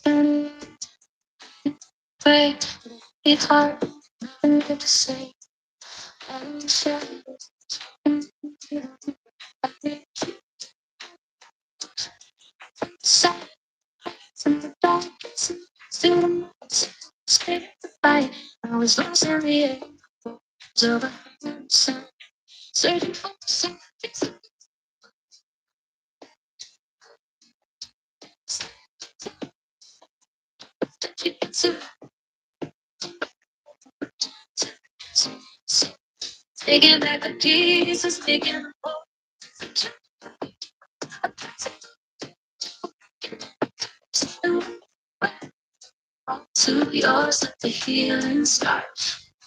And wait, it's hard, nothing good to say. I'm sad. I think sad from the dark, still the months, scared to fight. I was lost in the air, was over the sun, searching for something that you can see. Taking back the pieces, taking the to yours, let the healing start.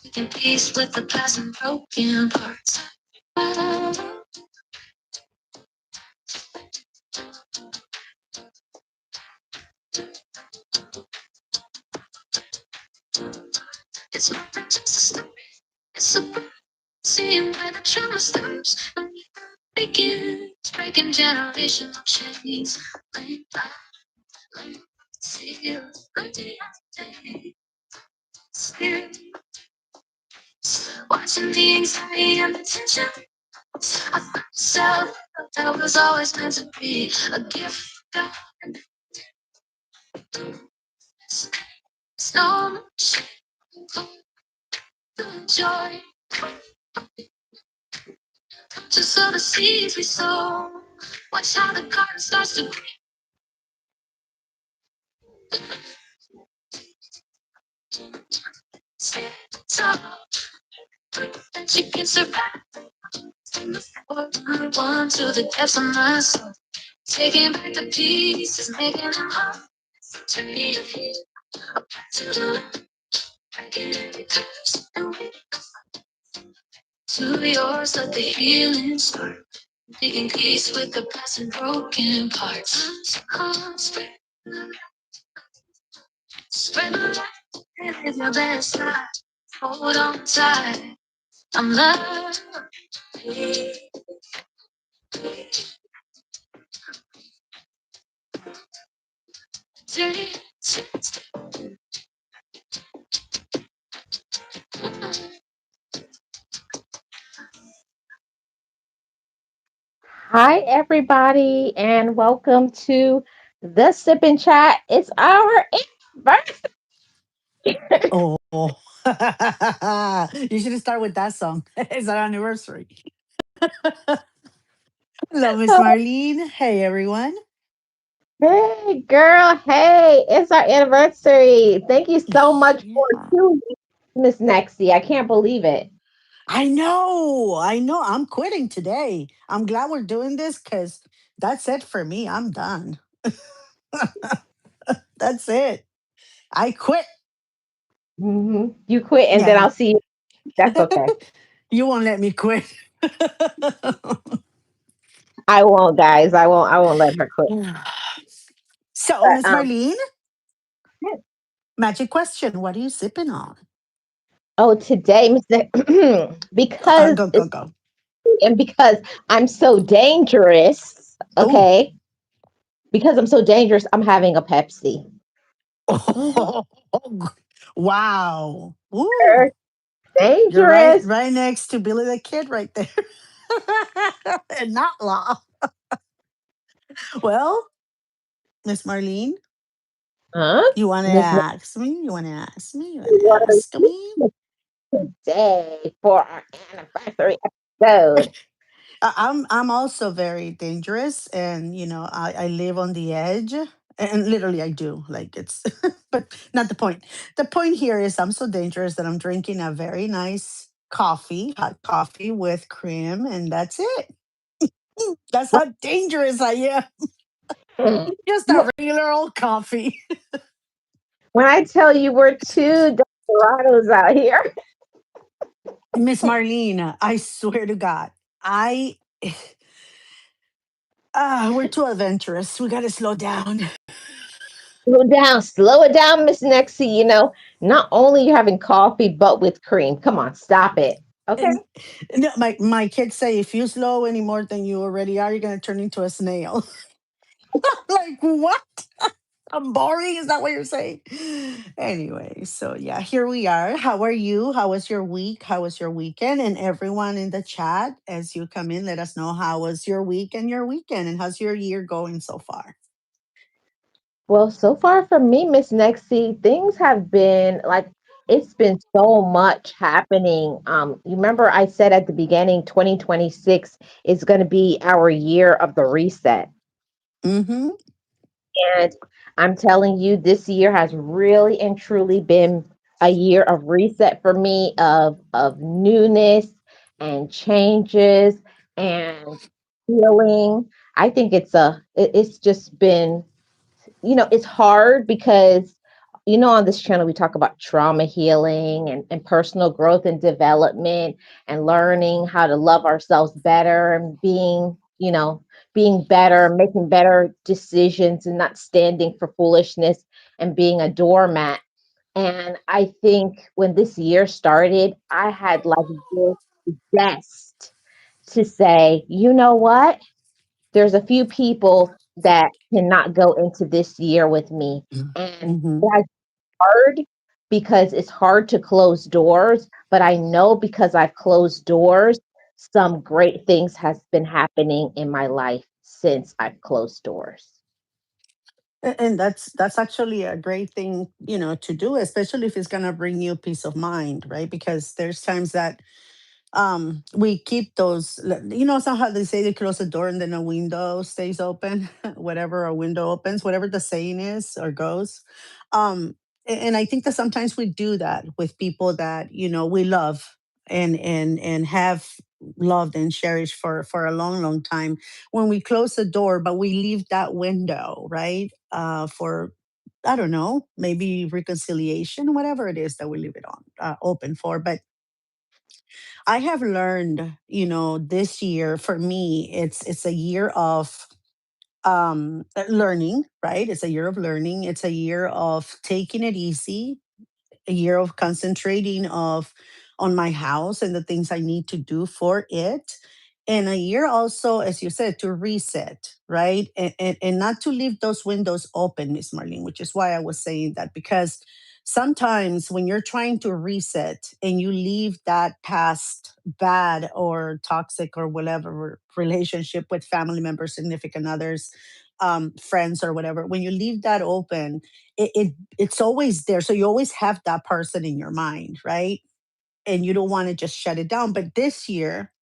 Making peace with the past and broken parts. It's not just a story, it's a seeing where the trauma stops. And breaking generational chains. Lay by, lay seal, until day. Watching the anxiety and the tension. I found myself that was always meant to be a gift from God. So much joy. Just of the seeds we sow. Watch how the garden starts to stand tall. That you can survive. From the floor, one to the depths of my soul. Taking back the pieces, making them whole. Turn me to heal, back to the light. Breaking every curse and we to yours, let the healing start. Making peace with the past and broken parts. So come spread the light and live your best life. Hold on tight. I'm loved. Hi, everybody, and welcome to the Sip and Chat. It's our anniversary. Oh, you should start with that song. It's our anniversary. Hello, Miss Marlene. Hey, everyone. Hey, girl. Hey, it's our anniversary. Thank you so much for Yeah. 2 weeks, Miss Nexie. I can't believe it. I know. I know. I'm quitting today. I'm glad we're doing this because that's it for me. I'm done. That's it. I quit. You quit, and then Yeah. I'll see you. That's okay. You won't let me quit. I won't, guys. I won't. I won't let her quit. So, But Miss Marlene, magic question. What are you sipping on? oh, today, Mister, because Go, go, go. and because I'm so dangerous. Oh. Okay, because I'm so dangerous, I'm having a Pepsi. Mhm. Wow. Very Ooh. You're right, dangerous. right next to Billy the Kid right there. And not law. Well, Miss Marlene, Huh? you want to Miss ask me? You want to ask me? You want to What are ask me? we today for our anniversary episode? I'm also very dangerous, and I live on the edge, and literally I do. Like it's, but not the point. The point here is I'm so dangerous that I'm drinking a very nice coffee, hot coffee with cream, and that's it. That's how dangerous I am. Just You- a regular old coffee. when I tell you we're two desperados out here, Miss Marlene, I swear to God, I we're too adventurous. We gotta slow down. slow it down, Miss Nexie. Not only you having coffee, but with cream. Come on, stop it. Okay. And no, my kids say if you slow any more than you already are, you're gonna turn into a snail. Like what? I'm boring. Is that what you're saying? Anyway, so yeah, here we are. How are you? How was your week? How was your weekend? And everyone in the chat, as you come in, let us know how was your week and your weekend, and how's your year going so far? Well, so far for me, Miss Nexie, things have been like it's been so much happening. You remember I said at the beginning, 2026 is going to be our year of the reset. Mm-hmm. And I'm telling you, this year has really and truly been a year of reset for me, of newness and changes and healing. I think it's just been, it's hard because, on this channel, we talk about trauma healing and personal growth and development and learning how to love ourselves better and being better, making better decisions and not standing for foolishness and being a doormat. And I think when this year started, I had like this zest to say, you know what? There's a few people that cannot go into this year with me. And Mm-hmm. that's hard because it's hard to close doors. But I know because I've closed doors, some great things has been happening in my life since I've closed doors. And that's actually a great thing, to do, especially if it's gonna bring you peace of mind, right? Because there's times that we keep those, somehow they say they close the door and then a window stays open. Whatever a window opens, whatever the saying is or goes. And I think that sometimes we do that with people that we love and have loved and cherished for a long, long time. When we close the door but we leave that window, right, for, I don't know, maybe reconciliation, whatever it is that we leave it on, open for. But I have learned, this year for me, it's a year of learning, right? It's a year of learning. It's a year of taking it easy, a year of concentrating of on my house and the things I need to do for it. And a year also, as you said, to reset, right? And not to leave those windows open, Miss Marlene, which is why I was saying that, because sometimes when you're trying to reset and you leave that past bad or toxic or whatever relationship with family members, significant others, friends or whatever, when you leave that open, it's always there. So you always have that person in your mind, right? And you don't want to just shut it down. But this year,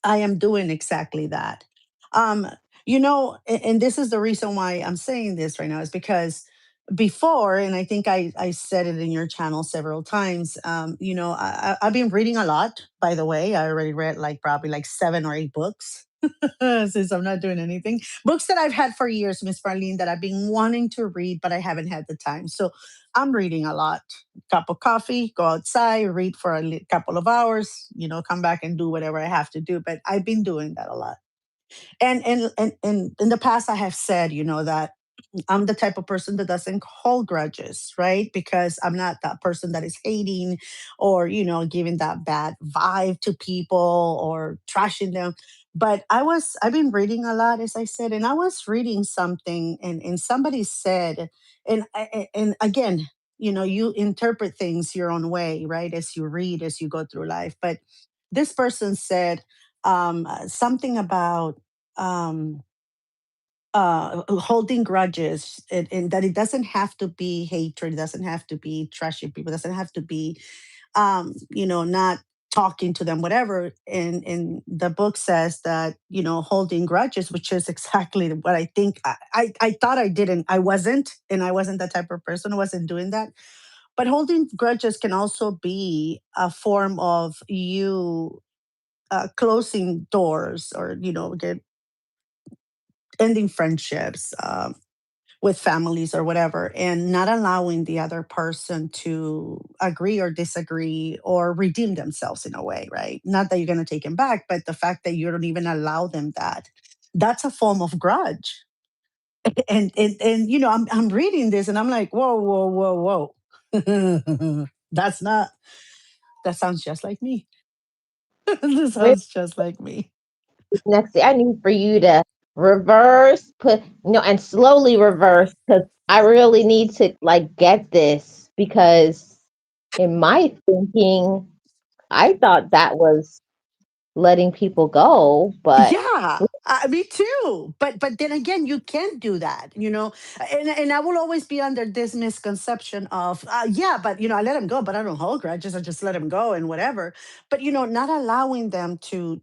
I am doing exactly that. Um, and this is the reason why I'm saying this right now is because before, and I think I said it in your channel several times, I've been reading a lot, by the way. I already read like probably like 7 or 8 books since I'm not doing anything. Books that I've had for years, Miss Marlene, that I've been wanting to read, but I haven't had the time. So I'm reading a lot. Cup of coffee, go outside, read for a couple of hours, come back and do whatever I have to do. But I've been doing that a lot. And in the past, I have said, that I'm the type of person that doesn't hold grudges, right? Because I'm not that person that is hating or, giving that bad vibe to people or trashing them. But I've been reading a lot, as I said, and I was reading something and somebody said, and again, you interpret things your own way, right? As you read, as you go through life. But this person said something about, um, holding grudges, and that it doesn't have to be hatred, it doesn't have to be trashing people, it doesn't have to be not talking to them, whatever. And the book says that, holding grudges, which is exactly what I think. I thought I wasn't that type of person who wasn't doing that. But holding grudges can also be a form of you closing doors, or ending friendships, with families or whatever, and not allowing the other person to agree or disagree or redeem themselves in a way, right? Not that you're going to take them back, but the fact that you don't even allow them that, that's a form of grudge. And I'm reading this and I'm like, whoa, whoa, whoa, whoa. That's not, that sounds just like me. That Wait, sounds just like me. next, I need for you to reverse, put and slowly reverse because I really need to like get this because in my thinking, I thought that was letting people go, but Yeah, me too. But then again, you can't do that, And I will always be under this misconception of, yeah, but I let him go, but I don't hold grudges. I just let him go and whatever. But not allowing them to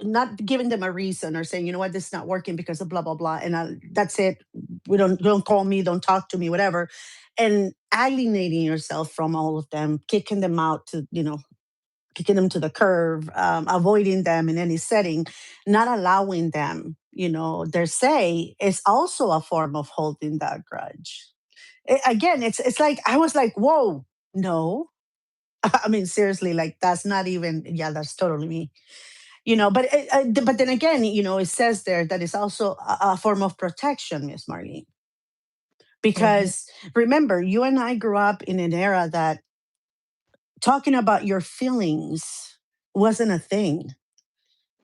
not giving them a reason or saying, you know what, this is not working because of blah blah blah, and that's it. We don't call me, don't talk to me, whatever, and alienating yourself from all of them, kicking them out to kicking them to the curb, avoiding them in any setting, not allowing them, their say is also a form of holding that grudge. Again, it's like I was like, whoa, no. I mean, seriously, like that's not even. Yeah, that's totally me. But then again, it says there that it's also a form of protection, Miss Marlene, mhm. because remember, you and I grew up in an era that talking about your feelings wasn't a thing.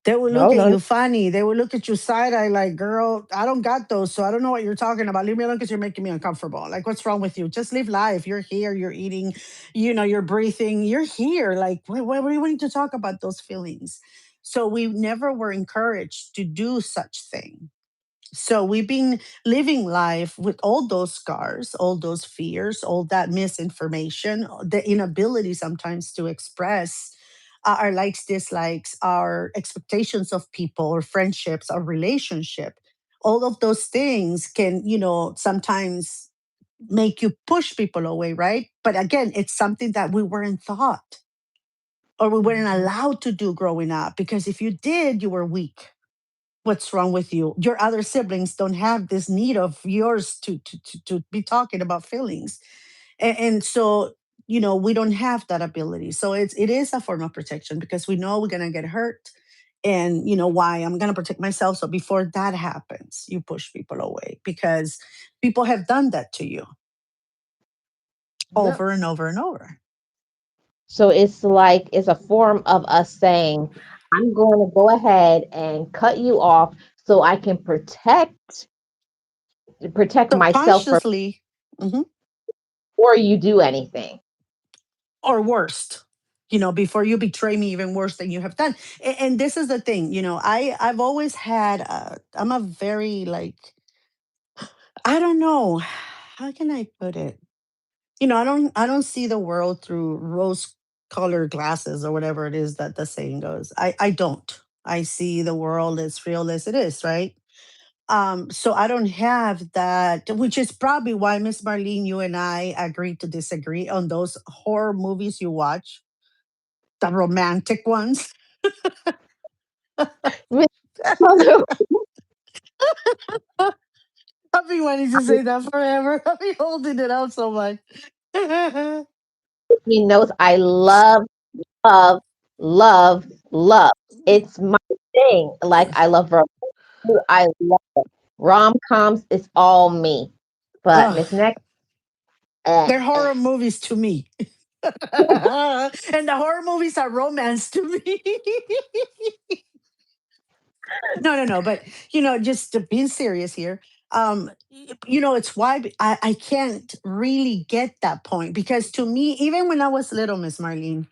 They would look No, at no, no. you funny. They would look at you side eye like, girl, I don't got those. So I don't know what you're talking about. Leave me alone because you're making me uncomfortable. Like, what's wrong with you? Just live life. You're here. You're eating. You're breathing. You're here. Like, what do you want to talk about those feelings? So we never were encouraged to do such thing. So we've been living life with all those scars, all those fears, all that misinformation, the inability sometimes to express our likes, dislikes, our expectations of people or friendships or relationship. All of those things can, sometimes make you push people away, right? But again, it's something that we weren't taught or we weren't Mhm. allowed to do growing up because if you did, you were weak. What's wrong with you? Your other siblings don't have this need of yours to be talking about feelings. And so, we don't have that ability. So it is a form of protection because we know we're gonna get hurt. And why I'm gonna protect myself. So before that happens, you push people away because people have done that to you Yep. over and over and over. So it's like it's a form of us saying, I'm going to go ahead and cut you off so I can protect myself from Subconsciously, mhm, before you do anything. or worst, before you betray me even worse than you have done. And this is the thing, I've always had I'm a very like, I don't know, how can I put it, I don't see the world through rose colored glasses or whatever it is that the saying goes. I don't. I see the world as real as it is, right? So I don't have that, which is probably why, Miss Marlene, you and I agreed to disagree on those horror movies you watch, the romantic ones. I've been wanting to say that forever. I've been holding it out so much. He knows I love, love, love. It's my thing. Like I love I love rom-coms. It's all me. But Ugh, Miss Next, they're eh. horror movies to me. And the horror movies are romance to me. No, no, no. But just to being serious here. It's why I can't really get that point because to me, even when I was little, Miss Marlene,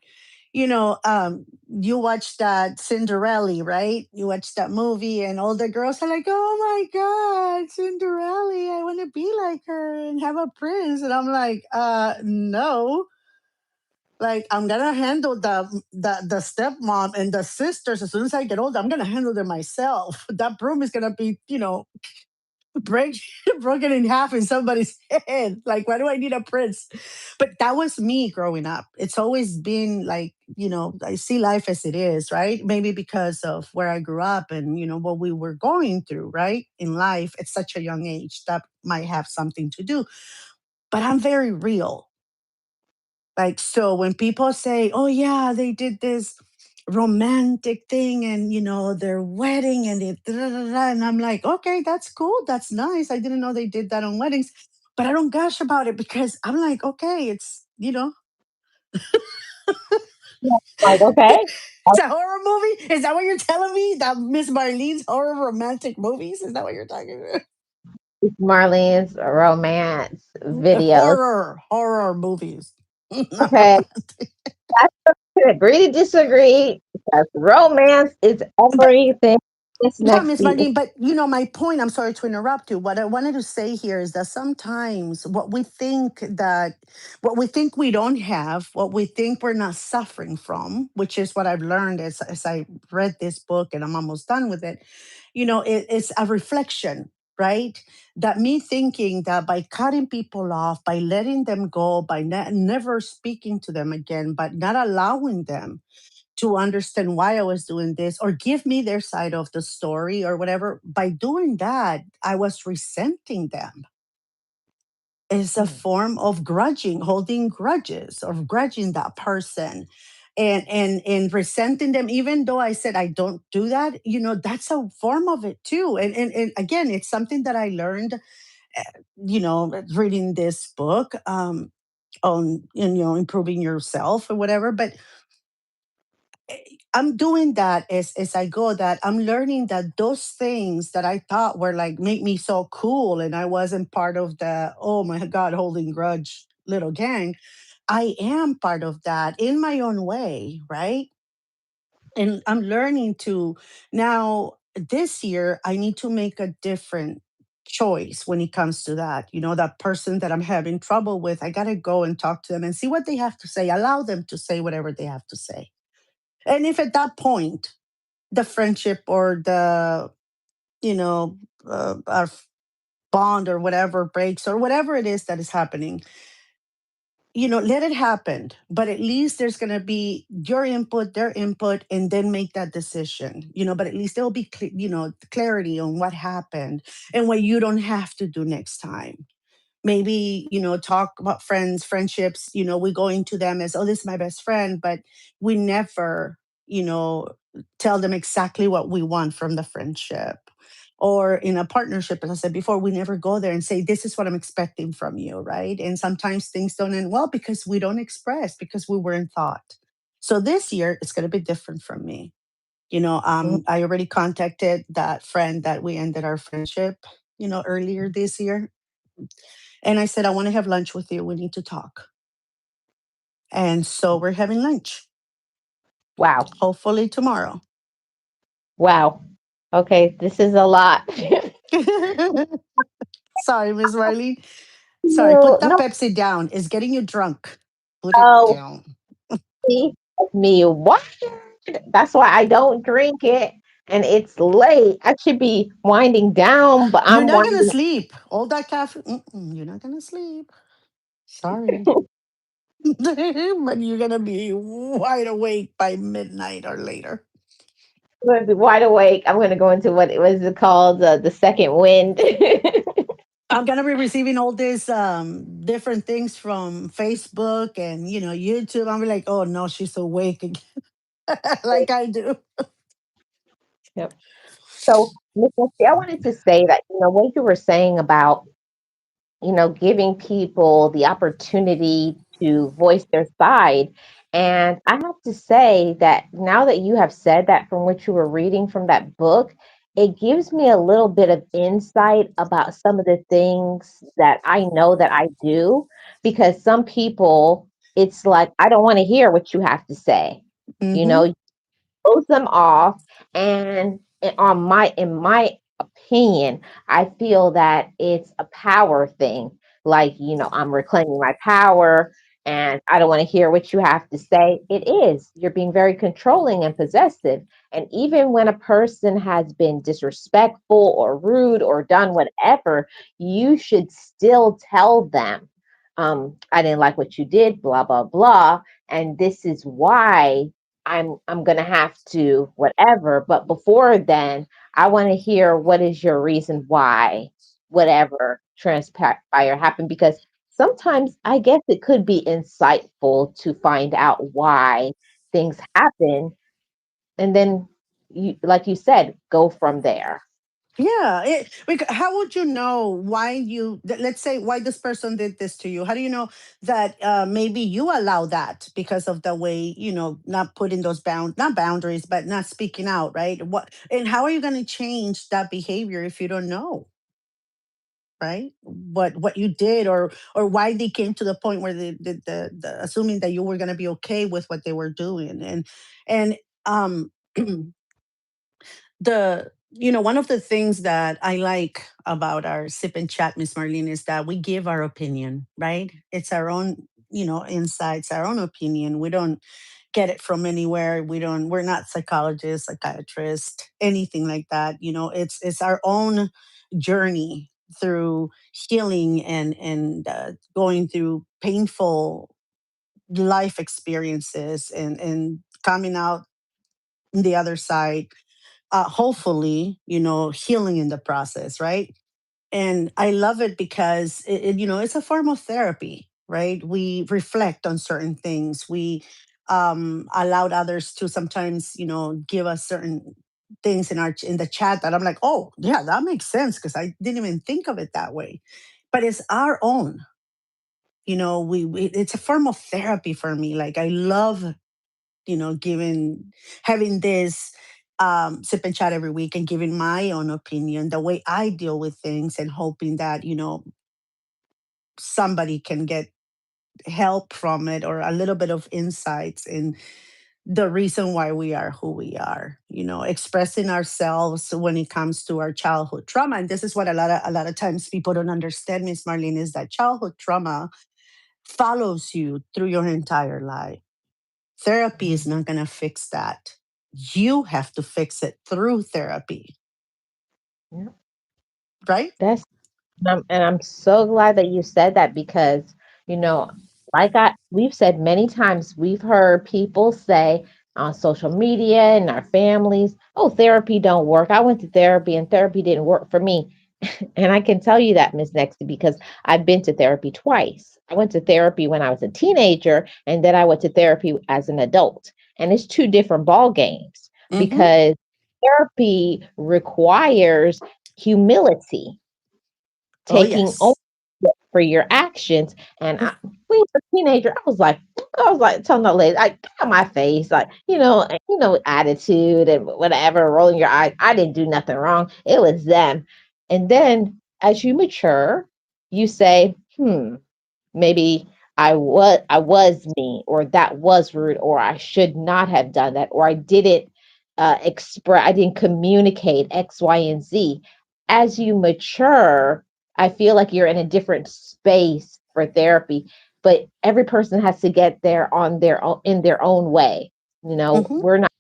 you watch that Cinderella, right? You watch that movie, and all the girls are like, "Oh my God, Cinderella! I want to be like her and have a prince." And I'm like, no. Like I'm gonna handle the stepmom and the sisters as soon as I get older. I'm gonna handle them myself. That broom is gonna be, break broken in half in somebody's head. Like, why do I need a prince? But that was me growing up. It's always been like, I see life as it is, right? Maybe because of where I grew up and what we were going through, right? In life at such a young age, that might have something to do. But I'm very real. Like, so when people say, oh, yeah, they did this romantic thing and, their wedding and it, da, da, da, da," and I'm like, okay, that's cool. That's nice. I didn't know they did that on weddings, but I don't gush about it because I'm like, okay, it's, Like, okay, It's a horror movie? Is that what you're telling me? That Miss Marlene's horror romantic movies? Is that what you're talking about? it's Marlene's romance videos. Horror movies. Not Okay, romantic. to agree to disagree because romance is But everything. This yeah, next Miss seat is Marlene, but my point, I'm sorry to interrupt you. What I wanted to say here is that sometimes what we think we don't have, what we think we're not suffering from, which is what I've learned as I read this book and I'm almost done with it, it's a reflection, right? That me thinking that by cutting people off, by letting them go, by never speaking to them again, but not allowing them to understand why I was doing this or give me their side of the story or whatever. By doing that, I was resenting them. It's a mm, form of grudging, holding grudges or grudging that person and resenting them, even though I said I don't do that, that's a form of it too. And again, it's something that I learned, reading this book on, improving yourself or whatever. But I'm doing that as I go, that I'm learning that those things that I thought were like make me so cool and I wasn't part of the, oh my God, holding grudge little gang. I am part of that in my own way, right? And I'm learning to now this year I need to make a different choice when it comes to that. That person that I'm having trouble with, I got to go and talk to them and see what they have to say. Allow them to say whatever they have to say. And if at that point the friendship or the you know our bond or whatever breaks or whatever it is that is happening, let it happen, but at least there's going to be your input, their input, and then make that decision. But at least there'll be clarity on what happened and what you don't have to do next time. Maybe talk about friendships. We go into them as, oh, this is my best friend, but we never you know tell them exactly what we want from the friendship. Or in a partnership, as I said before, we never go there and say, this is what I'm expecting from you, right? And sometimes things don't end well because we don't express, because we weren't thought. So this year it's going to be different from me. mm, I already contacted that friend that we ended our friendship earlier this year, and I said, I want to have lunch with you. We need to talk. And so we're having lunch, wow, hopefully tomorrow. wow. Okay, this is a lot. Sorry, Miss Riley. Sorry, No, put that no, Pepsi down. It's getting you drunk. Put it no. down. See, me what? That's why I don't drink it. And it's late. I should be winding down, but You're I'm not going to winding. sleep. All that caffeine, you're not going to sleep. Sorry. But you're going to be wide awake by midnight or later. I'm going to be wide awake. I'm going to go into what it was called, the second wind. I'm gonna be receiving all these different things from Facebook and YouTube. I'm like, oh no, she's awake again, like I do. Yep. So, Miss Misty, I wanted to say that, what you were saying about giving people the opportunity to voice their side. And I have to say that now that you have said that from what you were reading from that book, it gives me a little bit of insight about some of the things that I know that I do. Because some people, it's like, I don't want to hear what you have to say. You Hmm. know, close them off. And in my opinion, I feel that it's a power thing. Like, I'm reclaiming my power and I don't want to hear what you have to say. It is. You're being very controlling and possessive. And even when a person has been disrespectful or rude or done whatever, you should still tell them, I didn't like what you did, blah, blah, blah. And this is why I'm gonna have to whatever. But before then, I want to hear what is your reason why whatever transpire happened, because sometimes I guess it could be insightful to find out why things happen, and then you, like you said, go from there. Yeah. How would you know why let's say why this person did this to you? How do you know that maybe you allow that because of the way, not putting those not boundaries, but not speaking out, right? And how are you going to change that behavior if you don't know, right? What you did, or why they came to the point where the assuming that you were going to be okay with what they were doing. And um one of the things that I like about our sip and chat, Miss Marlene, is that we give our opinion, right? It's our own, insights, our own opinion. We don't get it from anywhere. We're not psychologists, psychiatrists, anything like that. It's our own journey through healing and going through painful life experiences and coming out the other side, hopefully, healing in the process, right? And I love it because it's a form of therapy, right? We reflect on certain things. We allowed others to sometimes, give us certain things in the chat that I'm like, oh yeah, that makes sense because I didn't even think of it that way. But it's our own, we it's a form of therapy for me. Like I love, giving having this sip and chat every week and giving my own opinion, the way I deal with things, and hoping that somebody can get help from it or a little bit of insights in the reason why we are who we are, expressing ourselves when it comes to our childhood trauma. And this is what a lot of times people don't understand, Miss Marlene, is that childhood trauma follows you through your entire life. Therapy is Mhm. not going to fix that. You have to fix it through therapy, Yeah. right? That's and I'm so glad that you said that because, you know, we've said many times, we've heard people say on social media and our families, "Oh, therapy don't work. I went to therapy and therapy didn't work for me." And I can tell you that, Miss Nexty, because I've been to therapy twice. I went to therapy when I was a teenager, and then I went to therapy as an adult. And it's two different ball games Mm-hmm. because therapy requires humility, Oh, taking ownership yes. for your actions. And when I was a teenager, I was like telling the lady, I get on my face, like, attitude and whatever, rolling your eyes. I didn't do nothing wrong. It was them. And then as you mature, you say, maybe I was me, or that was rude, or I should not have done that, or I didn't I didn't communicate X, Y, and Z. As you mature, I feel like you're in a different space for therapy, but every person has to get there on their own, in their own way. Mm-hmm. We're not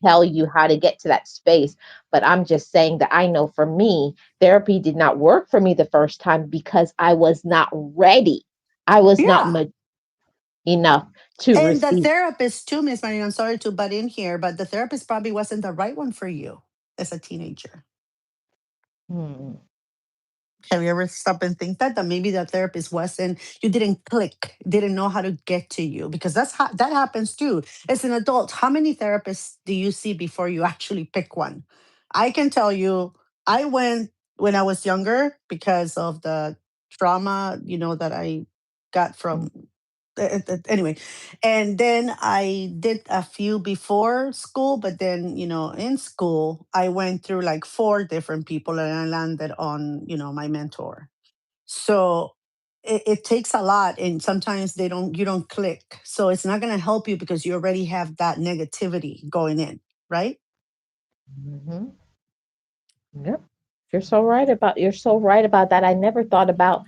tell you how to get to that space, but I'm just saying that I know for me, therapy did not work for me the first time because I was not ready. I was not Yeah. mature enough to And the receive. therapist, too, Miss Marlene, I'm sorry to butt in here, but the therapist probably wasn't the right one for you as a teenager. Hmm. Have you ever stopped and think that maybe the therapist wasn't, you didn't click, didn't know how to get to you? Because that happens too. As an adult, how many therapists do you see before you actually pick one? I can tell you, I went when I was younger because of the trauma, that I got from. Anyway, and then I did a few before school, but then in school I went through like four different people and I landed on my mentor. So it takes a lot, and sometimes you don't click, so it's not going to help you because you already have that negativity going in, right? Hmm. Yep. You're so right about that. I never thought about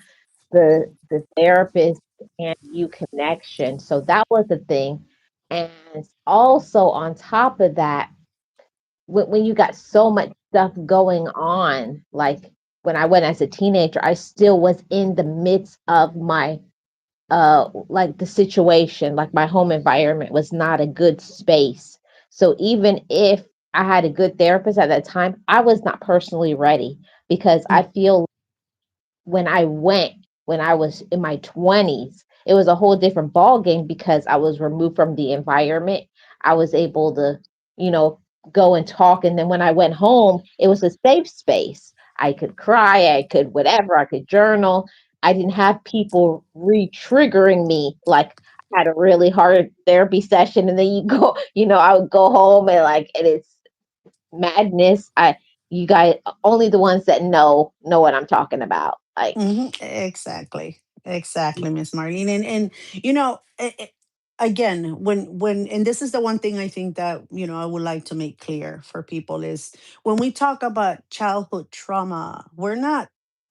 the therapist and you connection. So that was the thing. And also on top of that, when you got so much stuff going on, like when I went as a teenager, I still was in the midst of my like the situation, like my home environment was not a good space. So even if I had a good therapist at that time, I was not personally ready because I Mm. feel when I went when I was in my 20s, it was a whole different ball game because I was removed from the environment. I was able to, you know, go and talk. And then when I went home, it was a safe space. I could cry, I could whatever, I could journal. I didn't have people re-triggering me like I had a really hard therapy session and then you go, I would go home and like it is madness. I You guys only the ones that know what I'm talking about. Like Exactly. Exactly, Miss Marlene. And again, when and this is the one thing I think that, I would like to make clear for people is when we talk about childhood trauma, we're not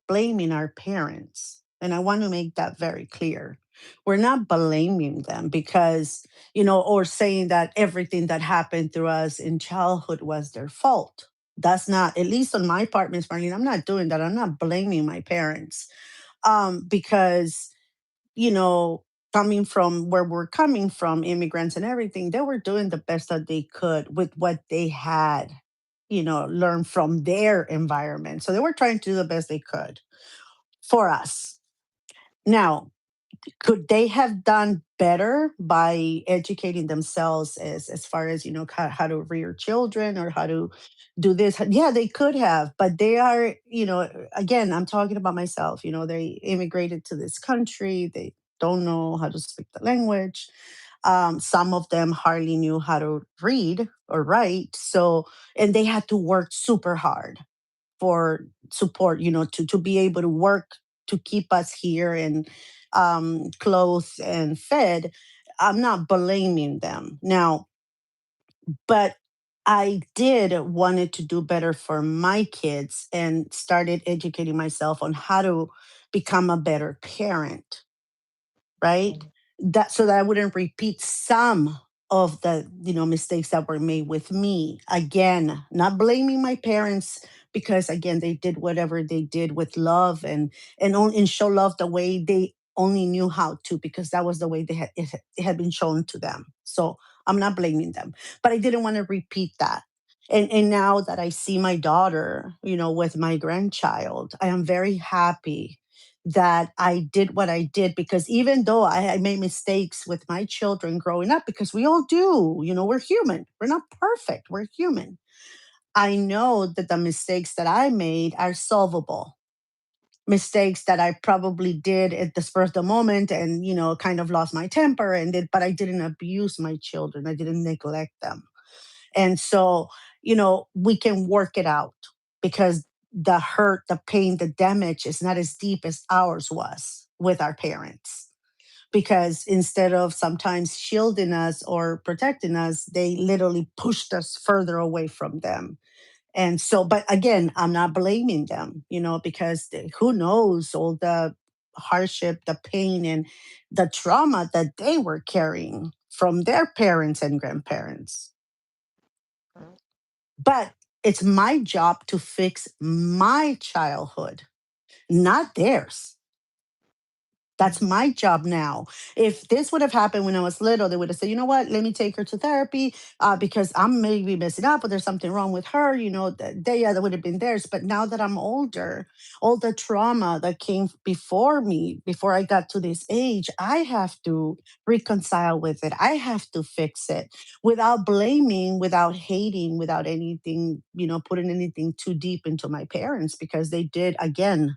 blaming our parents. And I want to make that very clear. We're not blaming them because, or saying that everything that happened to us in childhood was their fault. That's not, at least on my part, Miss Marlene, I'm not doing that. I'm not blaming my parents, because you know coming from where we're coming from, immigrants and everything, they were doing the best that they could with what they had, learned from their environment. So they were trying to do the best they could for us. Now, could they have done better by educating themselves as far as how to rear children or how to do this? Yeah, they could have, but they are, again, I'm talking about myself. They immigrated to this country, they don't know how to speak the language. Some of them hardly knew how to read or write, so, and they had to work super hard for support, to be able to work to keep us here and clothed and fed. I'm not blaming them now, but I did wanted to do better for my kids and started educating myself on how to become a better parent, right? That so that I wouldn't repeat some of the mistakes that were made with me. Again, not blaming my parents because again they did whatever they did with love and show love the way they only knew how to, because that was the way it had been shown to them. So I'm not blaming them, but I didn't want to repeat that. And now that I see my daughter, with my grandchild, I am very happy that I did what I did, because even though I made mistakes with my children growing up, because we all do, we're human. We're not perfect. We're human. I know that the mistakes that I made are solvable. Mistakes that I probably did at the spur of the moment and, kind of lost my temper and did, but I didn't abuse my children. I didn't neglect them. And so, we can work it out because the hurt, the pain, the damage is not as deep as ours was with our parents. Because instead of sometimes shielding us or protecting us, they literally pushed us further away from them. And so, but again, I'm not blaming them, because who knows all the hardship, the pain, and the trauma that they were carrying from their parents and grandparents. But it's my job to fix my childhood, not theirs. That's my job now. If this would have happened when I was little, they would have said, you know what, let me take her to therapy because I'm maybe messing up or there's something wrong with her. That would have been theirs. But now that I'm older, all the trauma that came before me, before I got to this age, I have to reconcile with it. I have to fix it without blaming, without hating, without anything, putting anything too deep into my parents, because they did, again,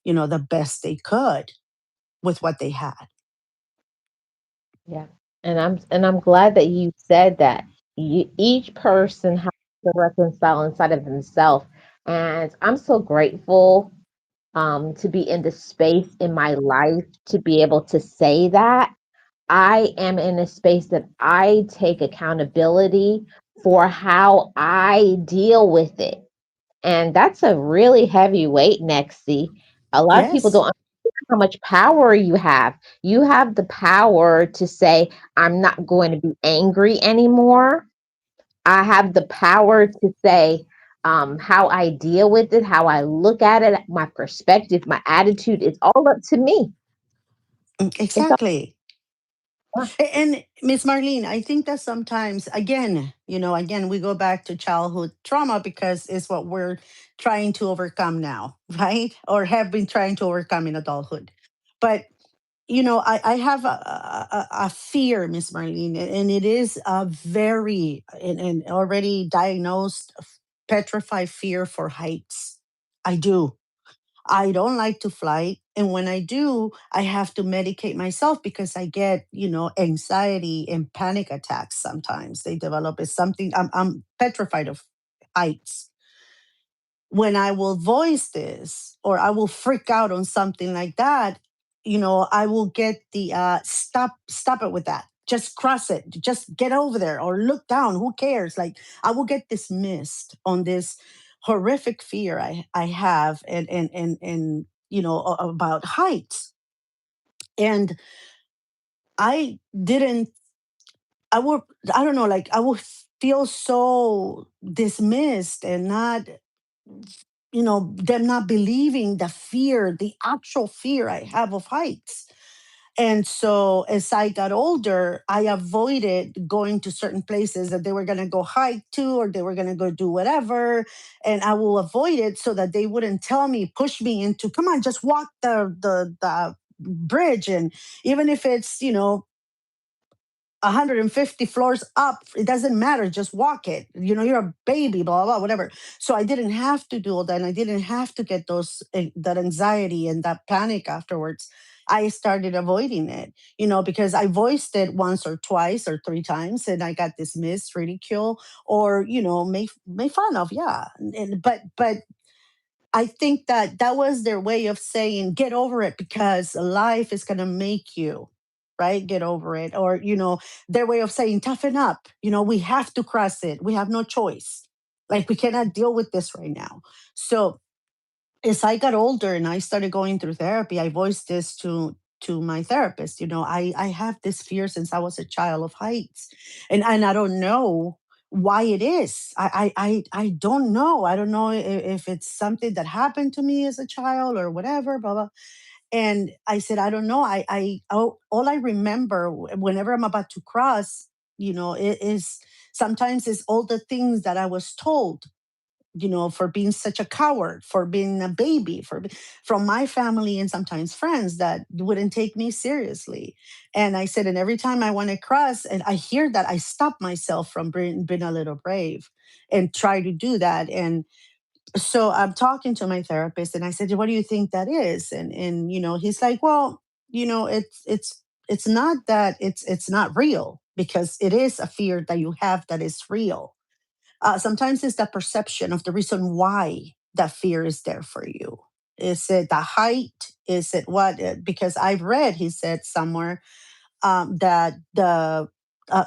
the best they could with what they had. yeah. And I'm glad that you said that. Each person has to reconcile inside of themselves. And I'm so grateful to be in the space in my life to be able to say that. I am in a space that I take accountability for how I deal with it. And that's a really heavy weight, Nexie. A lot of people Yes. don't understand how much power you have. You have the power to say, I'm not going to be angry anymore. I have the power to say how I deal with it, how I look at it, my perspective, my attitude. It's all up to me. It's all Exactly. And Miss Marlene, I think that sometimes, again, again, we go back to childhood trauma because it's what we're trying to overcome now, right? Or have been trying to overcome in adulthood. But, I have a fear, Miss Marlene, and it is a very and already diagnosed petrified fear for heights. I do. I don't like to fly. And when I do, I have to medicate myself because I get, anxiety and panic attacks sometimes. They develop as something, I'm petrified of heights. When I will voice this or I will freak out on something like that, I will get the stop it with that. Just cross it. Just get over there or look down. Who cares? Like I will get dismissed on this horrific fear I have and about heights. And I didn't I would I don't know, like I would feel so dismissed and not them not believing the fear, the actual fear I have of heights. And so as I got older, I avoided going to certain places that they were going to go hike to or they were going to go do whatever. And I will avoid it so that they wouldn't tell me, push me into, come on, just walk the bridge. And even if it's, 150 floors up, it doesn't matter, just walk it, you're a baby, blah blah, whatever. So I didn't have to do all that, and I didn't have to get that anxiety and that panic afterwards. I started avoiding it, because I voiced it once or twice or three times and I got dismissed, ridicule, or made fun of. Yeah. But I think that was their way of saying, get over it because life is going to make you, right? Get over it. Or, their way of saying, toughen up. We have to cross it. We have no choice. Like, we cannot deal with this right now. So, as I got older and I started going through therapy, I voiced this to my therapist. I have this fear since I was a child of heights, and I don't know why it is. I don't know. I don't know if it's something that happened to me as a child or whatever. Blah blah. And I said, I don't know. All I remember whenever I'm about to cross, it is sometimes it's all the things that I was told, for being such a coward, for being a baby, from my family and sometimes friends that wouldn't take me seriously. And I said, and every time I want to cross and I hear that, I stop myself from being a little brave and try to do that. And so I'm talking to my therapist and I said, what do you think that is? And he's like, well, it's not that it's not real because it is a fear that you have that is real. Sometimes it's the perception of the reason why that fear is there for you. Is it the height? Is it what? Because I've read, he said somewhere, that the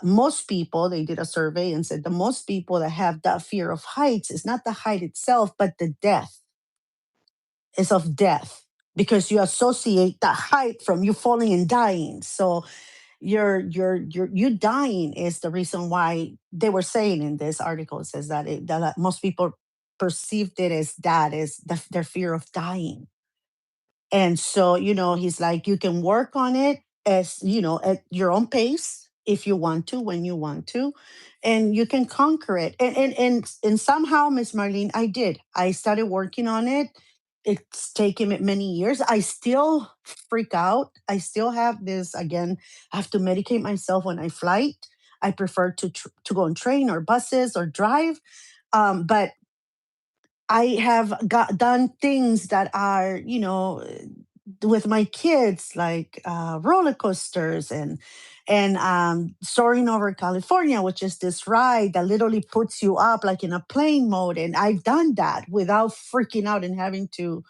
most people, they did a survey and said the most people that have that fear of heights is not the height itself, but the death is of death because you associate the height from you falling and dying. So you dying is the reason why they were saying in this article. It says that most people perceived it as that is their fear of dying. And so, he's like, you can work on it as, at your own pace if you want to, when you want to, and you can conquer it. And somehow, Miss Marlene, I did. I started working on it. It's taken me many years. I still freak out. I still have this, again, I have to medicate myself when I flight. I prefer to go on train or buses or drive. But I have done things that are, with my kids, like roller coasters and soaring over California, which is this ride that literally puts you up like in a plane mode. And I've done that without freaking out and having to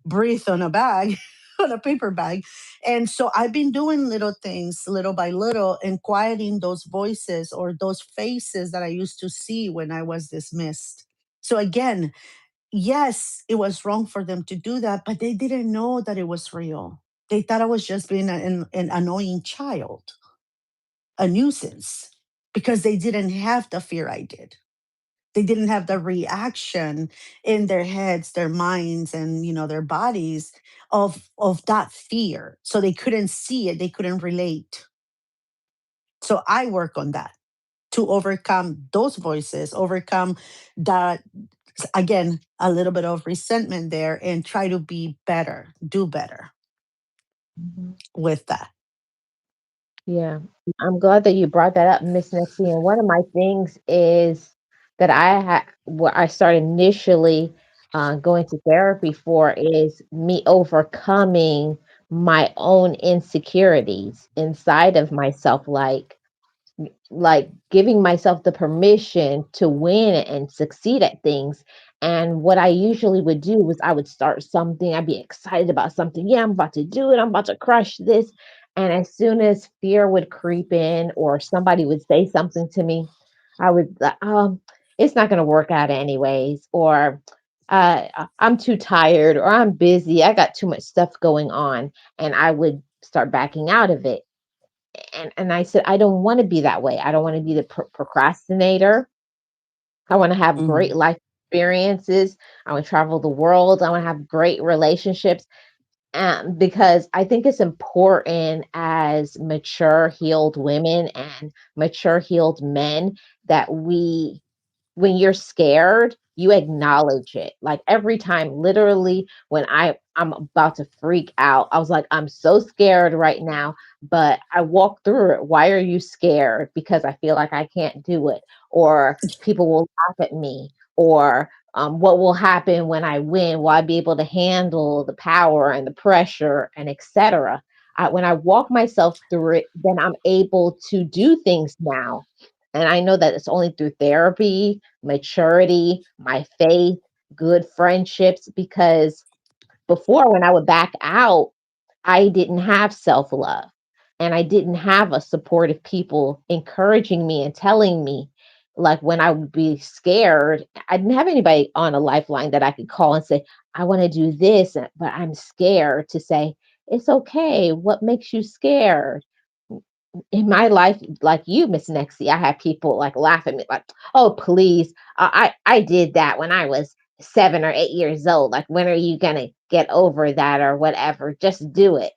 breathe on a bag, on a paper bag. And so I've been doing little things little by little and quieting those voices or those faces that I used to see when I was dismissed. So again, yes, it was wrong for them to do that, but they didn't know that it was real. They thought I was just being an annoying child, a nuisance, because they didn't have the fear I did. They didn't have the reaction in their heads, their minds, and their bodies of that fear. So they couldn't see it. They couldn't relate. So I work on that to overcome those voices, overcome that, again, a little bit of resentment there, and try to be better, do better Mhm. with that. Yeah, I'm glad that you brought that up, Miss Nancy. And one of my things is that what I started initially. going to therapy for is me overcoming my own insecurities inside of myself, like giving myself the permission to win and succeed at things. And what I usually would do was I would start something, I'd be excited about something. Yeah, I'm about to do it, I'm about to crush this. And as soon as fear would creep in or somebody would say something to me, I would, it's not going to work out anyways, or I'm too tired, or I'm busy, I got too much stuff going on. And I would start backing out of it. And I said, I don't want to be that way. I don't want to be the procrastinator. I want to have great Mhm. life experiences. I want to travel the world. I want to have great relationships. Because I think it's important as mature, healed women and mature, healed men that we, when you're scared, you acknowledge it. Like every time, literally, when I'm about to freak out, I was like, I'm so scared right now, but I walk through it. Why are you scared? Because I feel like I can't do it, or people will laugh at me, or what will happen when I win? Will I be able to handle the power and the pressure and etc.? When I walk myself through it, then I'm able to do things now. And I know that it's only through therapy, maturity, my faith, good friendships, because before when I would back out, I didn't have self love and I didn't have a supportive people encouraging me and telling me. Like when I would be scared, I didn't have anybody on a lifeline that I could call and say, I want to do this, but I'm scared to say, it's okay. What makes you scared? In my life, like you, Miss Nexie, I had people like laugh at me, like, "Oh, please, I did that when I was 7 or 8 years old. Like, when are you gonna get over that or whatever? Just do it."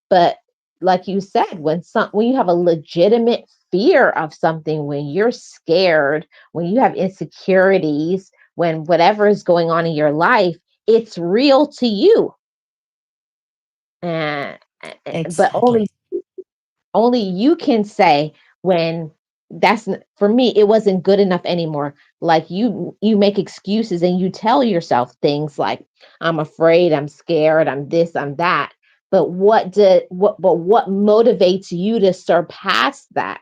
But like you said, when you have a legitimate fear of something, when you're scared, when you have insecurities, when whatever is going on in your life, it's real to you, and but Exactly. only you can say when for me it wasn't good enough anymore. Like you make excuses and you tell yourself things like, I'm afraid, I'm scared, I'm this, I'm that. But what motivates you to surpass that?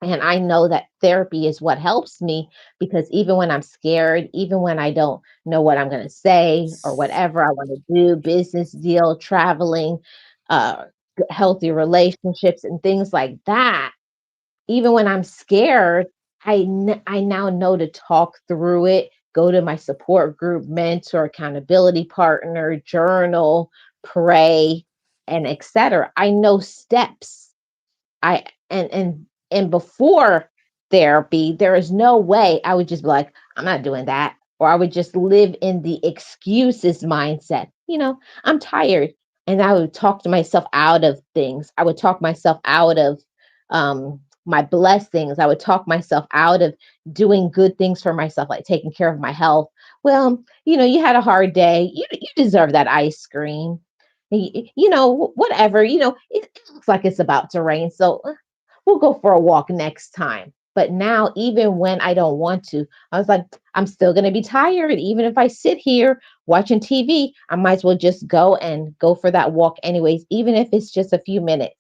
And I know that therapy is what helps me, because even when I'm scared, even when I don't know what I'm going to say or whatever I want to do, business deal, traveling, uh, healthy relationships, and things like that, even when I'm scared, I now know to talk through it, go to my support group, mentor, accountability partner, journal, pray, and etc. I know steps. I and before therapy, there is no way I would just be like, I'm not doing that. Or I would just live in the excuses mindset. I'm tired. And I would talk to myself out of things. I would talk myself out of my blessings. I would talk myself out of doing good things for myself, like taking care of my health. Well, you had a hard day. You deserve that ice cream. Whatever, it looks like it's about to rain. So we'll go for a walk next time. But now, even when I don't want to, I was like, I'm still going to be tired. Even if I sit here watching TV, I might as well just go for that walk anyways, even if it's just a few minutes.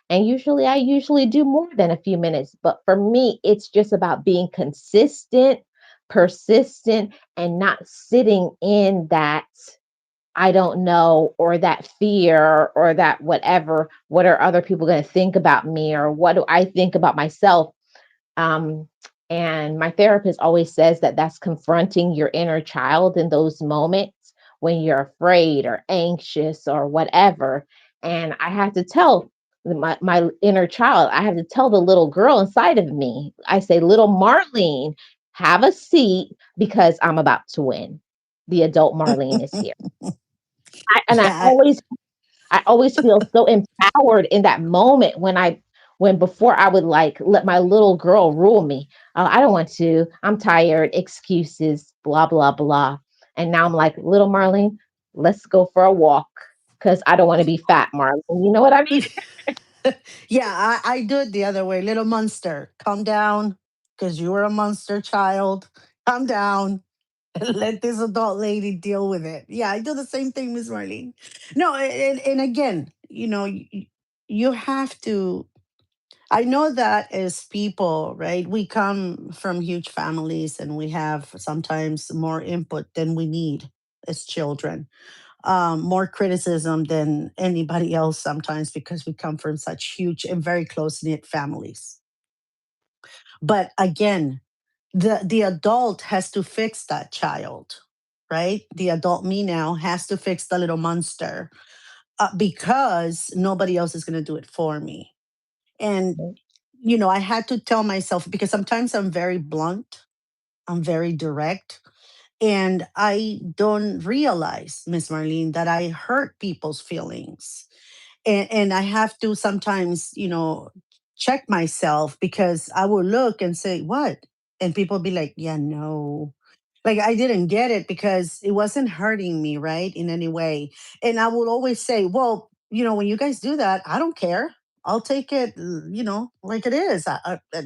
And I usually do more than a few minutes. But for me, it's just about being consistent, persistent, and not sitting in that I don't know, or that fear, or that whatever. What are other people going to think about me, or what do I think about myself? Um, and my therapist always says that that's confronting your inner child in those moments when you're afraid or anxious or whatever. And I have to tell my inner child, I have to tell the little girl inside of me, I say, little Marlene, have a seat because I'm about to win. The adult Marlene is here. And Yeah. I always feel so empowered in that moment when before I would like let my little girl rule me. Oh, I don't want to. I'm tired. Excuses, blah, blah, blah. And now I'm like, little Marlene, let's go for a walk because I don't want to be fat, Marlene. You know what I mean? Yeah, I do it the other way. Little monster, calm down, because you were a monster child. Calm down. Let this adult lady deal with it. Yeah, I do the same thing, Miss Marlene. No, and again, you have to. I know that as people, right? We come from huge families and we have sometimes more input than we need as children, more criticism than anybody else sometimes because we come from such huge and very close knit families. But again, the adult has to fix that child, right? The adult me now has to fix the little monster, because nobody else is going to do it for me. And I had to tell myself, because sometimes I'm very blunt, I'm very direct, and I don't realize, Miss Marlene, that I hurt people's feelings. And I have to sometimes, check myself, because I will look and say, "What?" And people be like, "Yeah, no." Like I didn't get it because it wasn't hurting me, right? In any way. And I will always say, "Well, when you guys do that, I don't care. I'll take it, like it is.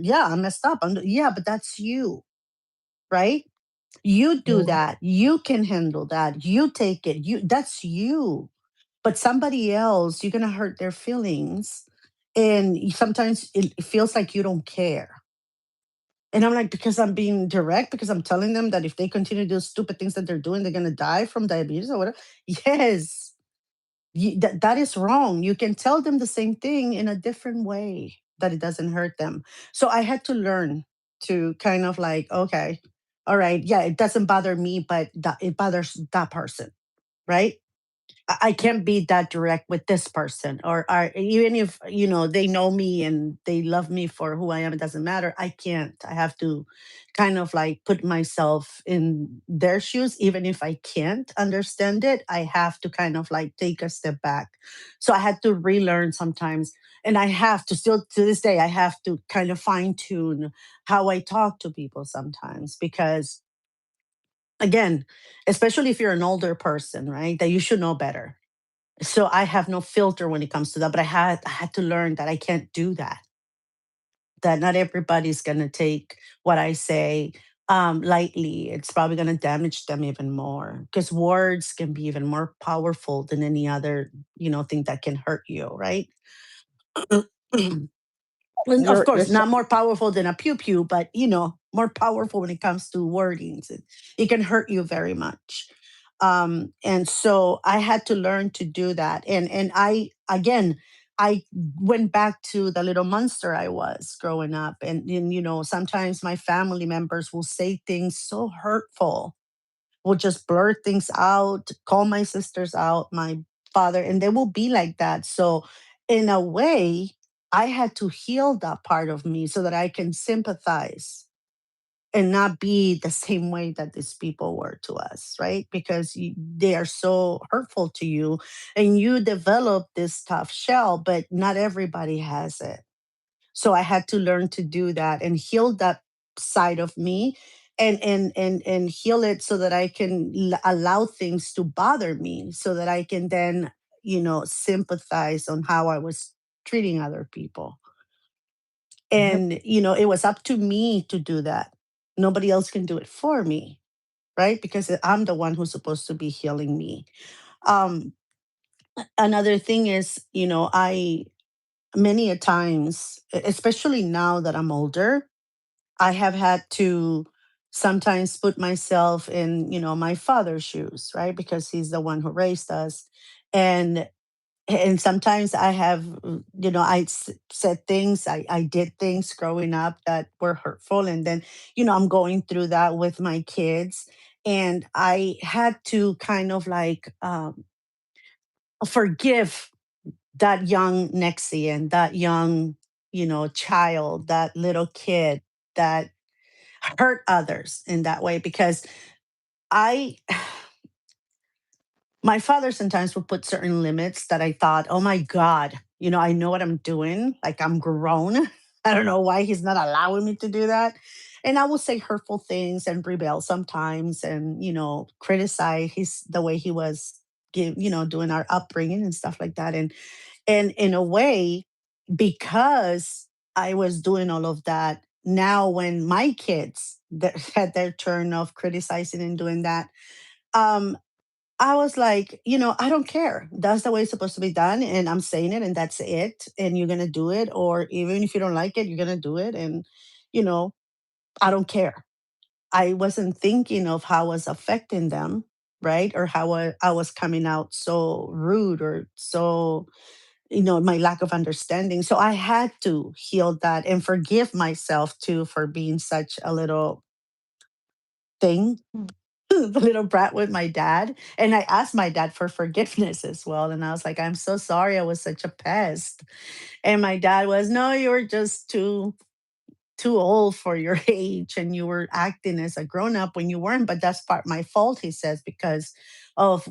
Yeah, I messed up. Yeah, but that's you, right? You do Mhm. that. You can handle that. You take it. That's you. But somebody else, you're gonna hurt their feelings. And sometimes it feels like you don't care. And I'm like, because I'm being direct, because I'm telling them that if they continue to do stupid things that they're doing, they're gonna die from diabetes or whatever. Yes. That is wrong. You can tell them the same thing in a different way that it doesn't hurt them. So I had to learn to kind of like, okay, all right, yeah, it doesn't bother me, but it bothers that person, right? I can't be that direct with this person, or even if they know me and they love me for who I am, it doesn't matter. I can't. I have to kind of like put myself in their shoes, even if I can't understand it. I have to kind of like take a step back. So I had to relearn sometimes, and I have to still to this day. I have to kind of fine tune how I talk to people sometimes, because again, especially if you're an older person, right, that you should know better. So I have no filter when it comes to that, but I had to learn that I can't do that. That not everybody's going to take what I say lightly. It's probably going to damage them even more, because words can be even more powerful than any other thing that can hurt you, right? And of You're course, so not more powerful than a pew pew, but more powerful when it comes to wordings. It can hurt you very much. And so I had to learn to do that. And I went back to the little monster I was growing up. And sometimes my family members will say things so hurtful, will just blurt things out, call my sisters out, my father, and they will be like that. So, in a way, I had to heal that part of me so that I can sympathize and not be the same way that these people were to us, right? Because they are so hurtful to you, and you develop this tough shell, but not everybody has it. So I had to learn to do that and heal that side of me, and heal it so that I can allow things to bother me, so that I can then sympathize on how I was treating other people. yep. And it was up to me to do that. Nobody else can do it for me, right? Because I'm the one who's supposed to be healing me. um Another thing is, I many a times, especially now that I'm older, I have had to sometimes put myself in, my father's shoes, right? Because he's the one who raised us. And sometimes I have, said things, I did things growing up that were hurtful. And then, I'm going through that with my kids. And I had to kind of like forgive that young Nexian, that young, child, that little kid that hurt others in that way, because I my father sometimes would put certain limits that I thought, oh my God, I know what I'm doing. Like I'm grown. I don't know why he's not allowing me to do that. And I will say hurtful things and rebel sometimes, and, criticize the way he was doing our upbringing and stuff like that. And in a way, because I was doing all of that, now when my kids had their turn of criticizing and doing that, um, I was like, I don't care. That's the way it's supposed to be done. And I'm saying it, and that's it. And you're going to do it. Or even if you don't like it, you're going to do it. And, you know, I don't care. I wasn't thinking of how I was affecting them, right? Or how I was coming out so rude or so, my lack of understanding. So I had to heal that and forgive myself too for being such a little thing, the little brat with my dad. And I asked my dad for forgiveness as well. And I was like, I'm so sorry I was such a pest. And my dad was, no, you were just too old for your age and you were acting as a grown up when you weren't. But that's part my fault, he says, because of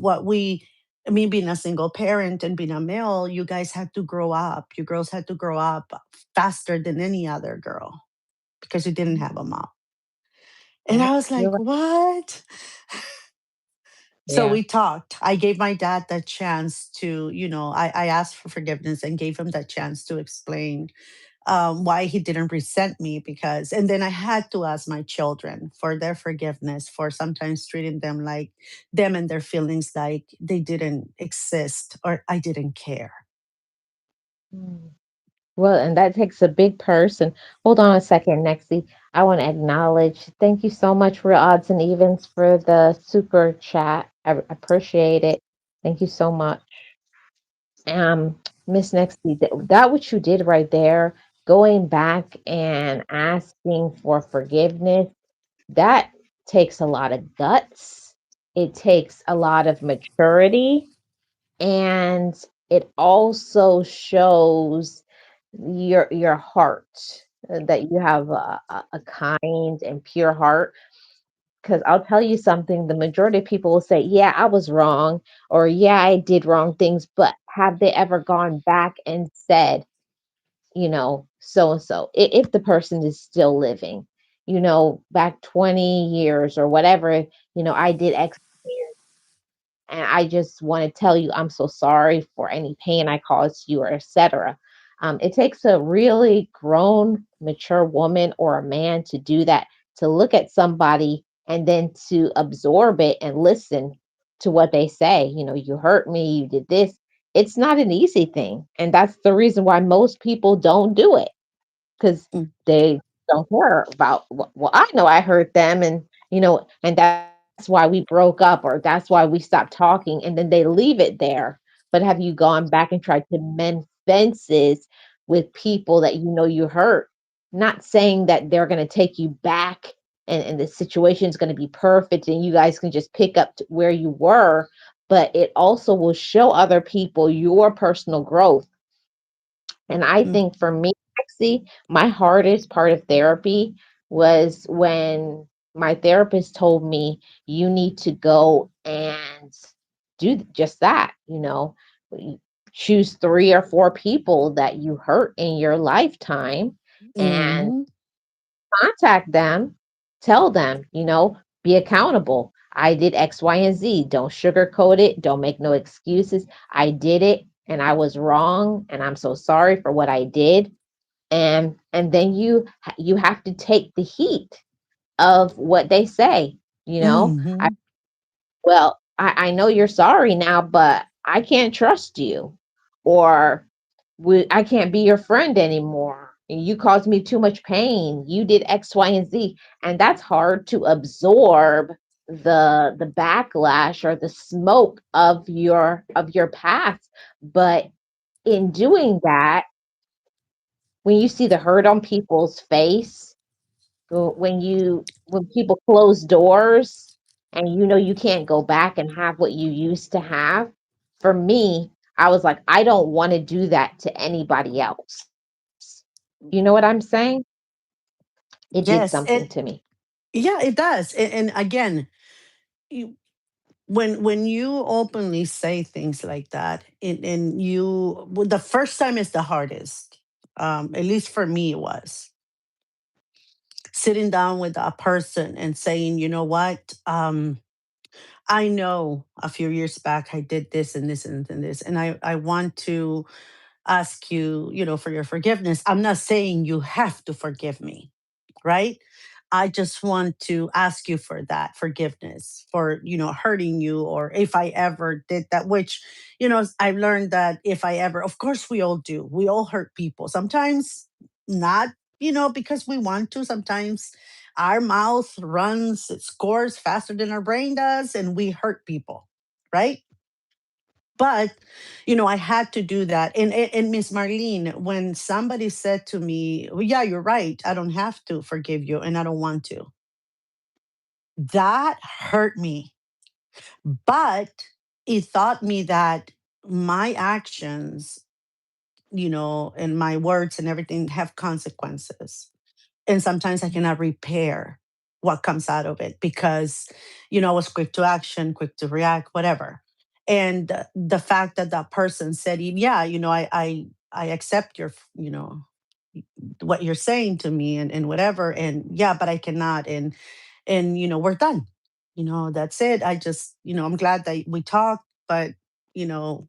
me being a single parent and being a male, you guys had to grow up. You girls had to grow up faster than any other girl because you didn't have a mom. And Yep, I was you're like, right. what? So Yeah. we talked. I gave my dad the chance to, I asked for forgiveness and gave him that chance to explain why he didn't resent me. Because, and then I had to ask my children for their forgiveness for sometimes treating them and their feelings like they didn't exist or I didn't care. Mm. Well, and that takes a big person. Hold on a second, Nexie. I want to acknowledge. Thank you so much, Real Odds and Evens, for the super chat. I appreciate it. Thank you so much. Miss Nexie, that what you did right there, going back and asking for forgiveness, that takes a lot of guts. It takes a lot of maturity, and it also shows your heart, that you have a kind and pure heart. Because I'll tell you something, the majority of people will say, yeah, I was wrong, or yeah, I did wrong things, but have they ever gone back and said, so and so, if the person is still living, back 20 years or whatever, I did X, and I just want to tell you I'm so sorry for any pain I caused you, or etc. It takes a really grown, mature woman or a man to do that, to look at somebody and then to absorb it and listen to what they say. You hurt me, you did this. It's not an easy thing. And that's the reason why most people don't do it, because Mm, they don't care about, well, I know I hurt them, and that's why we broke up, or that's why we stopped talking, and then they leave it there. But have you gone back and tried to mend fences with people that you hurt? Not saying that they're going to take you back, and the situation is going to be perfect and you guys can just pick up to where you were, but it also will show other people your personal growth. And I mm, think for me, actually, my hardest part of therapy was when my therapist told me, you need to go and do just that, choose 3 or 4 people that you hurt in your lifetime and mhm, contact them, tell them, be accountable. I did X, Y, and Z. Don't sugarcoat it. Don't make no excuses. I did it and I was wrong and I'm so sorry for what I did. And then you have to take the heat of what they say, you know. mhm. Well, I know you're sorry now, but I can't trust you. Or I can't be your friend anymore. You caused me too much pain. You did X, Y, and Z. And that's hard to absorb, the backlash or the smoke of your past. But in doing that, when you see the hurt on people's face, when people close doors and you can't go back and have what you used to have, for me, I was like, I don't want to do that to anybody else. You know what I'm saying? It did something Yes. to me. Yeah, it does. And again, you, when you openly say things like that, and the first time is the hardest. At least for me, it was sitting down with a person and saying, you know what, I know a few years back I did this and this and this, and I want to ask you, for your forgiveness. I'm not saying you have to forgive me. right? I just want to ask you for that forgiveness for, hurting you, or if I ever did that, which, I've learned that if I ever, of course we all do. We all hurt people. Sometimes not, because we want to. Sometimes our mouth runs, it scores faster than our brain does, and we hurt people, right? But I had to do that. And Miss Marlene, when somebody said to me, well, yeah, you're right, I don't have to forgive you and I don't want to, that hurt me. But it taught me that my actions, and my words and everything have consequences. And sometimes I cannot repair what comes out of it because, I was quick to action, quick to react, whatever. And the fact that that person said, yeah, I accept your, what you're saying to me, and whatever. And yeah, but I cannot. And we're done. That's it. I just, I'm glad that we talked, but you know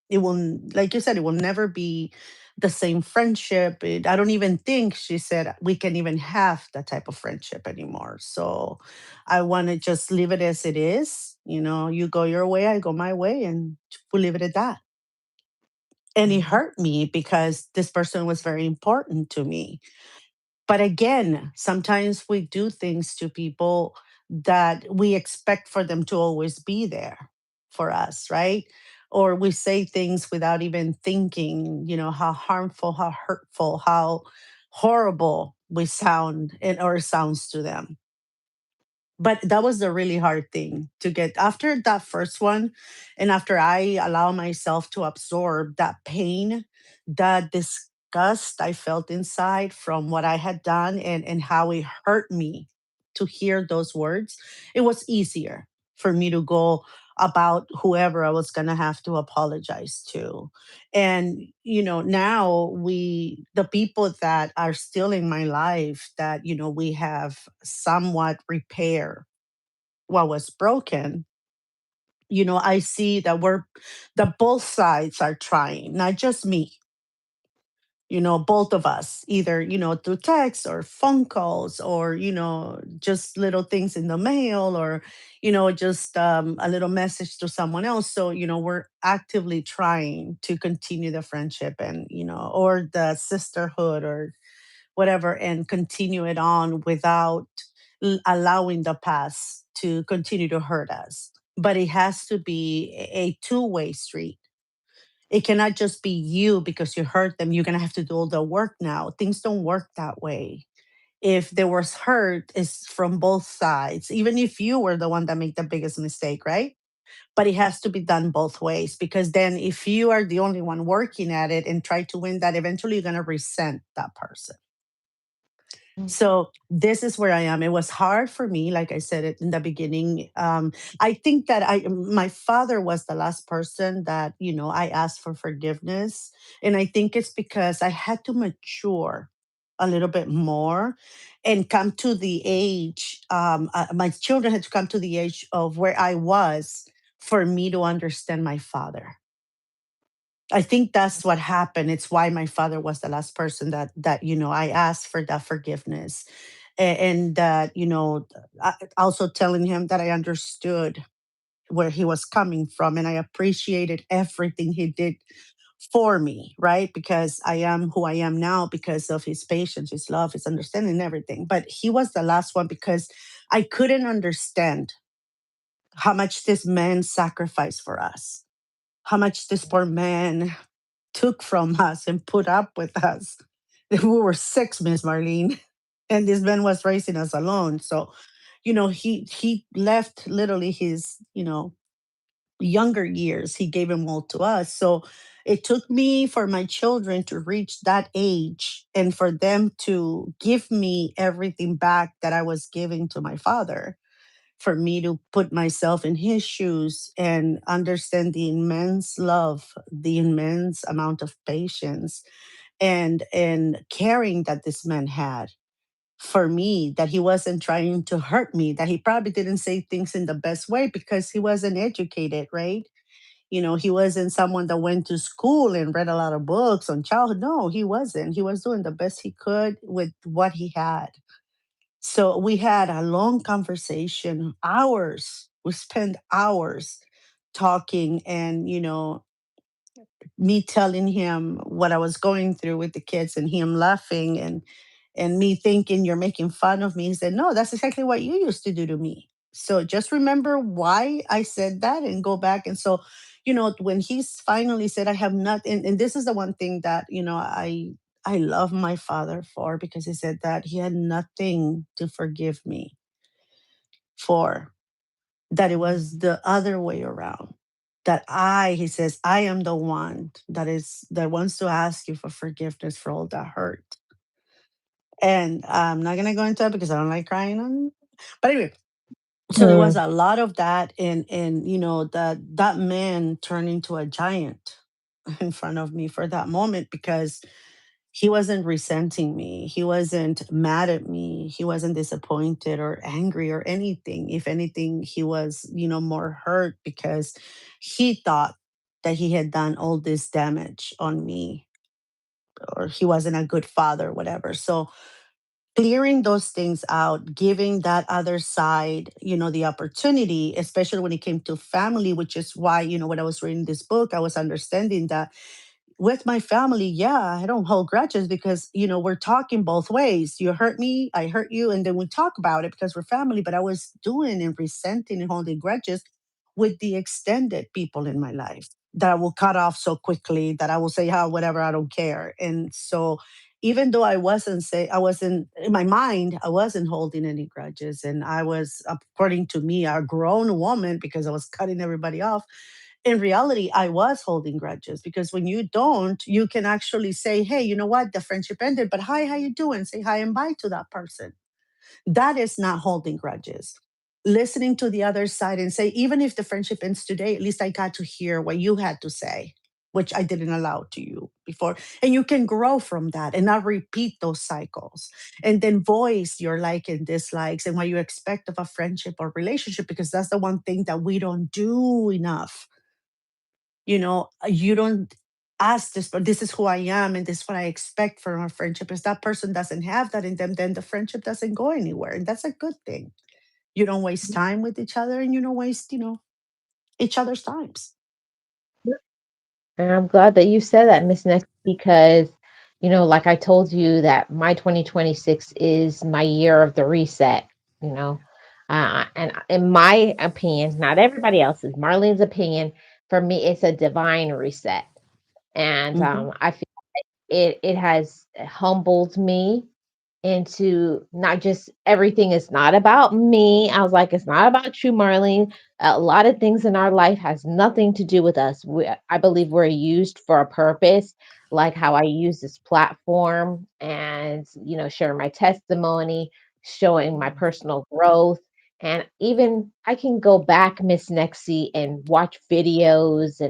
it will, like you said, it will never be the same friendship. I don't even think, she said, we can even have that type of friendship anymore. So I want to just leave it as it is. You go your way, I go my way, and we'll leave it at that. And it Mhm. hurt me because this person was very important to me. But again, sometimes we do things to people that we expect for them to always be there for us, right? Or we say things without even thinking, how harmful, how hurtful, how horrible we sound, and or sounds to them. But that was the really hard thing to get after that first one. And after I allow myself to absorb that pain, that disgust I felt inside from what I had done, and how it hurt me to hear those words, it was easier for me to go about whoever I was going to have to apologize to. And now the people that are still in my life, that we have somewhat repair what was broken. I see that both sides are trying, not just me. Both of us, either through text or phone calls, or just little things in the mail, or just a little message to someone else. So we're actively trying to continue the friendship, and or the sisterhood, or whatever, and continue it on without allowing the past to continue to hurt us. But it has to be a two-way street. It cannot just be you, because you hurt them, you're going to have to do all the work now. Things don't work that way. If there was hurt, it's from both sides, even if you were the one that made the biggest mistake, right? But it has to be done both ways, because then if you are the only one working at it and try to win that, eventually you're going to resent that person. So this is where I am. It was hard for me, like I said it in the beginning. I think that my father was the last person that I asked for forgiveness, and I think it's because I had to mature a little bit more and come to the age. My children had to come to the age of where I was for me to understand my father. I think that's what happened. It's why my father was the last person that I asked for that forgiveness, and that also telling him that I understood where he was coming from, and I appreciated everything he did for me, right? Because I am who I am now because of his patience, his love, his understanding, and everything. But he was the last one because I couldn't understand how much this man sacrificed for us, how much this poor man took from us and put up with us. We were six, Miss Marlene, and this man was raising us alone. So, he left literally his, younger years. He gave them all to us. So it took me for my children to reach that age and for them to give me everything back that I was giving to my father, for me to put myself in his shoes and understand the immense love, the immense amount of patience and caring that this man had for me, that he wasn't trying to hurt me, that he probably didn't say things in the best way because he wasn't educated, right? He wasn't someone that went to school and read a lot of books on childhood. No, he wasn't. He was doing the best he could with what he had. So we had a long conversation, hours. We spent hours talking, and me telling him what I was going through with the kids, and him laughing, and me thinking you're making fun of me. He said, "No, that's exactly what you used to do to me." So just remember why I said that and go back. And so, when he's finally said, "I have nothing," and this is the one thing that, I love my father for, because he said that he had nothing to forgive me for, that it was the other way around. That he says, I am the one that wants to ask you for forgiveness for all that hurt. And I'm not gonna go into it because I don't like crying on. But anyway, so it was Mm. a lot of that, and that man turned into a giant in front of me for that moment, because he wasn't resenting me. He wasn't mad at me. He wasn't disappointed or angry or anything. If anything, he was, more hurt, because he thought that he had done all this damage on me, or he wasn't a good father, whatever. So clearing those things out, giving that other side, the opportunity, especially when it came to family, which is why, when I was reading this book, I was understanding that with my family, yeah, I don't hold grudges, because, we're talking both ways. You hurt me, I hurt you, and then we talk about it because we're family. But I was doing and resenting and holding grudges with the extended people in my life, that I will cut off so quickly, that I will say, "How, whatever, I don't care." And so, even though I wasn't in my mind, I wasn't holding any grudges, and I was, according to me, a grown woman, because I was cutting everybody off. In reality, I was holding grudges, because when you don't, you can actually say, "Hey, you know what? The friendship ended, but hi, how you doing?" Say hi and bye to that person. That is not holding grudges. Listening to the other side and say, even if the friendship ends today, at least I got to hear what you had to say, which I didn't allow to you before. And you can grow from that and not repeat those cycles. And then voice your like and dislikes and what you expect of a friendship or relationship, because that's the one thing that we don't do enough. You don't ask this, but this is who I am and this is what I expect from a friendship. If that person doesn't have that in them, then the friendship doesn't go anywhere. And that's a good thing. You don't waste time with each other, and you don't waste, each other's times. And I'm glad that you said that, Miss Next, because, like I told you, that my 2026 is my year of the reset, you know. And in my opinion, not everybody else's, Marlene's opinion, for me, it's a divine reset. And Hmm. I feel it has humbled me into not just everything is not about me. I was like, it's not about you, Marlene. A lot of things in our life has nothing to do with us. I believe we're used for a purpose, like how I use this platform and, sharing my testimony, showing my personal growth. And even I can go back, Miss Nexie, and watch videos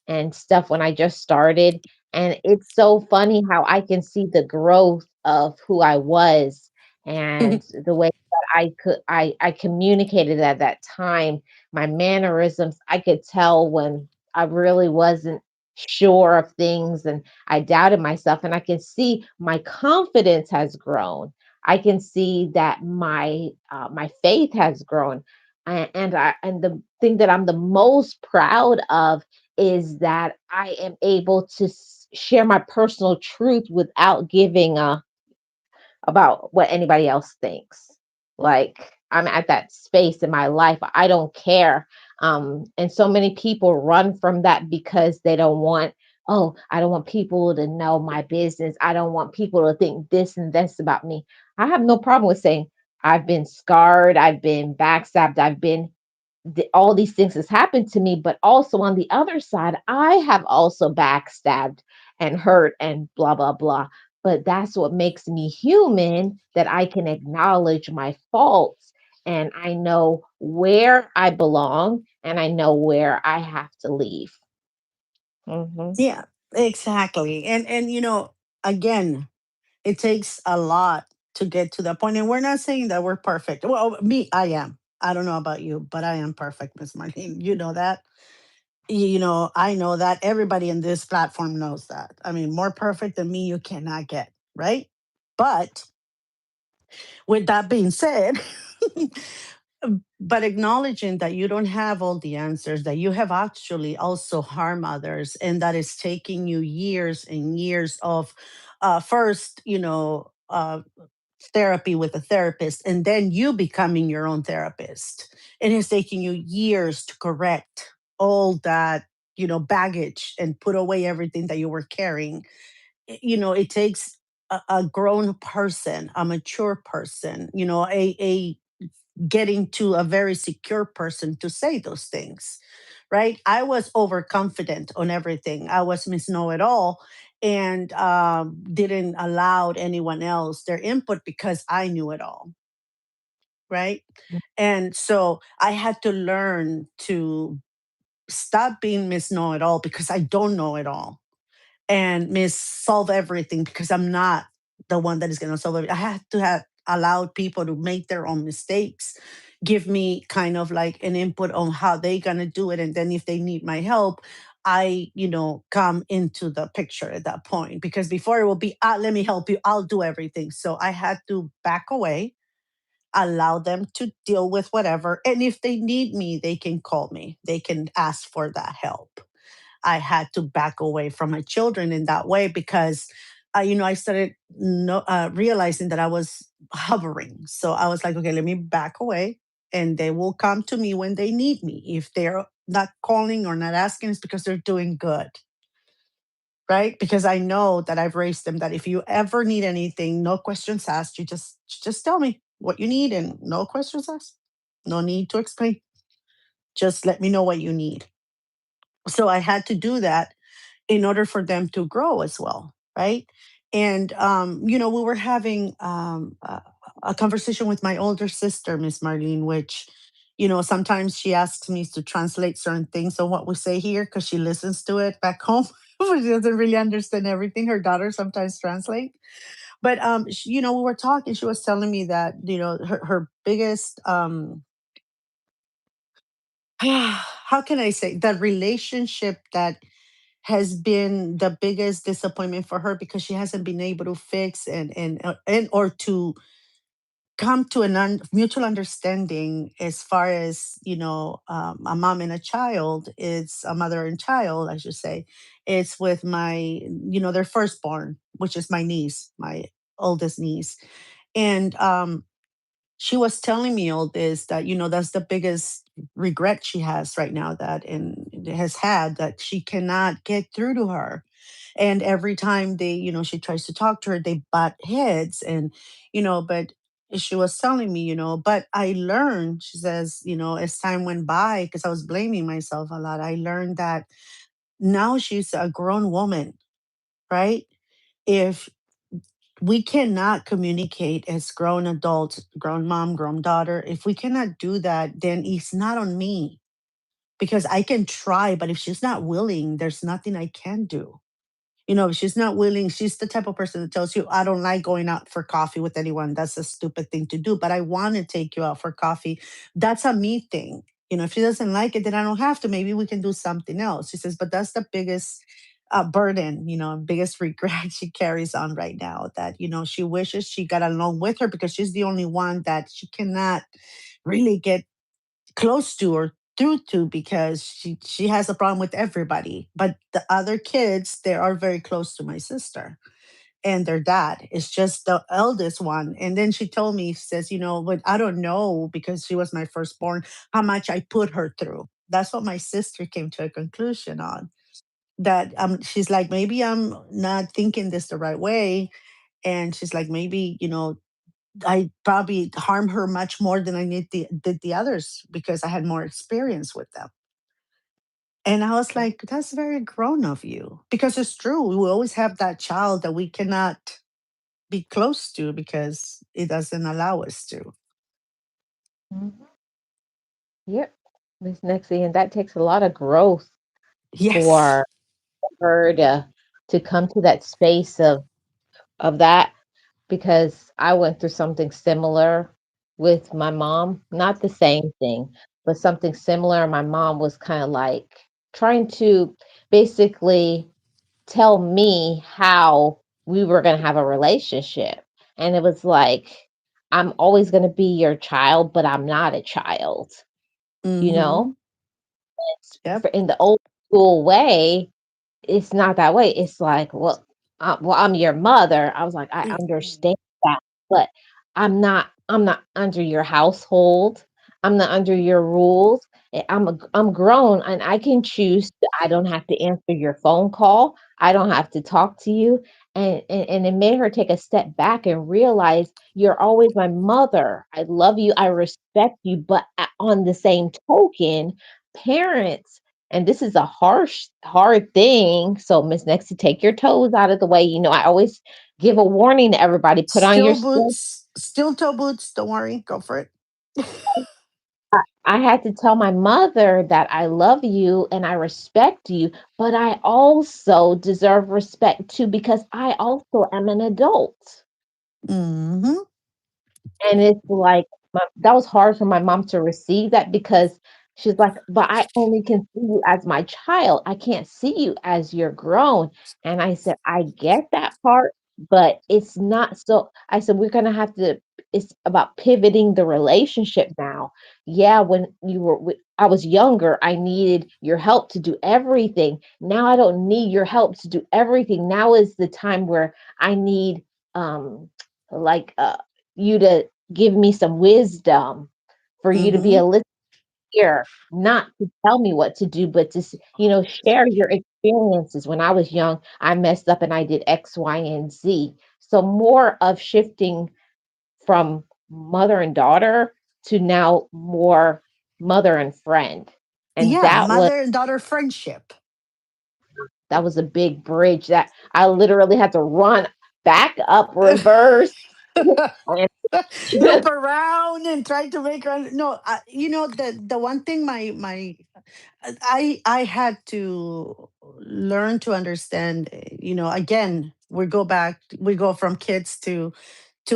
and stuff when I just started. And it's so funny how I can see the growth of who I was and the way that I communicated at that time, my mannerisms. I could tell when I really wasn't sure of things and I doubted myself, and I can see my confidence has grown. I can see that my faith has grown. And the thing that I'm the most proud of is that I am able to share my personal truth without giving a about what anybody else thinks. Like, I'm at that space in my life. I don't care. And so many people run from that because they don't want, oh, I don't want people to know my business. I don't want people to think this and this about me. I have no problem with saying I've been scarred, I've been backstabbed, I've been all these things has happened to me, but also on the other side, I have also backstabbed and hurt and blah, blah, blah. But that's what makes me human, that I can acknowledge my faults and I know where I belong and I know where I have to leave. Hmm. Yeah, exactly. And again, it takes a lot to get to that point. And we're not saying that we're perfect. Well, me, I am. I don't know about you, but I am perfect, Miss Marlene. You know that. I know that. Everybody in this platform knows that. I mean, more perfect than me, you cannot get, right? But With that being said, but acknowledging that you don't have all the answers, that you have actually also harmed others, and that is taking you years and years of first, therapy with a therapist, and then you becoming your own therapist. And it's taking you years to correct all that, baggage and put away everything that you were carrying. It takes a grown person, a mature person, a getting to a very secure person to say those things, right? I was overconfident on everything. I was Miss Know It All, and didn't allow anyone else their input because I knew it all, right? And so I had to learn to stop being Miss Know It All because I don't know it all, and Miss Solve Everything because I'm not the one that is going to solve it. I had to have allowed people to make their own mistakes, give me kind of like an input on how they going to do it. And then if they need my help, I, come into the picture at that point. Because before it will be, let me help you, I'll do everything. So I had to back away, allow them to deal with whatever. And if they need me, they can call me, they can ask for that help. I had to back away from my children in that way because, I started realizing that I was hovering. So I was like, okay, let me back away, and they will come to me when they need me. If they're not calling or not asking, it's because they're doing good, right? Because I know that I've raised them that if you ever need anything, no questions asked, you just tell me what you need, and no questions asked. No need to explain. Just let me know what you need. So I had to do that in order for them to grow as well, right? And we were having a conversation with my older sister, Miss Marlene, which, sometimes she asks me to translate certain things of what we say here because she listens to it back home. But she doesn't really understand everything. Her daughter sometimes translate. But we were talking. She was telling me that her biggest how can I say, the relationship that has been the biggest disappointment for her because she hasn't been able to fix and or to come to an mutual understanding as far as a mom and a child. It's a mother and child, I should say. It's with my their firstborn, which is my niece, my oldest niece. And she was telling me all this, that that's the biggest regret she has right now, that and has had, that she cannot get through to her. And every time they she tries to talk to her, they butt heads. And but she was telling me, but I learned, she says, as time went by, because I was blaming myself a lot, I learned that now she's a grown woman, right? If we cannot communicate as grown adults, grown mom, grown daughter, if we cannot do that, then it's not on me, because I can try, but if she's not willing, there's nothing I can do. If she's not willing, she's the type of person that tells you, I don't like going out for coffee with anyone. That's a stupid thing to do, but I want to take you out for coffee. That's a me thing. If she doesn't like it, then I don't have to. Maybe we can do something else. She says, but that's the biggest burden, biggest regret she carries on right now, that, she wishes she got along with her because she's the only one that she cannot really get close to or through to, because she has a problem with everybody. But the other kids, they are very close to my sister and their dad. Is just the eldest one. And then she told me, says, but I don't know, because she was my firstborn, how much I put her through. That's what my sister came to a conclusion on. That she's like, maybe I'm not thinking this the right way. And she's like, maybe, I probably harmed her much more than did the others, because I had more experience with them. And I was like, that's very grown of you. Because it's true. We will always have that child that we cannot be close to because it doesn't allow us to. Mhm. Yep. Miss Nexie, and that takes a lot of growth Yes. for her to come to that space of that, because I went through something similar with my mom. Not the same thing, but something similar. My mom was kind of like trying to basically tell me how we were going to have a relationship. And it was like, I'm always going to be your child, but I'm not a child, you know? Mm-hmm. Yep. In the old school way, it's not that way. It's like, well, I'm your mother. I was like, I understand that, but I'm not under your household. I'm not under your rules. I'm grown and I can choose I don't have to answer your phone call. I don't have to talk to you. And it made her take a step back and realize you're always my mother. I love you. I respect you. But on the same token, parents, and this is a hard thing. So, Miss Nexie, take your toes out of the way. I always give a warning to everybody. Put on your Still steel. boots, steel toe boots. Don't worry, go for it. I had to tell my mother that I love you and I respect you, but I also deserve respect too because I also am an adult. Mm-hmm. And it's like that was hard for my mom to receive that because she's like, "But I only can see you as my child. I can't see you as you're grown." And I said, "I get that part, but it's not so." I said, "We're gonna have to. It's about pivoting the relationship now. Yeah, when I was younger, I needed your help to do everything. Now I don't need your help to do everything. Now is the time where I need like you to give me some wisdom, for you to be Mm-hmm. a listener ear, not to tell me what to do, but to share your experiences. When I was young, I messed up and I did X, Y, and Z. So more of shifting from mother and daughter to now more mother and friend. And Yeah, mother and daughter friendship. that was a big bridge that I literally had to run back up, reverse, and Loop around and try to make her. No, the one thing I had to learn to understand. Again, we go from kids to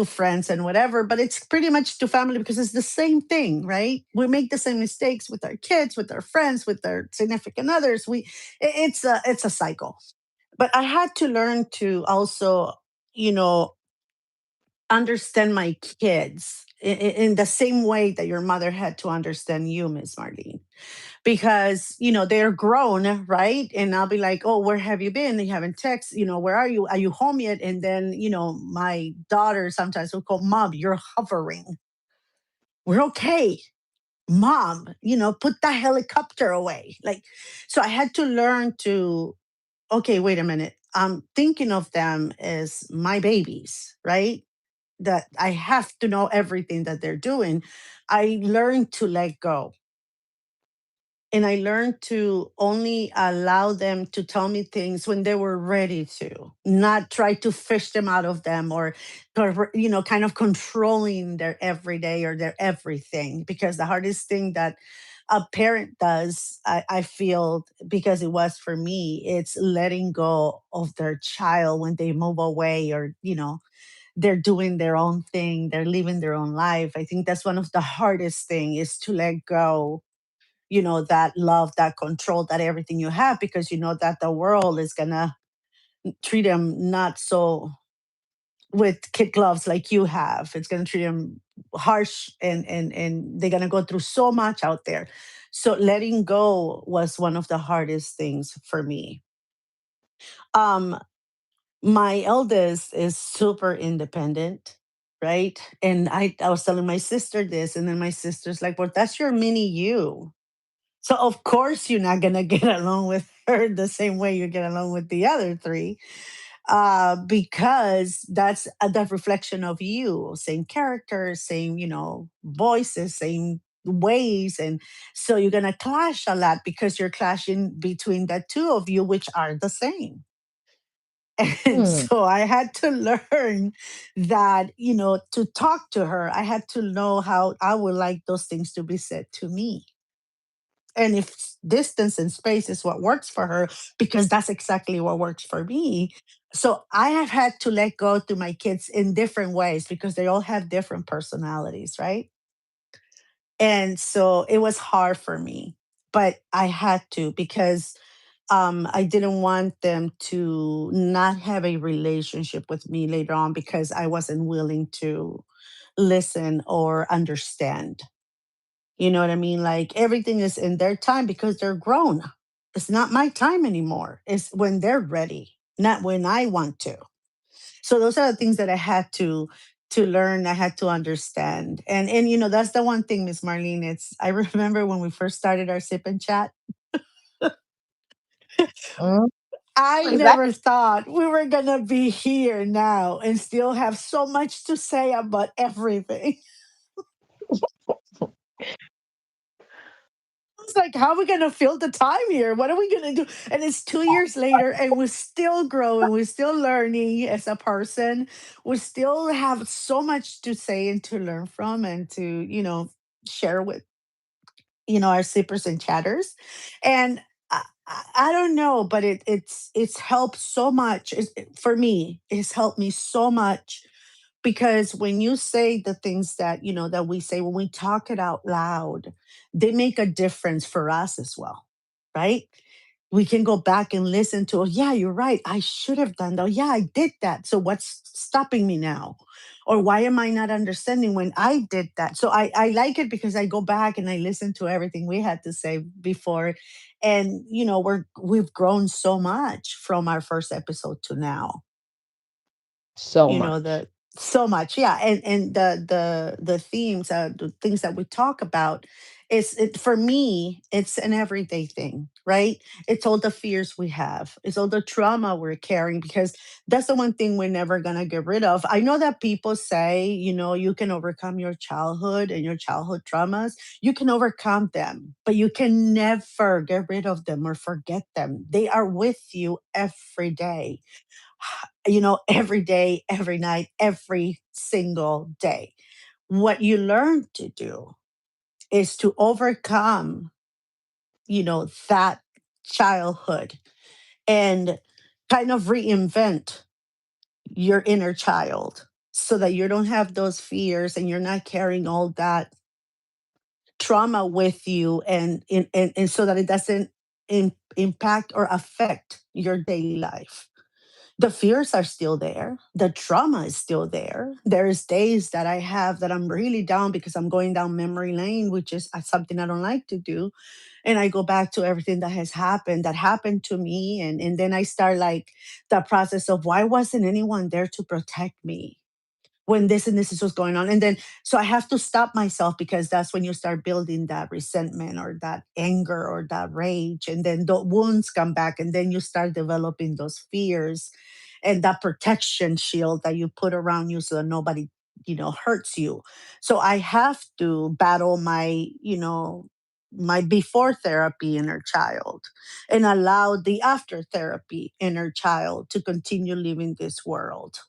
friends and whatever, but it's pretty much to family because it's the same thing, right? We make the same mistakes with our kids, with our friends, with our significant others. It's a cycle. But I had to learn to also, you know, understand my kids in the same way that your mother had to understand you, Miss Marlene, because they're grown, right? And I'll be like, oh, where have you been? You haven't text, where are you home yet? And then my daughter sometimes will call, mom, you're hovering. We're okay, mom, put that helicopter away. Like, so I had to learn to, okay, wait a minute, I'm thinking of them as my babies, right? That I have to know everything that they're doing. I learned to let go, and I learned to only allow them to tell me things when they were ready to, not try to fish them out of them, or kind of controlling their everyday or their everything. Because the hardest thing that a parent does, I feel, because it was for me, it's letting go of their child when they move away, or they're doing their own thing, they're living their own life. I think that's one of the hardest thing, is to let go, that love, that control, that everything you have, because you know that the world is gonna treat them not so with kid gloves like you have. It's gonna treat them harsh, and they're gonna go through so much out there. So letting go was one of the hardest things for me. um my eldest is super independent, right? And I was telling my sister this, and then my sister's like, well, that's your mini you. So of course you're not gonna get along with her the same way you get along with the other three, because that's that reflection of you, same character, same voices, same ways, and so you're gonna clash a lot because you're clashing between the two of you, which are the same. And Hmm. so I had to learn that, to talk to her, I had to know how I would like those things to be said to me. And if distance and space is what works for her, because that's exactly what works for me. So I have had to let go to my kids in different ways because they all have different personalities, right? And so it was hard for me, but I had to, because I didn't want them to not have a relationship with me later on because I wasn't willing to listen or understand. You know what I mean? Like everything is in their time because they're grown. It's not my time anymore. It's when they're ready, not when I want to. So those are the things that I had to learn, I had to understand. And you know, that's the one thing, Miss Marlene. It's I remember when we first started our sip and chat, Mm, I exactly. never thought we were gonna be here now and still have so much to say about everything. It's like, how are we gonna fill the time here? What are we gonna do? And it's 2 years later, and we're still growing. We're still learning as a person. We still have so much to say and to learn from, and to share with our sippers and chatters. And I don't know, but it's helped so much. For me, it's helped me so much because when you say the things that that we say, when we talk it out loud, they make a difference for us as well, right? We can go back and listen to, oh yeah, you're right, I should have done that. Oh yeah, I did that, so what's stopping me now? Or why am I not understanding when I did that? So I like it because I go back and I listen to everything we had to say before. And we've grown so much from our first episode to now. So The much. so much, yeah. And the themes, the things that we talk about, for me, it's an everyday thing, right? It's all the fears we have, it's all the trauma we're carrying, because that's the one thing we're never going to get rid of. I know that people say, you can overcome your childhood and your childhood traumas. You can overcome them, but you can never get rid of them or forget them. They are with you every day, every day, every night, every single day. What you learn to do is to overcome, that childhood, and kind of reinvent your inner child so that you don't have those fears and you're not carrying all that trauma with you, and so that it doesn't impact or affect your daily life. The fears are still there. The trauma is still there. There's days that I have that I'm really down because I'm going down memory lane, which is something I don't like to do. And I go back to everything that has happened, that happened to me. And then I start like the process of, why wasn't anyone there to protect me when this and this was going on? And then, so I have to stop myself, because that's when you start building that resentment or that anger or that rage. And then the wounds come back, and then you start developing those fears and that protection shield that you put around you so that nobody hurts you. So I have to battle my before therapy inner child, and allow the after therapy inner child to continue living this world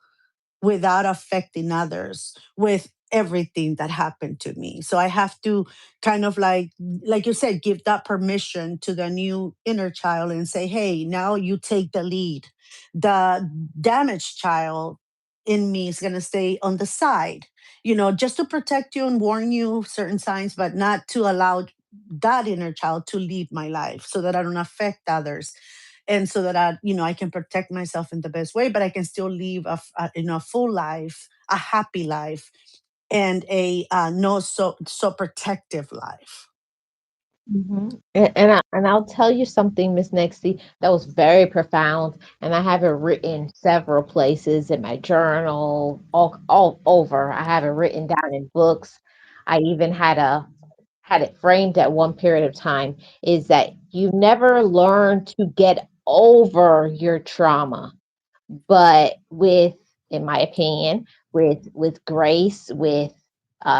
without affecting others with everything that happened to me. So I have to kind of like you said, give that permission to the new inner child and say, hey, now you take the lead. The damaged child in me is going to stay on the side, just to protect you and warn you certain signs, but not to allow that inner child to lead my life so that I don't affect others, and so that I can protect myself in the best way, but I can still live a full life, a happy life, and a no so protective life. And I'll tell you something, Miss Nexie, that was very profound, and I have it written several places in my journal, all over. I have it written down in books. I even had it framed at one period of time. Is that you never learn to get over your trauma, but with, in my opinion, with grace, with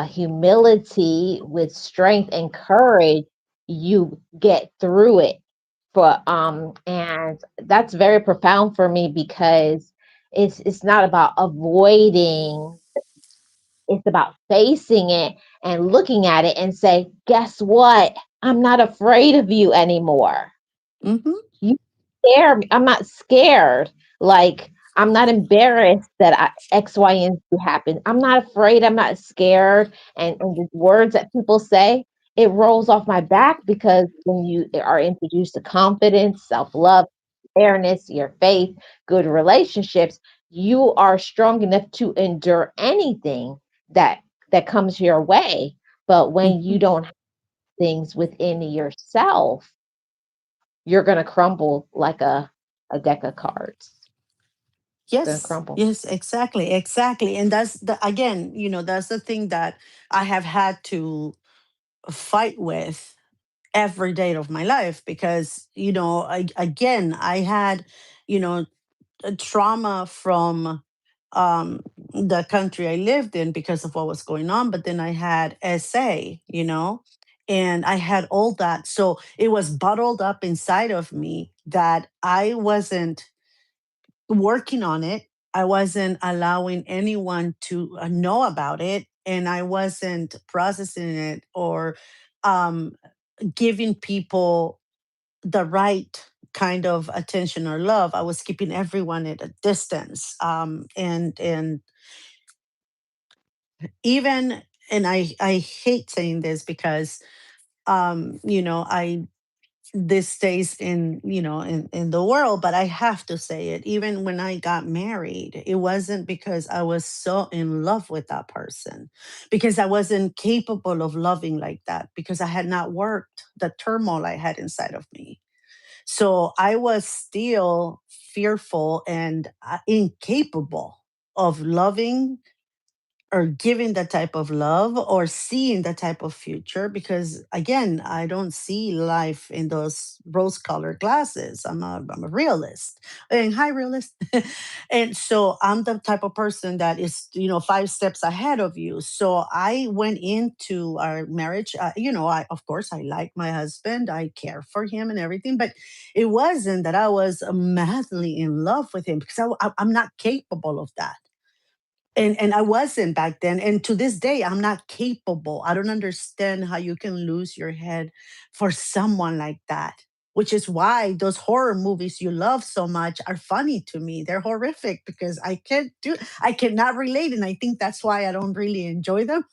humility, with strength and courage, you get through it. For and that's very profound for me, because it's not about avoiding, it's about facing it and looking at it and say, guess what, I'm not afraid of you anymore. Hmm. You scare me. I'm not scared. Like, I'm not embarrassed that X, Y, and Z happened. I'm not afraid. I'm not scared. And the words that people say, it rolls off my back, because when you are introduced to confidence, self love, awareness, your faith, good relationships, you are strong enough to endure anything that that comes your way. But when you Mhm. don't have things within yourself, you're going to crumble like a deck of cards. It's going to Yes, crumble. yes, exactly, exactly. And that's the again, that's the thing that I have had to fight with every day of my life because, again, I had, you know, a trauma from the country I lived in because of what was going on. But then I had SA, and I had all that. So it was bottled up inside of me that I wasn't working on it. I wasn't allowing anyone to know about it. And I wasn't processing it or um, giving people the right kind of attention or love. I was keeping everyone at a distance. And even, and I hate saying this because, I this stays in in the world, but I have to say it. Even when I got married, it wasn't because I was so in love with that person, because I wasn't capable of loving like that, because I had not worked the turmoil I had inside of me. So I was still fearful and incapable of loving or giving that type of love or seeing that type of future, because again, I don't see life in those rose colored glasses. I'm a realist and high realist. And so I'm the type of person that is, 5 steps ahead of you. So I went into our marriage, I, of course, I like my husband, I care for him and everything, but it wasn't that I was madly in love with him, because I'm not capable of that. And I wasn't back then, and to this day I'm not capable. I don't understand how you can lose your head for someone like that, which is why those horror movies you love so much are funny to me. They're horrific because I cannot relate, and I think that's why I don't really enjoy them.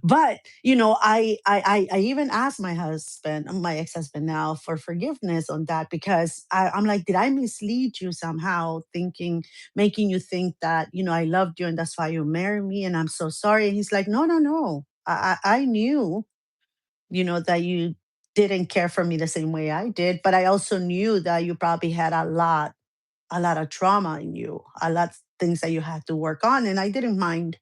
But I even asked my husband, my ex-husband now, for forgiveness on that, because I'm like, did I mislead you somehow, thinking, making you think that I loved you and that's why you married me, and I'm so sorry. And he's like, no, no, no, I knew that you didn't care for me the same way I did, but I also knew that you probably had a lot of trauma in you, a lot of things that you had to work on, and I didn't mind.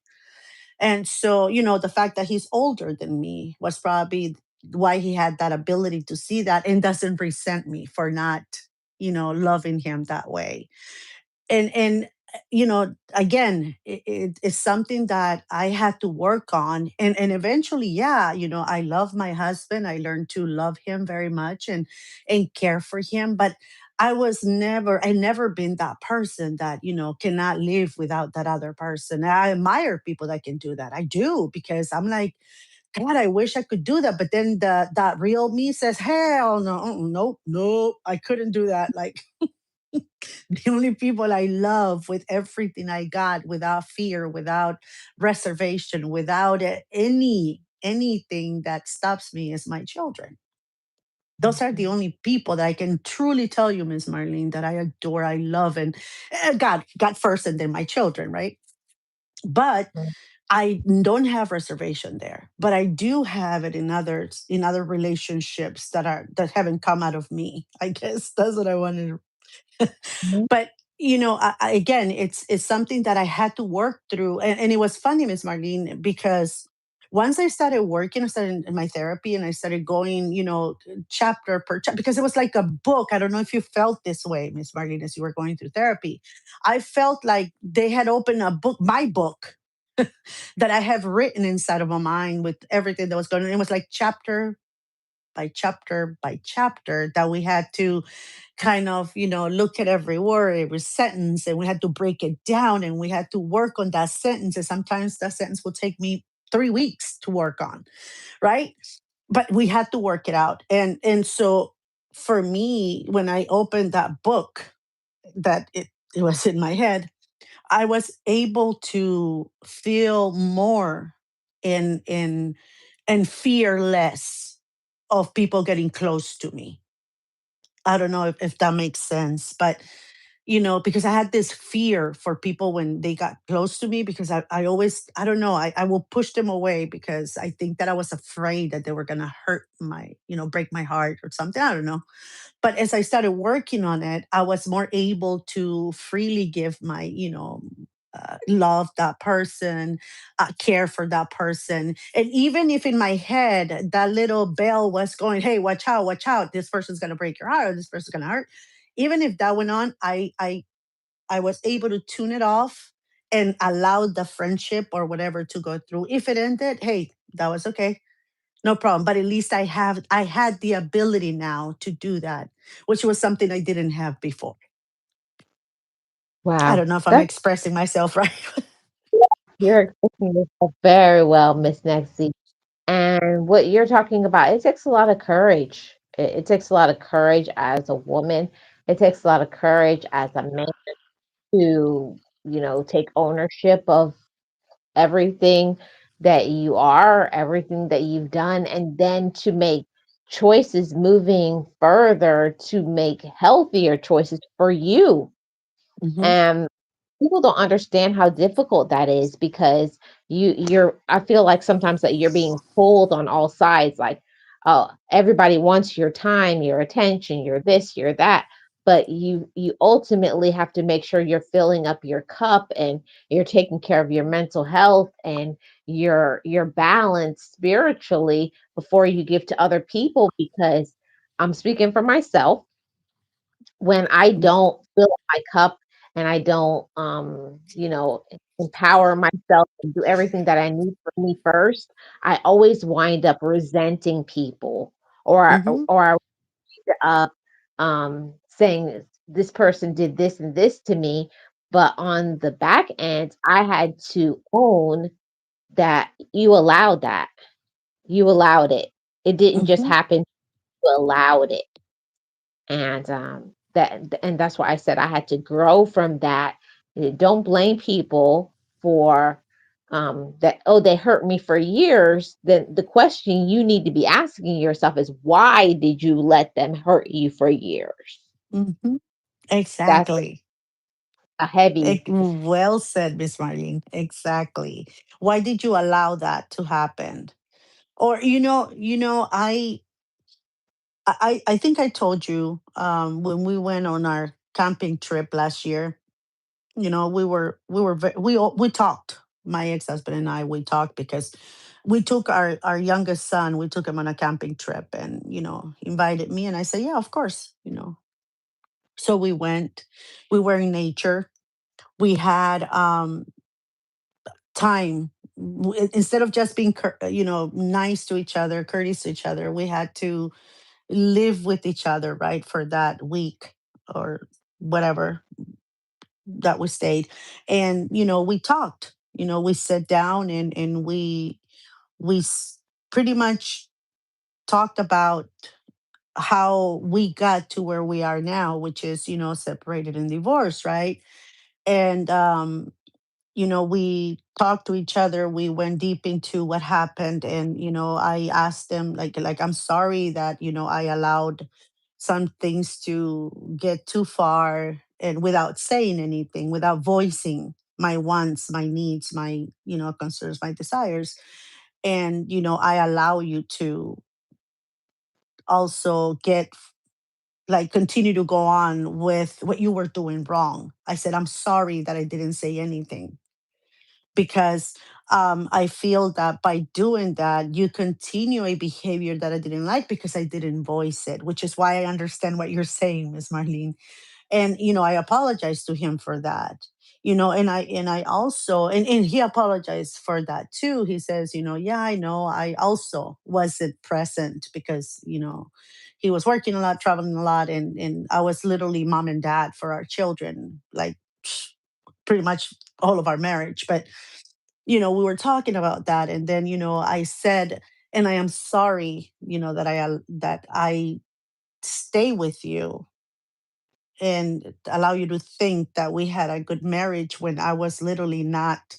And so, the fact that he's older than me was probably why he had that ability to see that and doesn't resent me for not, loving him that way. And again, it's something that I had to work on, and eventually, yeah, I love my husband. I learned to love him very much and care for him. But I never been that person that cannot live without that other person. I admire people that can do that. I do, because I'm like, God, I wish I could do that. But then that real me says, hell no, nope, nope, I couldn't do that. Like, the only people I love with everything I got, without fear, without reservation, without anything that stops me, is my children. Those are the only people that I can truly tell you, Miss Marlene, that I adore, I love, and God first, and then my children, right? But I don't have reservation there, but I do have it in other relationships that haven't come out of me. I guess that's what I wanted. Mhm. But again, it's something that I had to work through, and it was funny, Miss Marlene, because once I started working, I started in my therapy, and I started going, chapter per chapter, because it was like a book. I don't know if you felt this way, Miss Marlene, as you were going through therapy. I felt like they had opened a book, my book, that I have written inside of my mind with everything that was going on. It was like chapter by chapter by chapter that we had to kind of look at every word, every sentence, and we had to break it down, and we had to work on that sentence, and sometimes that sentence will take me 3 weeks to work on, right? But we had to work it out. And so for me, when I opened that book, that it was in my head, I was able to feel more in and fear less of people getting close to me. I don't know if that makes sense, but because I had this fear for people when they got close to me, because I always, I don't know, I will push them away because I think that I was afraid that they were going to hurt break my heart or something. I don't know. But as I started working on it, I was more able to freely give my, love that person, care for that person. And even if in my head that little bell was going, "Hey, watch out, this person's gonna break your heart, or this person's gonna hurt," even if that went on, I was able to tune it off and allow the friendship or whatever to go through. If it ended, hey, that was okay. No problem. But at least I had the ability now to do that, which was something I didn't have before. I Wow. don't know if I'm That's expressing myself right. You're expressing yourself very well, Miss Nexie. And what you're talking about, it takes a lot of courage. It takes a lot of courage as a woman. It takes a lot of courage as a man to, take ownership of everything that you are, everything that you've done, and then to make choices moving further to make healthier choices for you. Hmm. And people don't understand how difficult that is because you're I feel like sometimes that you're being pulled on all sides, like, oh, everybody wants your time, your attention, your this, your that, but you ultimately have to make sure you're filling up your cup and you're taking care of your mental health and your balance spiritually before you give to other people. Because I'm speaking for myself, when I don't fill up my cup and I don't, empower myself and do everything that I need for me first, I always wind up resenting people, Hmm. or I wind up saying this person did this and this to me. But on the back end, I had to own that you allowed that. You allowed it. It didn't just Hmm. happen, you allowed it. And that's why I said I had to grow from that. Don't blame people for that. Oh, they hurt me for years. Then the question you need to be asking yourself is, why did you let them hurt you for years? Hmm. That's Exactly. a heavy. Well said, Miss Marlene. Exactly. Why did you allow that to happen? Or I think I told you, when we went on our camping trip last year. We talked. My ex husband and I, we talked because we took our youngest son. We took him on a camping trip, and he invited me, and I said, yeah, of course. So we went. We were in nature. We had time. Instead of just being nice to each other, courteous to each other, we had to live with each other, right, for that week or whatever that we stayed. And we talked. We sat down, and we pretty much talked about how we got to where we are now, which is separated and divorced, right? And we talked to each other. We went deep into what happened, and I asked them, like, I'm sorry that I allowed some things to get too far, and without saying anything, without voicing my wants, my needs, my concerns, my desires. And I allow you to also continue to go on with what you were doing wrong. I said, I'm sorry that I didn't say anything, because I feel that by doing that, you continue a behavior that I didn't like because I didn't voice it, which is why I understand what you're saying, Miss Marlene. And I apologize to him for that. And I also, and he apologized for that too. He says, yeah, I know, I also wasn't present because he was working a lot, traveling a lot, and I was literally mom and dad for our children, like pretty much all of our marriage. But we were talking about that, and then I said, and I am sorry, that I stay with you and allow you to think that we had a good marriage when I was literally not,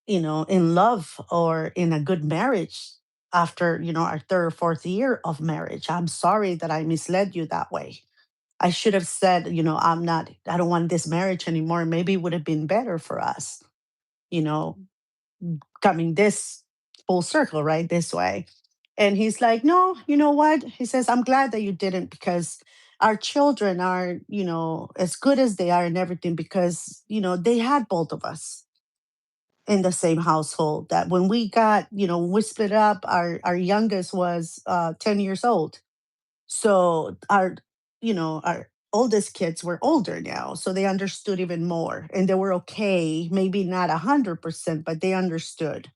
in love or in a good marriage after, our third or fourth year of marriage. I'm sorry that I misled you that way. I should have said, I don't want this marriage anymore. Maybe it would have been better for us, you know, coming this full circle, right? This way. And he's like, no, you know what? He says, I'm glad that you didn't, because our children are, as good as they are and everything, because, they had both of us in the same household. That when we got, when we split up, our youngest was 10 years old. So our oldest kids were older now. So they understood even more, and they were okay, maybe not 100%, but they understood,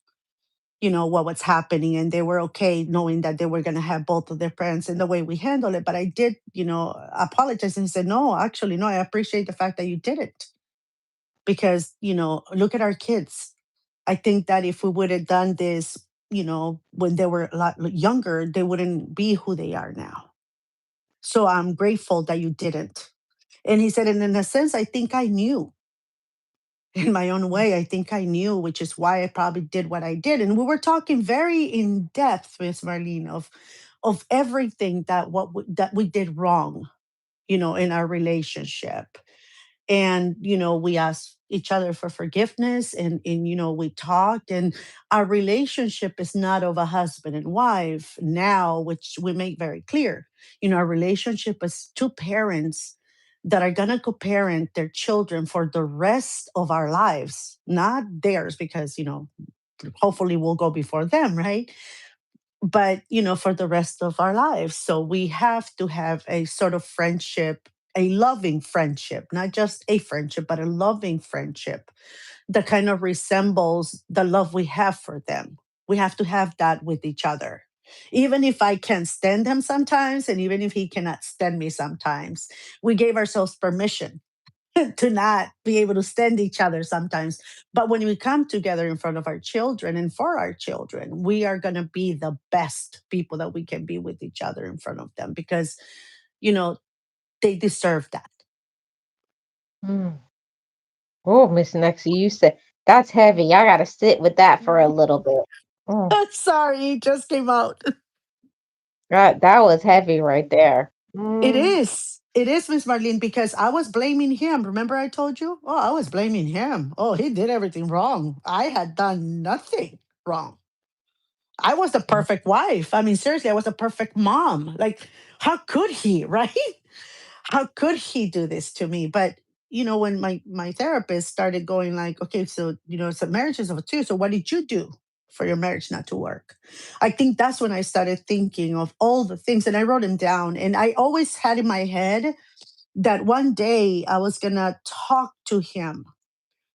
what was happening, and they were okay knowing that they were going to have both of their parents in the way we handle it. But I did, apologize and said, no, actually, no, I appreciate the fact that you did it, because, look at our kids. I think that if we would have done this, when they were a lot younger, they wouldn't be who they are now. So I'm grateful that you didn't. And he said, and in a sense, I think I knew. In my own way, I think I knew, which is why I probably did what I did. And we were talking very in depth, Miss Marlene, of everything that we did wrong, in our relationship. And we asked each other for forgiveness, and we talked, and our relationship is not of a husband and wife now, which we make very clear. Our relationship is two parents that are going to co-parent their children for the rest of our lives, not theirs, because hopefully we'll go before them, right? But for the rest of our lives. So we have to have a sort of friendship, a loving friendship, not just a friendship, but a loving friendship that kind of resembles the love we have for them. We have to have that with each other. Even if I can't stand him sometimes, and even if he cannot stand me sometimes, we gave ourselves permission to not be able to stand each other sometimes. But when we come together in front of our children and for our children, we are going to be the best people that we can be with each other in front of them, because, you know, they deserve that. Mm. Oh, Miss Nexie, you said that's heavy. I gotta sit with that for a little bit. Mm. Sorry, it just came out. That was heavy right there. It Mm. is. It is, Miss Marlene, because I was blaming him. Remember, I told you? Oh, I was blaming him. Oh, he did everything wrong. I had done nothing wrong. I was the perfect wife. I mean, seriously, I was a perfect mom. Like, how could he, right? How could he do this to me? But when my therapist started going like, okay, so so marriage is over two. So what did you do for your marriage not to work? I think that's when I started thinking of all the things, and I wrote them down. And I always had in my head that one day I was gonna talk to him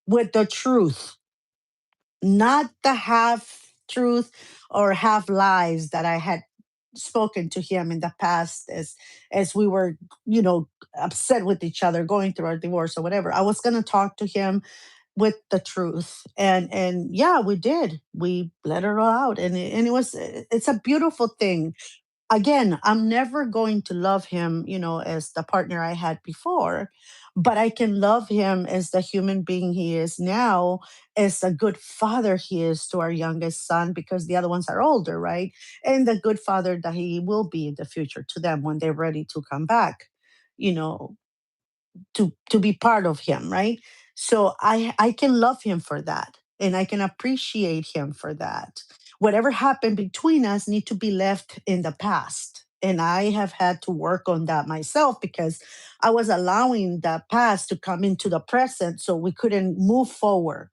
with the truth, not the half truth or half lies that I had spoken to him in the past, as we were, upset with each other, going through our divorce or whatever. I was going to talk to him with the truth, and yeah, we did. We let it all out, and it's a beautiful thing. Again, I'm never going to love him, as the partner I had before, but I can love him as the human being he is now, as a good father he is to our youngest son, because the other ones are older, right? And the good father that he will be in the future to them when they're ready to come back, you know, to be part of him, right? So I can love him for that, and I can appreciate him for that. Whatever happened between us need to be left in the past, and I have had to work on that myself, because I was allowing the past to come into the present, so we couldn't move forward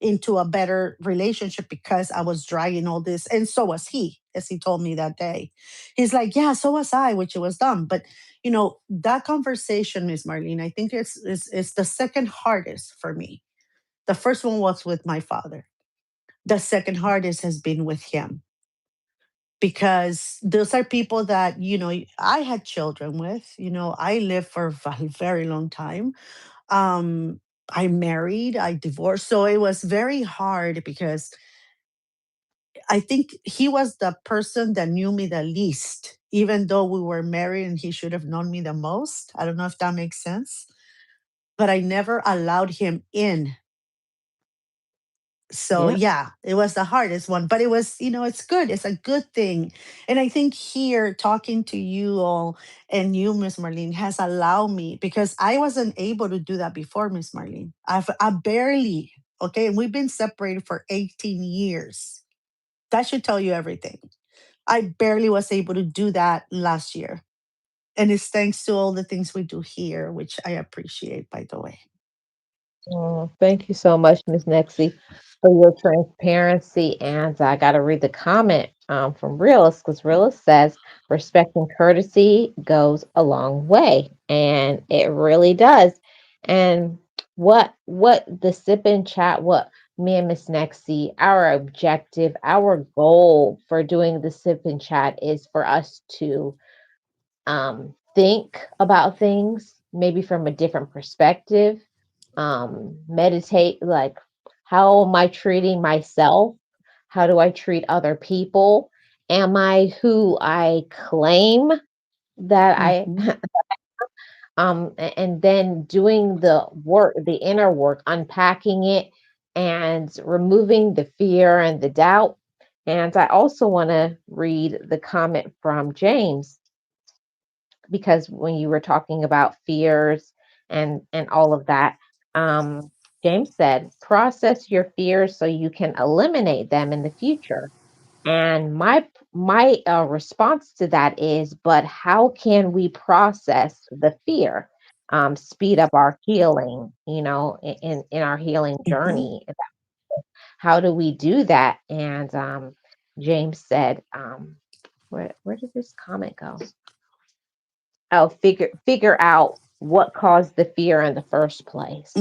into a better relationship, because I was dragging all this. And so was he, as he told me that day. He's like, yeah, so was I, which it was dumb. But, that conversation, Miss Marlene, I think it's the second hardest for me. The first one was with my father. The second hardest has been with him, because those are people that, I had children with, I lived for a very long time. um I married, I divorced, so it was very hard, because I think he was the person that knew me the least, even though we were married and he should have known me the most. I don't know if that makes sense, but I never allowed him in So Yeah. yeah, it was the hardest one, but it was, it's good. It's a good thing. And I think here talking to you all and you, Miss Marlene, has allowed me, because I wasn't able to do that before, Miss Marlene. I barely, okay, and we've been separated for 18 years. That should tell you everything. I barely was able to do that last year. And it's thanks to all the things we do here, which I appreciate, by the way. Oh, thank you so much, Miss Nexie, for your transparency. And I got to read the comment from Realist, because Realist says respect and courtesy goes a long way, and it really does. And what the sip and chat, what me and Miss Nexie, our objective, our goal for doing the sip and chat is for us to think about things maybe from a different perspective, meditate, like, how am I treating myself? How do I treat other people? Am I who I claim that I Hmm. and then doing the work, the inner work, unpacking it and removing the fear and the doubt. And I also want to read the comment from James, because when you were talking about fears and all of that, um James said process your fears so you can eliminate them in the future. And my response to that is, but how can we process the fear, speed up our healing, in our healing Hmm. journey? How do we do that? And James said, where did this comment go? Oh, figure out what caused the fear in the first place.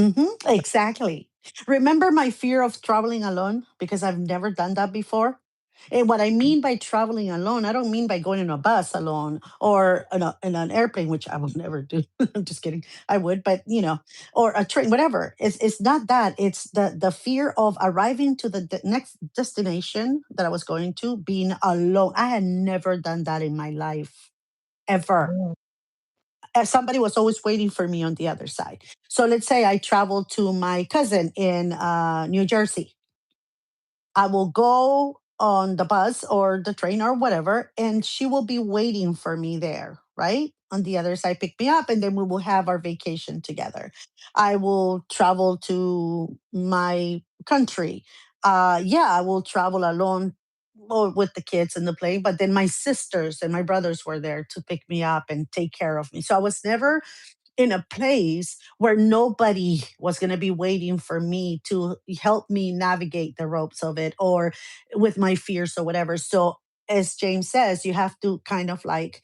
Exactly. Remember my fear of traveling alone, because I've never done that before? And what I mean by traveling alone, I don't mean by going in a bus alone or in an airplane, which I will never do. I'm just kidding. I would, but or a train, whatever. It's not that. It's the fear of arriving to the next destination that I was going to, being alone. I had never done that in my life, ever. Mm, Somebody was always waiting for me on the other side. So let's say I travel to my cousin in New Jersey. I will go on the bus or the train or whatever, and she will be waiting for me there, right? On the other side, pick me up, and then we will have our vacation together. I will travel to my country. Yeah, I will travel alone or with the kids in the plane, but then my sisters and my brothers were there to pick me up and take care of me. So I was never in a place where nobody was going to be waiting for me to help me navigate the ropes of it or with my fears or whatever. So, as James says, you have to kind of like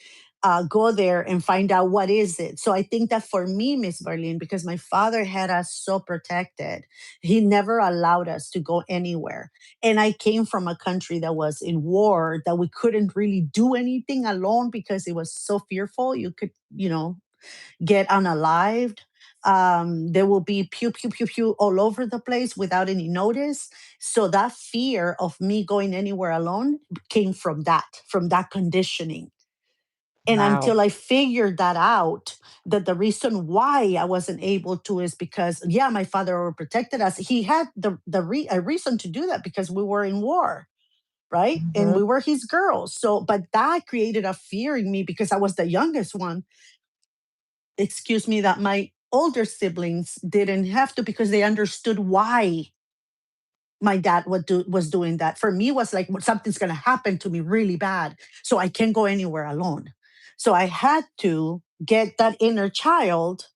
go there and find out what is it. So I think that for me, Miss Berlin, because my father had us so protected, he never allowed us to go anywhere. And I came from a country that was in war, that we couldn't really do anything alone because it was so fearful. You could, get unalived. There will be pew, pew, pew, pew all over the place without any notice. So that fear of me going anywhere alone came from that conditioning. And wow. until I figured that out, that the reason why I wasn't able to is because, yeah, my father protected us. He had a reason to do that because we were in war, right? And Hmm. we were his girls. So, but that created a fear in me because I was the youngest one, excuse me, that my older siblings didn't have to because they understood why my dad was doing that. For me, was like something's going to happen to me really bad, so I can't go anywhere alone. So I had to get that inner child,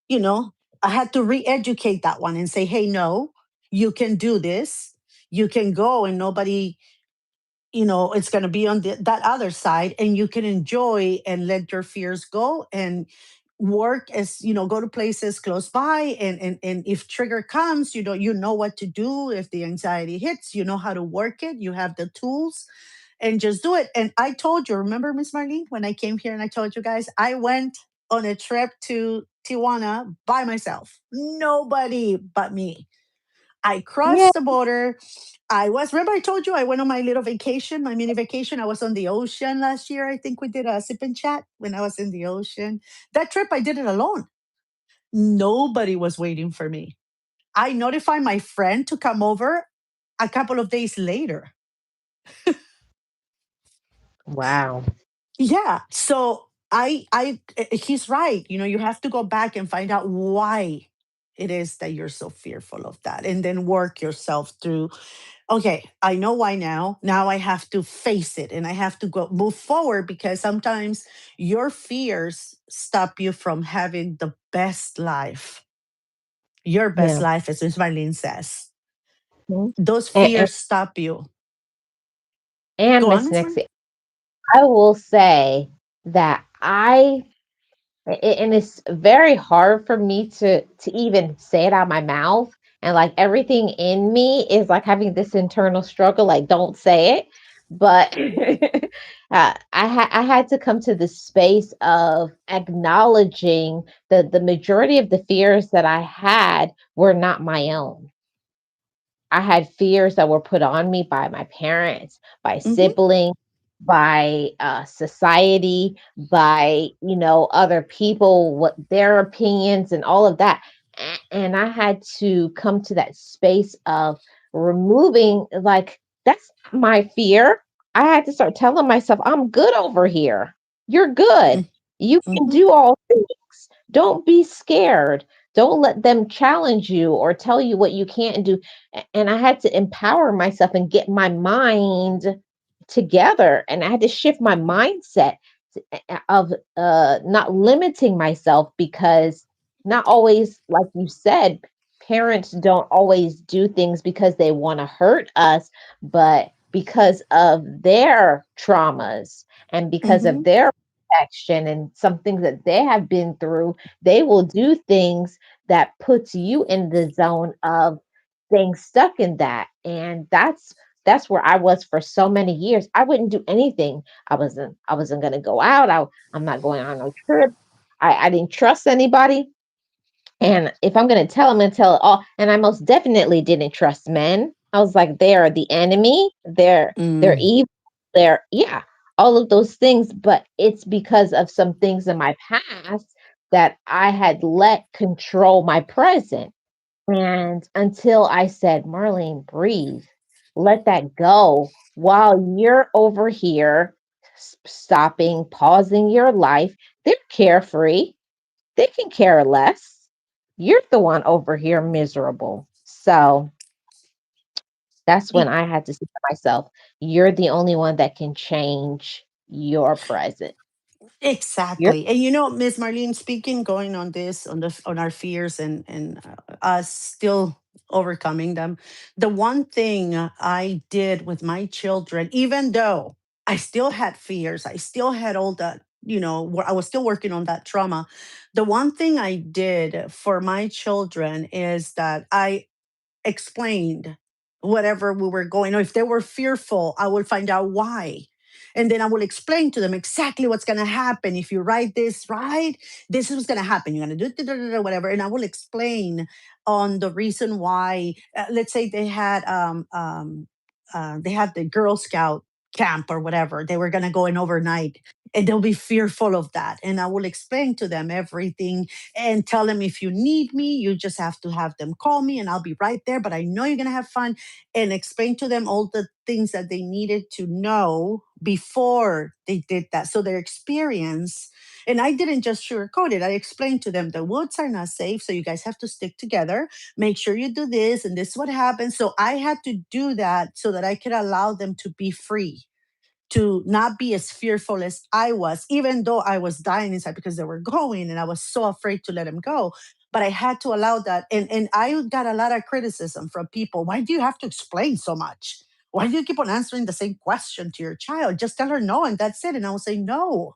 you know, I had to re-educate that one and say, hey, no, you can do this. You can go and nobody, it's going to be on that other side, and you can enjoy and let your fears go and work as, go to places close by, and if trigger comes, you know what to do. If the anxiety hits, you know how to work it, you have the tools, and just do it. And I told you, remember, Miss Marlene, when I came here and I told you guys I went on a trip to Tijuana by myself, nobody but me. I Yeah. crossed the border. Remember I told you I went on my little vacation, my mini vacation. I was on the ocean last year. I think we did a sip and chat when I was in the ocean. That trip, I did it alone. Nobody was waiting for me. I notified my friend to come over. a couple of days later. Wow. Yeah. So he's right. You know, you have to go back and find out why it is that you're so fearful of that, and then work yourself through. Okay, I know why now. Now I have to face it and I have to go move forward, because sometimes your fears stop you from having the best life, your best Yeah. life, as Miss Marlene says. Mhm. Those And, and, fears stop you. and Go on, Miss Miss Marlene. Nixie, I will say that and it's very hard for me to even say it out my mouth, and like everything in me is like having this internal struggle, like don't say it. But I had to come to this space of acknowledging that the majority of the fears that I had were not my own. I had fears that were put on me by my parents, by Mm-hmm, siblings, by society, by other people, what their opinions and all of that. And I had to come to that space of removing, like, that's not my fear. I had to start telling myself, I'm good over here. You're good. You can mm-hmm, do all things. Don't be scared. Don't let them challenge you or tell you what you can't do. And I had to empower myself and get my mind together. And I had to shift my mindset of not limiting myself, because not always, like you said, parents don't always do things because they want to hurt us, but because of their traumas and because mm-hmm. of their protection and some things that they have been through, they will do things that puts you in the zone of staying stuck in that. And that's where I was for so many years. I wouldn't do anything. I wasn't gonna go out. I'm not going on no trip. I didn't trust anybody. And if I'm gonna tell, I'm gonna tell it all. And I most definitely didn't trust men. I was like, they are the enemy. They're Mm, evil. They're, yeah, all of those things. But it's because of some things in my past that I had let control my present. And until I said, Marlene, breathe, let that go while you're over here stopping, pausing your life. They're carefree, they can care less. You're the one over here miserable. So that's when e- I had to say to myself, you're the only one that can change your present. You're exactly. And you know, Miss Marlene, speaking, going on this, on our fears, and us still overcoming them. The one thing I did with my children, even though I still had fears, I still had all that, I was still working on that trauma. The one thing I did for my children is that I explained whatever we were going, or if they were fearful, I would find out why. And then I will explain to them exactly what's going to happen. If you write this right, this is what's going to happen. You're going to do whatever. And I will explain on the reason why. Let's say they had the Girl Scout camp or whatever. They were going to go in overnight, and they'll be fearful of that. And I will explain to them everything and tell them, if you need me, you just have to have them call me and I'll be right there. But I know you're going to have fun, and explain to them all the things that they needed to know before they did that. So their experience, and I didn't just sugarcoat it. I explained to them the woods are not safe. So you guys have to stick together. Make sure you do this, and this is what happens. So I had to do that so that I could allow them to be free, to not be as fearful as I was, even though I was dying inside because they were going and I was so afraid to let them go. But I had to allow that. And I got a lot of criticism from people. Why do you have to explain so much? Why do you keep on answering the same question to your child? Just tell her no, and that's it. And I will say, no,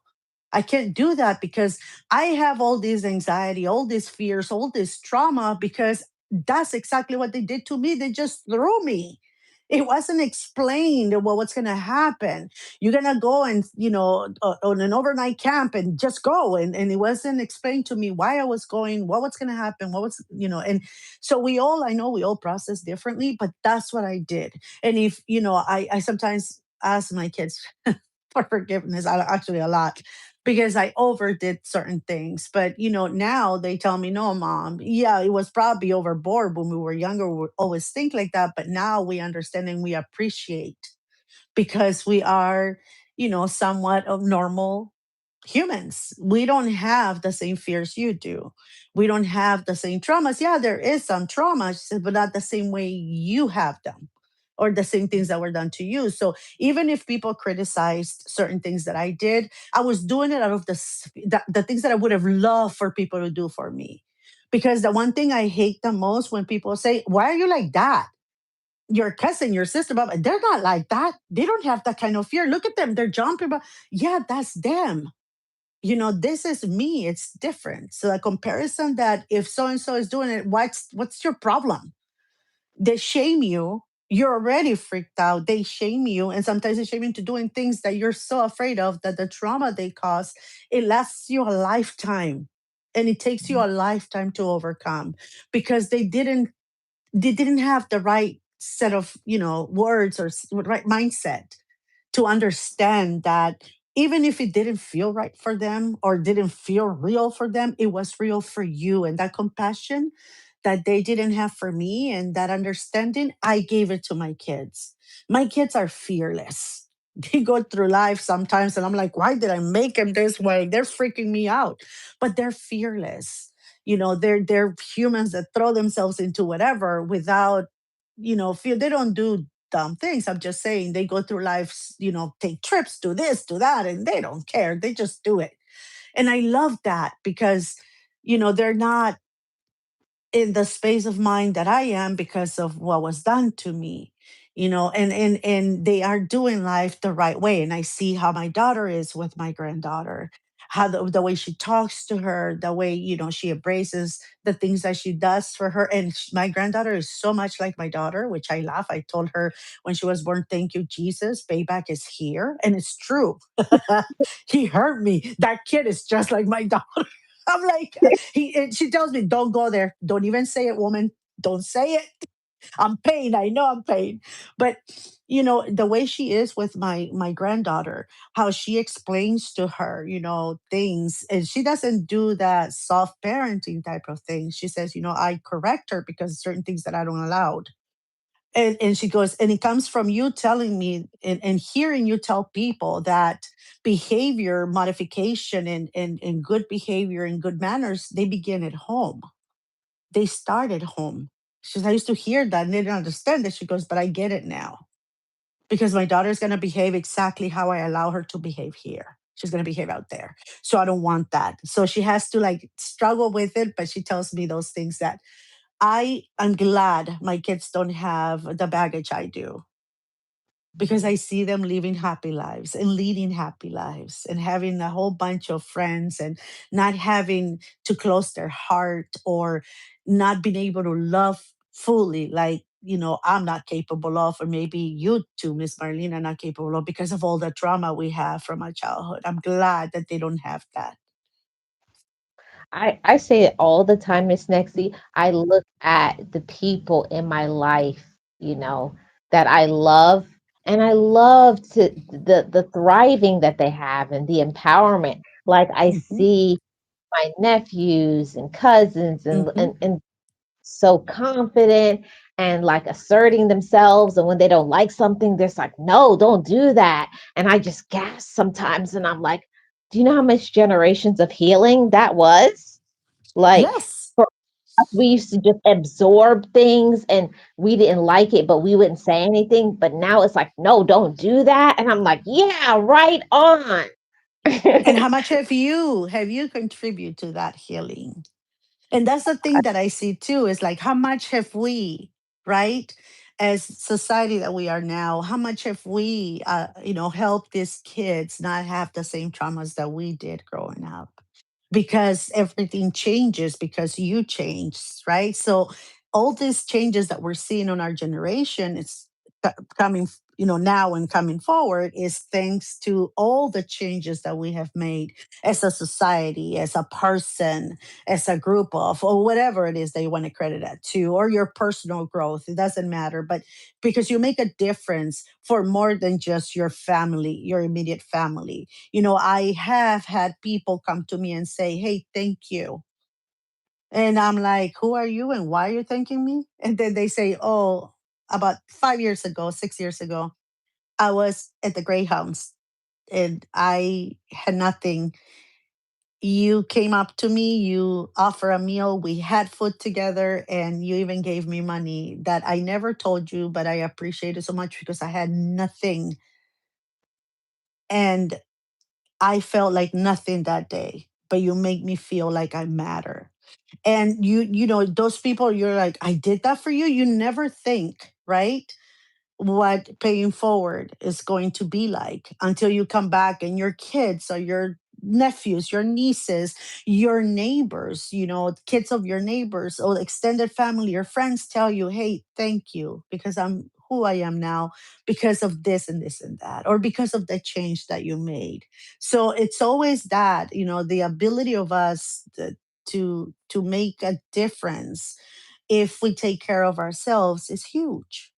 I can't do that, because I have all this anxiety, all these fears, all this trauma, because that's exactly what they did to me. They just threw me. It wasn't explained, well, what's going to happen. You're going to go and, on an overnight camp and just go. And it wasn't explained to me why I was going, what was going to happen, what was, and so I know we all process differently, but that's what I did. And if, I sometimes ask my kids for forgiveness, actually a lot, because I overdid certain things. But now they tell me, no, mom, yeah, it was probably overboard when we were younger. We would always think like that. But now we understand and we appreciate because we are, somewhat of normal humans. We don't have the same fears you do. We don't have the same traumas. Yeah, there is some trauma, she said, but not the same way you have them or the same things that were done to you. So even if people criticized certain things that I did, I was doing it out of the things that I would have loved for people to do for me. Because the one thing I hate the most when people say, why are you like that? Your cousin, your sister, but they're not like that. They don't have that kind of fear. Look at them. They're jumping. But yeah, that's them. This is me. It's different. So a comparison that if so and so is doing it, what's your problem? They shame you. You're already freaked out. They shame you. And sometimes they shame you into doing things that you're so afraid of that the trauma they cause, it lasts you a lifetime. And it takes you a lifetime to overcome because they didn't have the right set of words or right mindset to understand that even if it didn't feel right for them or didn't feel real for them, it was real for you. And that compassion that they didn't have for me and that understanding, I gave it to my kids. My kids are fearless. They go through life sometimes and I'm like, why did I make them this way? They're freaking me out. But they're fearless. They're humans that throw themselves into whatever without, fear. They don't do dumb things. I'm just saying they go through life, take trips, do this, do that, and they don't care. They just do it. And I love that because, they're not in the space of mind that I am because of what was done to me, and they are doing life the right way. And I see how my daughter is with my granddaughter, how the way she talks to her, the way, she embraces the things that she does for her. And my granddaughter is so much like my daughter, which I laugh. I told her when she was born, thank you, Jesus. Payback is here. And it's true. He hurt me. That kid is just like my daughter. I'm like, she tells me, don't go there. Don't even say it, woman. Don't say it. I'm pain. I know I'm pain. But the way she is with my granddaughter, how she explains to her, things, and she doesn't do that soft parenting type of thing. She says, I correct her because certain things that I don't allow. And she goes, and it comes from you telling me and hearing you tell people that behavior modification and good behavior and good manners, they begin at home. They start at home. She says, I used to hear that and they didn't understand it. She goes, but I get it now because my daughter's going to behave exactly how I allow her to behave here. She's going to behave out there. So I don't want that. So she has to like struggle with it, but she tells me those things that I'm glad my kids don't have the baggage I do because I see them living happy lives and leading happy lives and having a whole bunch of friends and not having to close their heart or not being able to love fully like I'm not capable of, or maybe you too, Miss Marlene, are not capable of because of all the trauma we have from our childhood. I'm glad that they don't have that. I say it all the time, Miss Nexie. I look at the people in my life, you know, that I love, and I love to the thriving that they have and the empowerment. Like I Hmm. see my nephews and cousins Hmm. and so confident and like asserting themselves. And when they don't like something, they're just like, no, don't do that. And I just gasp sometimes and I'm like, do you know how much generations of healing that was? Like Yes. for us, we used to just absorb things and we didn't like it, but we wouldn't say anything. But now it's like, no, don't do that. And I'm like, yeah, right on. And how much have you contributed to that healing? And that's the thing that I see too is like how much have we, right, as society that we are now, how much have we helped these kids not have the same traumas that we did growing up, because everything changes because you changed, right? So all these changes that we're seeing on our generation, it's coming, now and coming forward is thanks to all the changes that we have made as a society, as a person, as a group of, or whatever it is that you want to credit it to, or your personal growth. It doesn't matter. But because you make a difference for more than just your family, your immediate family. I have had people come to me and say, "Hey, thank you." And I'm like, "Who are you and why are you thanking me?" And then they say, "Oh, about 5 years ago, 6 years ago, I was at the Greyhounds and I had nothing. You came up to me, you offer a meal, we had food together, and you even gave me money that I never told you, but I appreciate it so much because I had nothing. And I felt like nothing that day, but you make me feel like I matter." And those people, you're like, "I did that for you." You never think, right, what paying forward is going to be like until you come back and your kids or your nephews, your nieces, your neighbors, kids of your neighbors or extended family or friends tell you, "Hey, thank you because I'm who I am now because of this and this and that, or because of the change that you made." So it's always that, the ability of us to make a difference if we take care of ourselves is huge.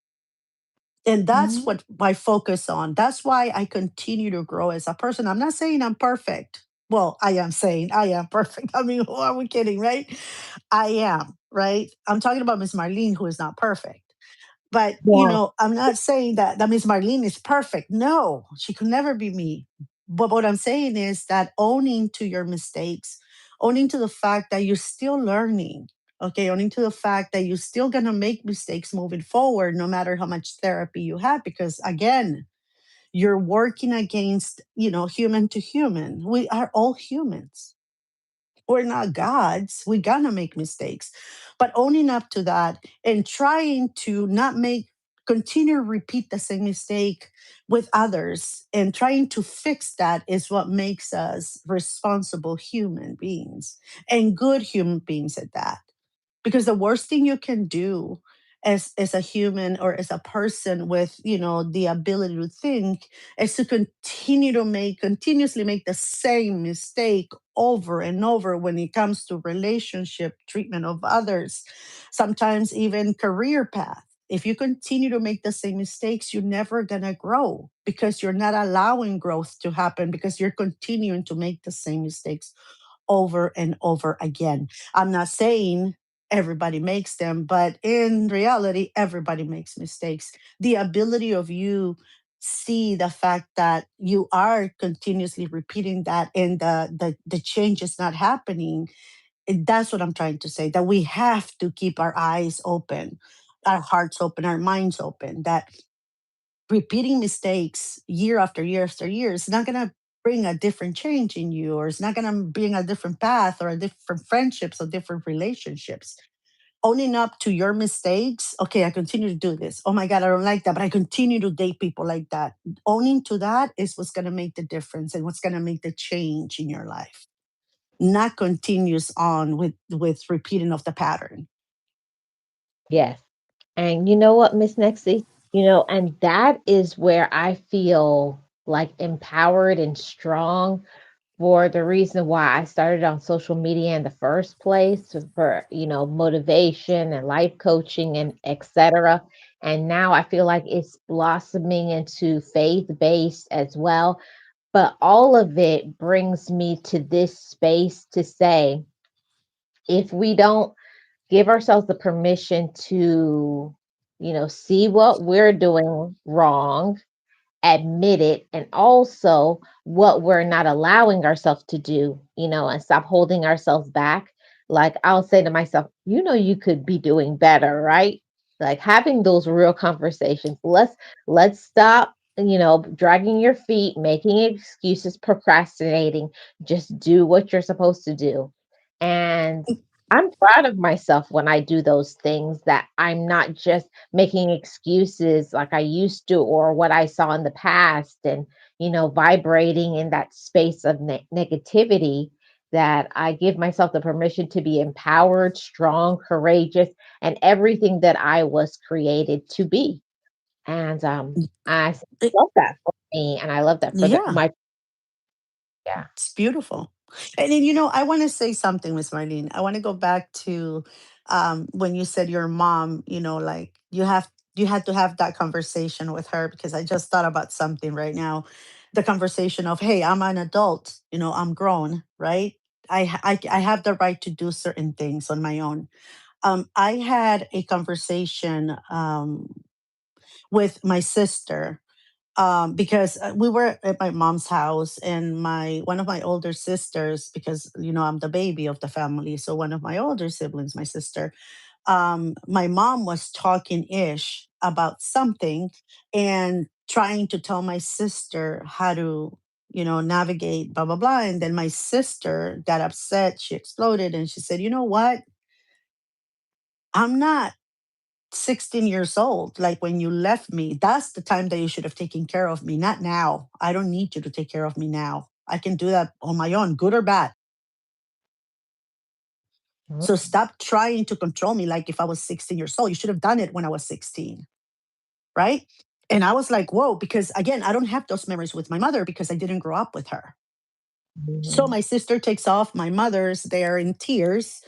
And that's Mhm. what I focus on. That's why I continue to grow as a person. I'm not saying I'm perfect. Well, I am saying I am perfect. I mean, who are we kidding, right? I am, right? I'm talking about Miss Marlene, who is not perfect. But, Yeah. I'm not saying that Miss Marlene is perfect. No, she could never be me. But what I'm saying is that owning to your mistakes, owning to the fact that you're still learning, okay, owning to the fact that you're still going to make mistakes moving forward, no matter how much therapy you have, because again, you're working against, human to human. We are all humans. We're not gods. We're gonna make mistakes. But owning up to that and trying to not continue to repeat the same mistake with others and trying to fix that is what makes us responsible human beings and good human beings at that. Because the worst thing you can do as a human or as a person with the ability to think is to continuously make the same mistake over and over when it comes to relationship treatment of others, sometimes even career path. If you continue to make the same mistakes, you're never going to grow because you're not allowing growth to happen because you're continuing to make the same mistakes over and over again. I'm not saying everybody makes them, but in reality, everybody makes mistakes. The ability of you see the fact that you are continuously repeating that and the change is not happening, that's what I'm trying to say, that we have to keep our eyes open, our hearts open, our minds open, that repeating mistakes year after year after year is not going to bring a different change in you, or it's not going to bring a different path or a different friendships or different relationships. Owning up to your mistakes. Okay, I continue to do this. Oh my God, I don't like that, but I continue to date people like that. Owning to that is what's going to make the difference and what's going to make the change in your life. Not continues on with repeating of the pattern. Yes. And you know what, Miss Nexie? And that is where I feel like empowered and strong for the reason why I started on social media in the first place for, motivation and life coaching and etc. And now I feel like it's blossoming into faith-based as well. But all of it brings me to this space to say, if we don't give ourselves the permission to, see what we're doing wrong, admit it, and also what we're not allowing ourselves to do, and stop holding ourselves back. Like I'll say to myself, you could be doing better, right? Like having those real conversations. Let's stop, dragging your feet, making excuses, procrastinating. Just do what you're supposed to do. And I'm proud of myself when I do those things, that I'm not just making excuses like I used to or what I saw in the past, and vibrating in that space of negativity, that I give myself the permission to be empowered, strong, courageous, and everything that I was created to be. And I It- love that for me, and I love that for yeah. my yeah. It's beautiful. And then, I want to say something, Miss Marlene. I want to go back to when you said your mom, like you had to have that conversation with her, because I just thought about something right now. The conversation of, hey, I'm an adult, I'm grown, right? I have the right to do certain things on my own. I had a conversation with my sister, because we were at my mom's house, and my one of my older sisters, because I'm the baby of the family, so one of my older siblings, my sister, my mom was talking ish about something and trying to tell my sister how to navigate, blah blah blah. And then my sister got upset, she exploded, and she said, you know what, I'm not 16 years old. Like, when you left me, that's the time that you should have taken care of me, not now. I don't need you to take care of me now. I can do that on my own, good or bad. So Mhm. stop trying to control me like if I was 16 years old. You should have done it when I was 16, right? And I was like, whoa, because again, I don't have those memories with my mother because I didn't grow up with her. So Mhm. my sister takes off. My mother's there in tears,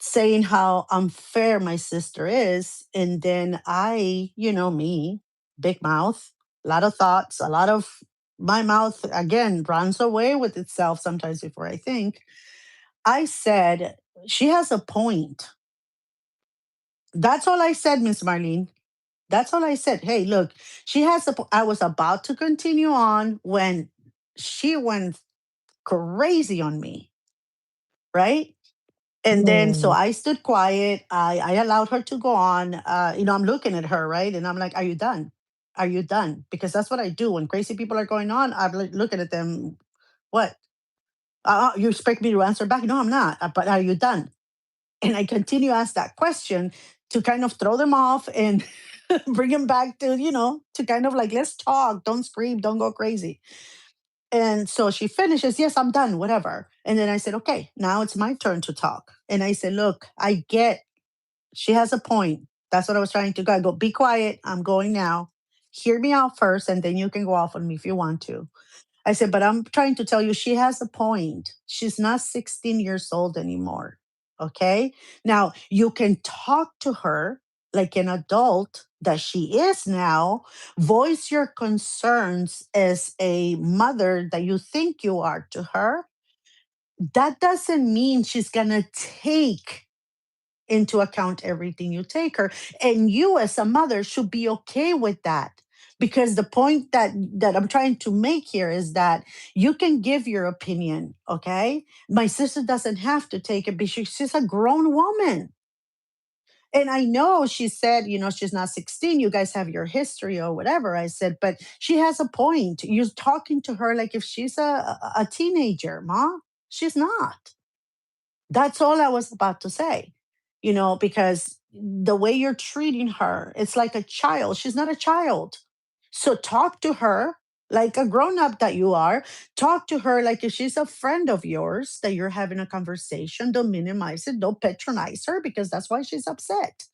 saying how unfair my sister is. And then I, me, big mouth, a lot of thoughts, a lot of my mouth again runs away with itself sometimes before I think. I said, she has a point. That's all I said, Miss Marlene. That's all I said. Hey, look, she has I was about to continue on when she went crazy on me, right? And then so Mhm. I stood quiet. I allowed her to go on. I'm looking at her, right? And I'm like, are you done? Are you done? Because that's what I do when crazy people are going on. I'm like looking at them. What? You expect me to answer back? No, I'm not. But are you done? And I continue to ask that question to kind of throw them off and bring them back to, to kind of like, let's talk. Don't scream. Don't go crazy. And so she finishes, yes, I'm done, whatever. And then I said, okay, now it's my turn to talk. And I said, look, I get she has a point. That's what I was trying to go. I go, be quiet. I'm going now. Hear me out first, and then you can go off on me if you want to. I said, but I'm trying to tell you, she has a point. She's not 16 years old anymore. Okay. Now, you can talk to her like an adult that she is now, voice your concerns as a mother that you think you are to her. That doesn't mean she's going to take into account everything you take her, and you as a mother should be okay with that, because the point that I'm trying to make here is that you can give your opinion. Okay, my sister doesn't have to take it because she's a grown woman. And I know she said, she's not 16, you guys have your history or whatever. I said, but she has a point. You're talking to her like if she's a teenager, ma. She's not. That's all I was about to say, because the way you're treating her, it's like a child. She's not a child. So talk to her like a grown up that you are. Talk to her like if she's a friend of yours that you're having a conversation. Don't minimize it. Don't patronize her because that's why she's upset.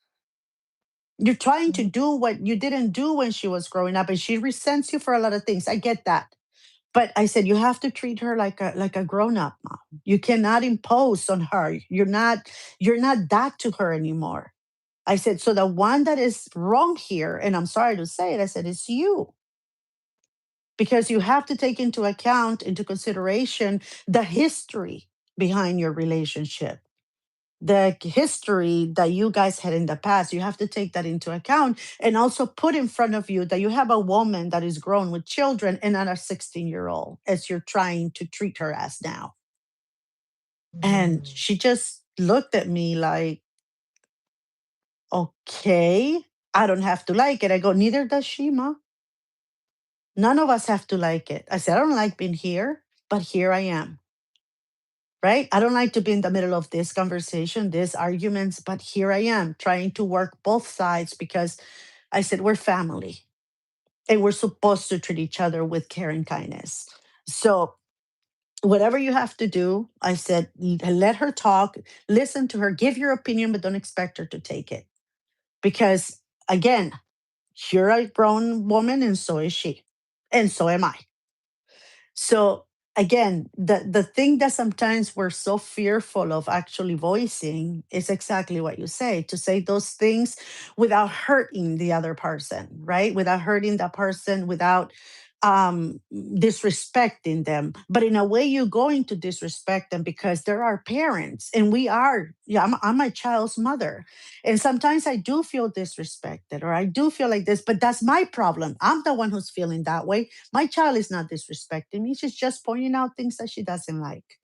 You're trying to do what you didn't do when she was growing up, and she resents you for a lot of things. I get that. But I said you have to treat her like a grown up mom. You cannot impose on her. You're not that to her anymore. I said, so the one that is wrong here, and I'm sorry to say it, I said it's you, because you have to take into consideration the history behind your relationship, the history that you guys had in the past. You have to take that into account, and also put in front of you that you have a woman that is grown with children and not a 16-year-old as you're trying to treat her as now. And Mhm. she just looked at me like, okay, I don't have to like it. I go, neither does she, ma. None of us have to like it. I said, I don't like being here, but here I am. Right? I don't like to be in the middle of this conversation, these arguments, but here I am trying to work both sides, because I said, we're family and we're supposed to treat each other with care and kindness. So, whatever you have to do, I said, let her talk, listen to her, give your opinion, but don't expect her to take it. Because again, You're a grown woman, and so is she. And so am I. So again, the thing that sometimes we're so fearful of actually voicing is exactly what you say, to say those things without hurting the other person, right? Without hurting that person, without disrespecting them. But in a way, you're going to disrespect them because they're our parents, and we are. Yeah, I'm my child's mother, and sometimes I do feel disrespected, or I do feel like this, but that's my problem. I'm the one who's feeling that way. My child is not disrespecting me. She's just pointing out things that she doesn't like.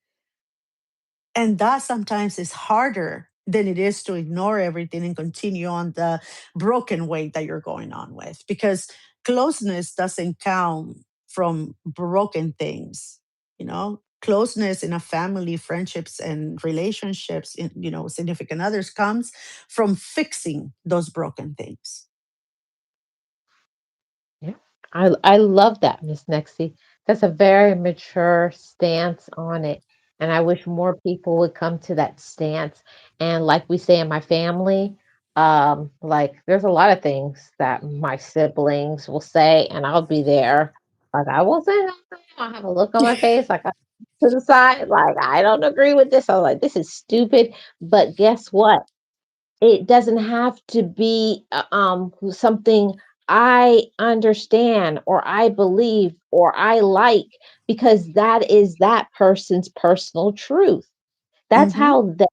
And that sometimes is harder than it is to ignore everything and continue on the broken way that you're going on with. Because closeness doesn't count from broken things, Closeness in a family, friendships, and relationships, significant others comes from fixing those broken things. Yeah. I love that, Miss Nexie. That's a very mature stance on it. And I wish more people would come to that stance. And like we say in my family, like there's a lot of things that my siblings will say, and I'll be there. Like I will say nothing. I'll have a look on my face, like I to the side, like I don't agree with this. I'm like, this is stupid. But guess what? It doesn't have to be something I understand or I believe or I like, because that is that person's personal truth. That's Hmm. how they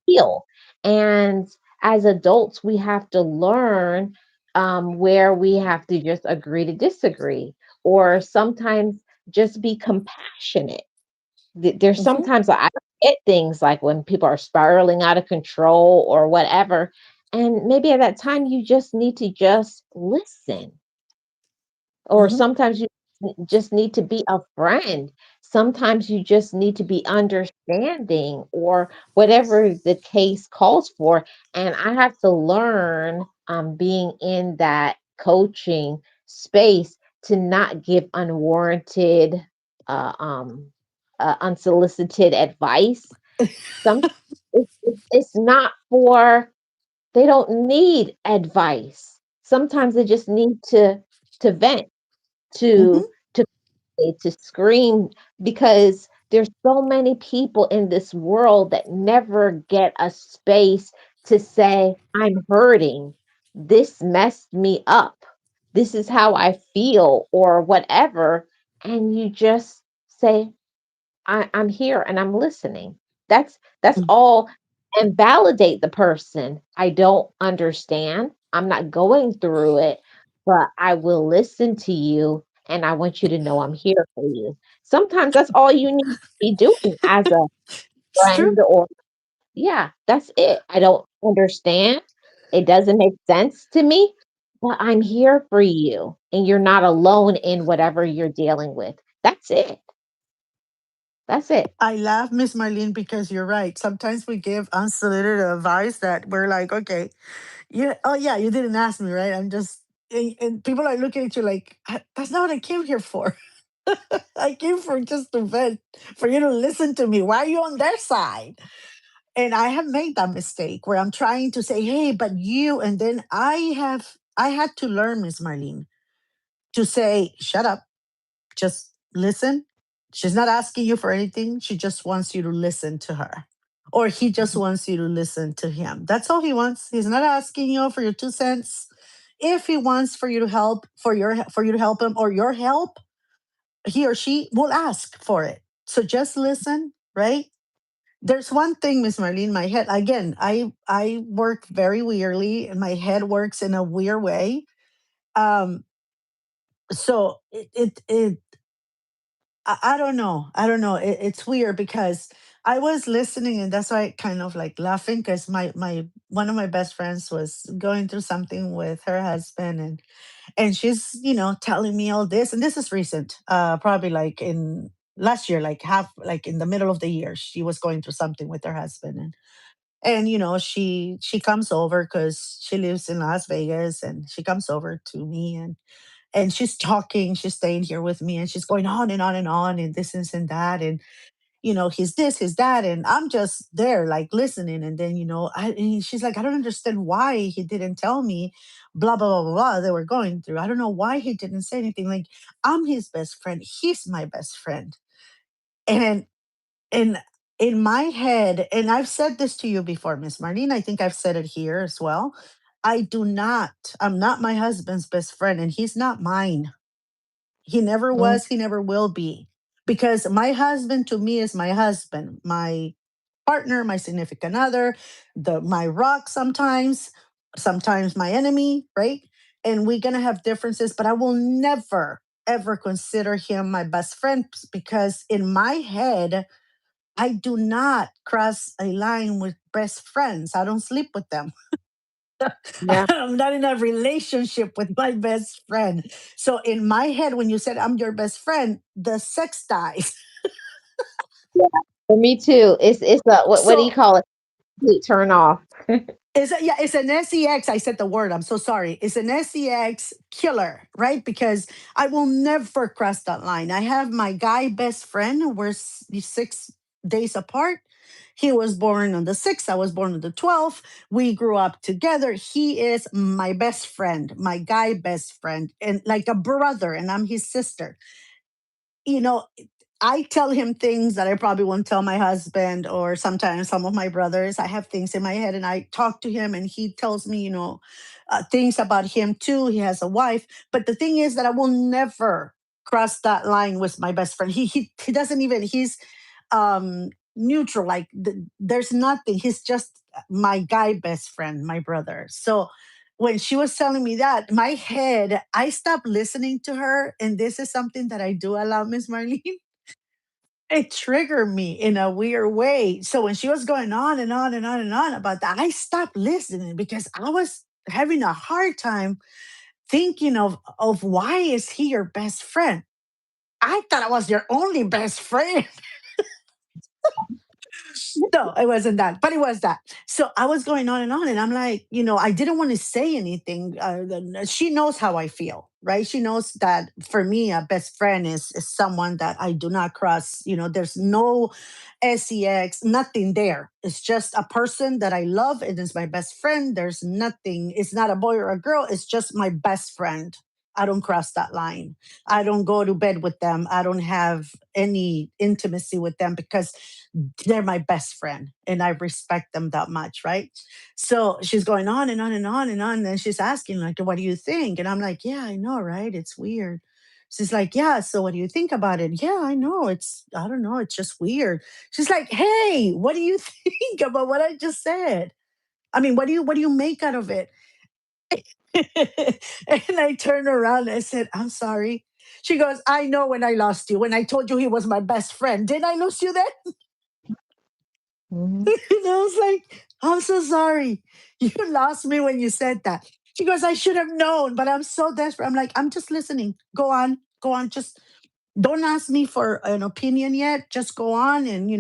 feel. And as adults, we have to learn where we have to just agree to disagree, or sometimes just be compassionate. There's Hmm. sometimes I don't get things like when people are spiraling out of control or whatever. And maybe at that time you just need to just listen. Or Hmm. sometimes you just need to be a friend. Sometimes you just need to be understanding, or whatever the case calls for. And I have to learn, being in that coaching space, to not give unwarranted, uh, um, unsolicited advice. Some it's not for, they don't need advice. Sometimes they just need to vent, Hmm. to to scream, because there's so many people in this world that never get a space to say, I'm hurting. This messed me up. This is how I feel, or whatever. And you just say, I'm here and I'm listening. That's all. And validate the person. I don't understand. I'm not going through it, but I will listen to you, and I want you to know I'm here for you. Sometimes that's all you need to be doing as a It's true. friend, or yeah, that's it. I don't understand. It doesn't make sense to me, but I'm here for you, and you're not alone in whatever you're dealing with. That's it. That's it. I laugh, Miss Marlene, because you're right. Sometimes we give unsolicited advice that we're like, okay, oh yeah, you didn't ask me, right? I'm just, and people are looking at you like, That's not what I came here for. I came for just to vent, for you to listen to me. Why are you on their side?" And I have made that mistake where I'm trying to say, hey, but you, and then I had to learn, Miss Marlene, to say, shut up, just listen. She's not asking you for anything. She just wants you to listen to her. Or he just wants you to listen to him. That's all he wants. He's not asking you for your 2 cents. If he wants for you to help, for you to help him, or your help, he or she will ask for it. So just listen, right? There's one thing, Miss Marlene, my head again, I work very weirdly, and my head works in a weird way. Um, so I don't know. I don't know. It's weird because I was listening, and that's why I kind of like laughing, because my one of my best friends was going through something with her husband, and she's telling me all this, and this is recent, probably like in last year, like half, like in the middle of the year, she was going through something with her husband, and she comes over because she lives in Las Vegas, and she comes over to me, and she's talking, she's staying here with me, and she's going on and on and on, and this and that, he's this, he's that. And I'm just there, like listening. And then, and she's like, I don't understand why he didn't tell me, blah, blah, blah, blah, blah, they were going through. I don't know why he didn't say anything. Like, I'm his best friend. He's my best friend. And, and, in my head, and I've said this to you before, Miss Marlene, I think I've said it here as well. I'm not my husband's best friend, and he's not mine. He never Mm, was, he never will be. Because my husband to me is my husband, my partner, my significant other, my rock sometimes my enemy, right? And we're gonna have differences, but I will never ever consider him my best friend because in my head, I do not cross a line with best friends. I don't sleep with them. yeah, I'm not in a relationship with my best friend. So in my head, when you said I'm your best friend, the sex dies. yeah. For me too. It's a what do you So call it? Complete turn off. it's an sex. I said the word. I'm so sorry. It's an sex killer, right? Because I will never cross that line. I have my guy best friend. We're 6 days apart. He was born on the 6th. I was born on the 12th. We grew up together. He is my best friend, my guy best friend, and like a brother, and I'm his sister. you know, I tell him things that I probably won't tell my husband or sometimes some of my brothers. I have things in my head and I talk to him and he tells me, things about him too. He has a wife. But the thing is that I will never cross that line with my best friend. He doesn't even, he's neutral. Like there's nothing. He's just my guy best friend, my brother. So when she was telling me that, my head, I stopped listening to her. And this is something that I do a lot, Miss Marlene. It triggered me in a weird way. So when she was going on and on and on and on about that, I stopped listening because I was having a hard time thinking of why is he your best friend? I thought I was your only best friend. No, it wasn't that, but it was that. So I was going on and on, and I'm like, I didn't want to say anything. She knows how I feel, right? She knows that for me, a best friend is someone that I do not cross. There's no sex, nothing there. It's just a person that I love, and it's my best friend. There's nothing. It's not a boy or a girl. It's just my best friend. I don't cross that line. I don't go to bed with them. I don't have any intimacy with them because they're my best friend and I respect them that much, right? So she's going on and on and on and on. And then she's asking, like, what do you think? And I'm like, yeah, I know, right? It's weird. She's like, yeah, so what do you think about it? Yeah, I know. I don't know, it's just weird. She's like, hey, what do you think about what I just said? I mean, what do you make out of it? And I turned around and I said, I'm sorry. She goes, I know when I lost you, when I told you he was my best friend. Didn't I lose you then? Mhm. And I was like, I'm so sorry. You lost me when you said that. She goes, I should have known, but I'm so desperate. I'm like, I'm just listening. Go on, go on. Just don't ask me for an opinion yet. Just go on and,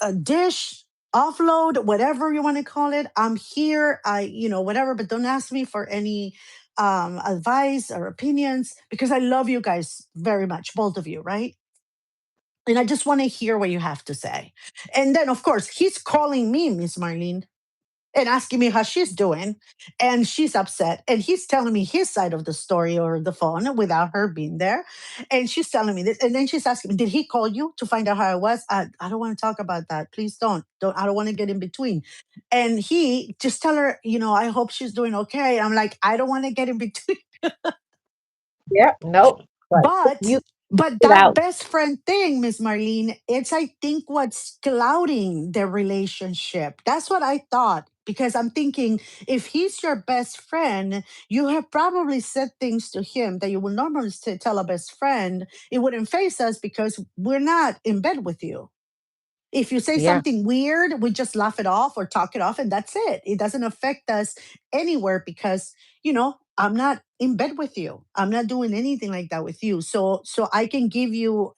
a dish, offload, whatever you want to call it. I'm here. Whatever, but don't ask me for any advice or opinions because I love you guys very much, both of you, right? And I just want to hear what you have to say. And then, of course, he's calling me, Miss Marlene, and asking me how she's doing. And she's upset. And he's telling me his side of the story or the phone without her being there. And she's telling me this. And then she's asking me, did he call you to find out how I was? I don't want to talk about that. Please don't. I don't want to get in between. And he just tell her, I hope she's doing okay. I'm like, I don't want to get in between. Yep. Nope. But But you but get that out. best friend thing, Miss Marlene, it's I think what's clouding the relationship. That's what I thought. Because I'm thinking if he's your best friend, you have probably said things to him that you would normally tell a best friend. It wouldn't face us because we're not in bed with you. If you say Yeah. something weird, we just laugh it off or talk it off, and that's it. It doesn't affect us anywhere because I'm not in bed with you. I'm not doing anything like that with you. So I can give you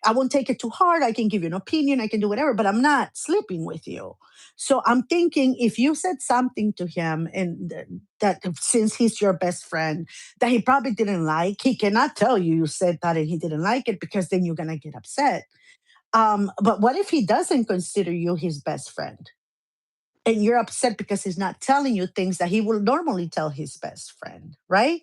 I won't take it too hard. I can give you an opinion. I can do whatever, but I'm not sleeping with you. So I'm thinking if you said something to him and that since he's your best friend that he probably didn't like, he cannot tell you you said that and he didn't like it because then you're gonna get upset. But what if he doesn't consider you his best friend? And you're upset because he's not telling you things that he will normally tell his best friend, right?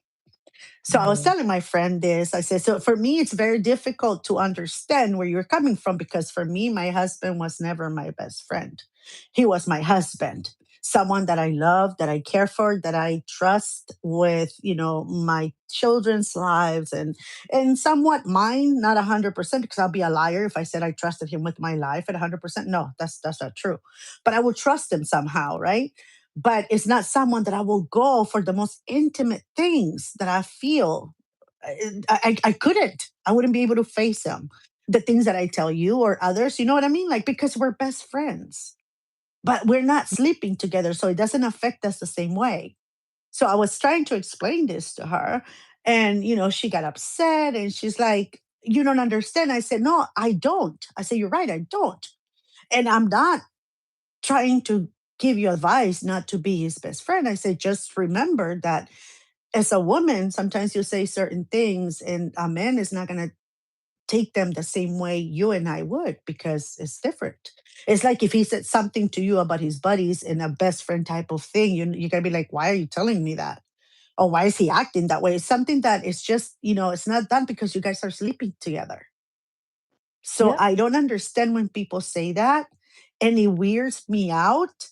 So I was Mhm. telling my friend this. I said, so for me, it's very difficult to understand where you're coming from because for me, my husband was never my best friend. He was my husband, someone that I love, that I care for, that I trust with, my children's lives and somewhat mine, not 100% because I'll be a liar if I said I trusted him with my life at 100%. No, that's not true. But I would trust him somehow, right? But it's not someone that I will go for the most intimate things that I feel. I couldn't. I wouldn't be able to face him. The things that I tell you or others, you know what I mean? Like, because we're best friends, but we're not sleeping together. So it doesn't affect us the same way. So I was trying to explain this to her. And, she got upset and she's like, you don't understand. I said, no, I don't. I said, you're right. I don't. And I'm not trying to give you advice not to be his best friend. I say, just remember that as a woman, sometimes you say certain things, and a man is not going to take them the same way you and I would because it's different. It's like if he said something to you about his buddies in a best friend type of thing, you got to be like, why are you telling me that? Or why is he acting that way? It's something that is just, it's not done because you guys are sleeping together. So Yep. I don't understand when people say that, and it weirds me out,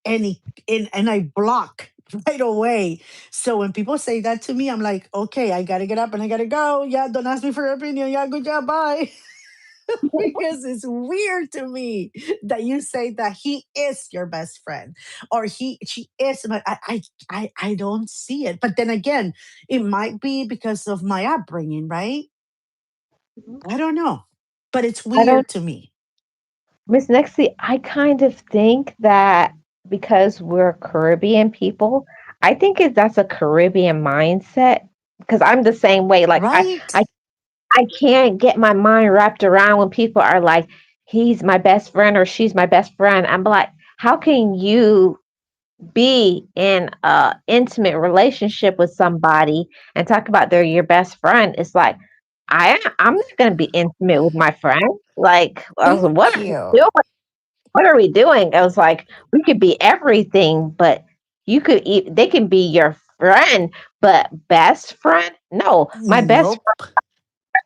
and I block right away. So when people say that to me, I'm like, okay, I gotta get up and I gotta go. Yeah, don't ask me for your opinion. Yeah, good job, bye. Because it's weird to me that you say that he is your best friend or she is. But I don't see it. But then again, it might be because of my upbringing, right? Mhm. I don't know, but it's I don't, weird to me. Miss Nexie, I kind of think that because we're Caribbean people, I think that's a Caribbean mindset. Because I'm the same way. Like Right? I can't get my mind wrapped around when people are like, he's my best friend or she's my best friend. I'm like, how can you be in a intimate relationship with somebody and talk about they're your best friend? It's like I'm not going to be intimate with my friend. Like, I was like, Thank you. what are we doing? I was like, we could be everything, but they can be your friend, but best friend? No, my best Nope. friend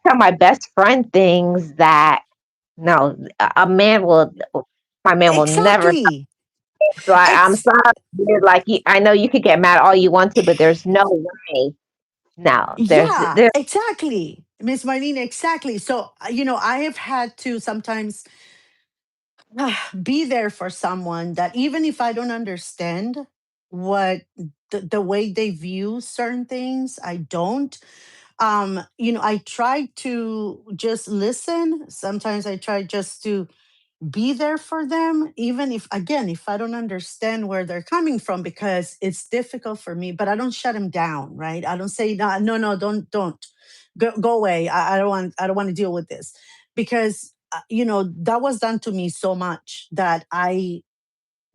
tell my best friend things that no, a man will my man will never. Exactly. So I'm Ex- sorry. Like I know you could get mad all you want to, but there's no way. No, yeah, there's exactly. Miss Marlene, exactly. So, I have had to sometimes be there for someone that even if I don't understand what the way they view certain things, I don't. I try to just listen. Sometimes I try just to be there for them, even if, again, if I don't understand where they're coming from, because it's difficult for me. But I don't shut them down, right? I don't say no, no, no, don't go away. I don't want to deal with this, because that was done to me so much that I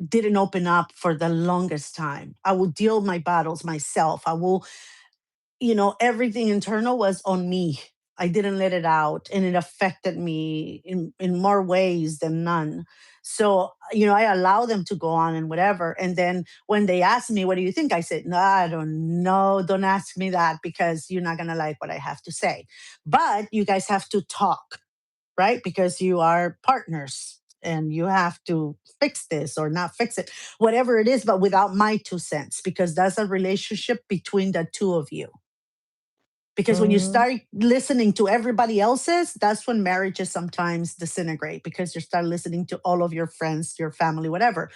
didn't open up for the longest time. I will deal my battles myself. I will, everything internal was on me. I didn't let it out, and it affected me in more ways than none. So, I allow them to go on and whatever. And then when they ask me, what do you think? I said, no, I don't know. Don't ask me that because you're not going to like what I have to say. But you guys have to talk, right? Because you are partners and you have to fix this or not fix it, whatever it is, but without my 2 cents, because that's a relationship between the two of you. Because when you mhm, start listening to everybody else's, that's when marriages sometimes disintegrate, because you start listening to all of your friends, your family, whatever.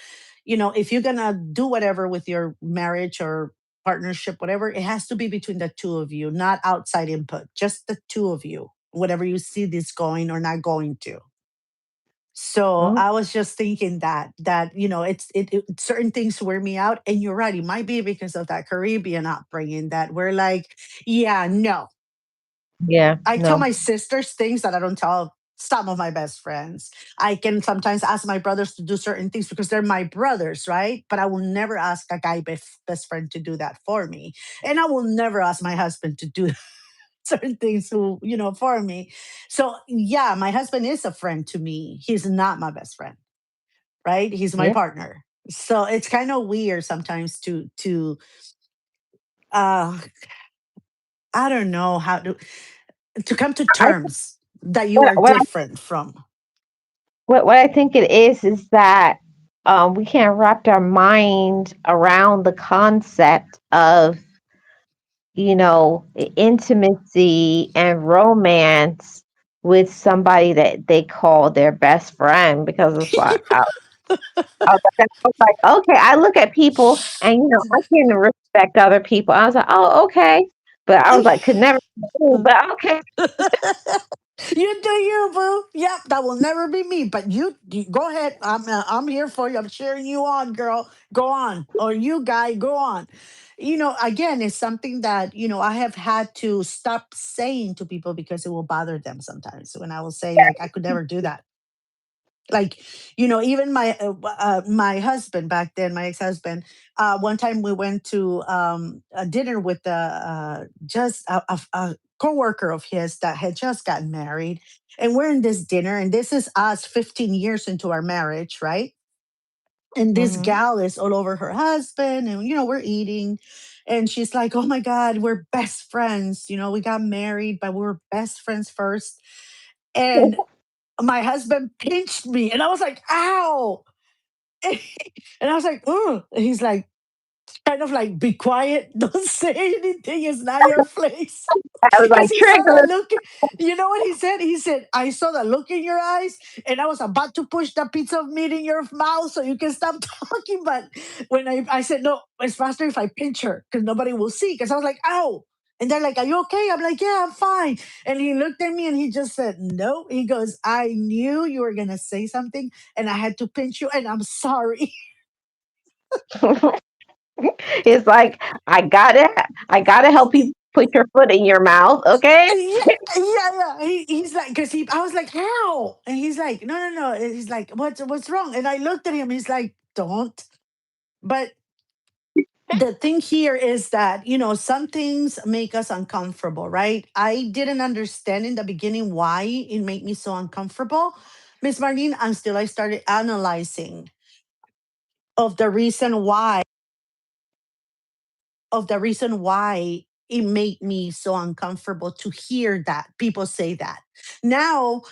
If you're gonna do whatever with your marriage or partnership, whatever, it has to be between the two of you, not outside input, just the two of you, whatever you see this going or not going to. So mhm, I was just thinking that certain things wear me out, and you're right. It might be because of that Caribbean upbringing that we're like, yeah, no, yeah, I tell no, my sisters things that I don't tell some of my best friends. I can sometimes ask my brothers to do certain things because they're my brothers, right? But I will never ask a guy best friend to do that for me. And I will never ask my husband to do certain things who, for me. So yeah, my husband is a friend to me. He's not my best friend, right? He's my Yeah. partner. So it's kind of weird sometimes uh I don't know how to come to I terms that you what are what different from. what I think it is that we can't wrap our mind around the concept of intimacy and romance with somebody that they call their best friend because it's like I was like, okay, I look at people and I can respect other people. I was like, oh, okay. But I was like, could never but okay. You do you, boo. Yep, that will never be me. But you go ahead. I'm here for you. I'm cheering you on, girl. Go on, or you guy, go on. Again, it's something that I have had to stop saying to people because it will bother them sometimes. When I will say like I could never do that, like even my husband back then, my ex-husband, one time we went to a dinner with just a co-worker of his that had just gotten married, and we're in this dinner, and this is us 15 years into our marriage, right? And this Hmm. gal is all over her husband, and we're eating, and she's like, oh my god, we're best friends, we got married but we were best friends first. And my husband pinched me, and I was like, ow. And I was like, oh. And he's like, kind of like, be quiet, don't say anything, it's not your place. I was Because like, he saw trigger. that look. You know what he said? He said, I saw the look in your eyes, and I was about to push the piece of meat in your mouth so you can stop talking. But when I said, no, it's faster if I pinch her because nobody will see. Because I was like, ow. And they're like, are you okay? I'm like, yeah, I'm fine. And he looked at me and he just said, no. He goes, I knew you were going to say something and I had to pinch you, and I'm sorry. It's like I gotta help you put your foot in your mouth, okay? Yeah, yeah. He's like, because I was like, how? And he's like, no, no, no. And he's like, what's wrong? And I looked at him. He's like, don't. But the thing here is that some things make us uncomfortable, right? I didn't understand in the beginning why it made me so uncomfortable, Miss Marlene, until I started analyzing of the reason why it made me so uncomfortable to hear that people say that. Now,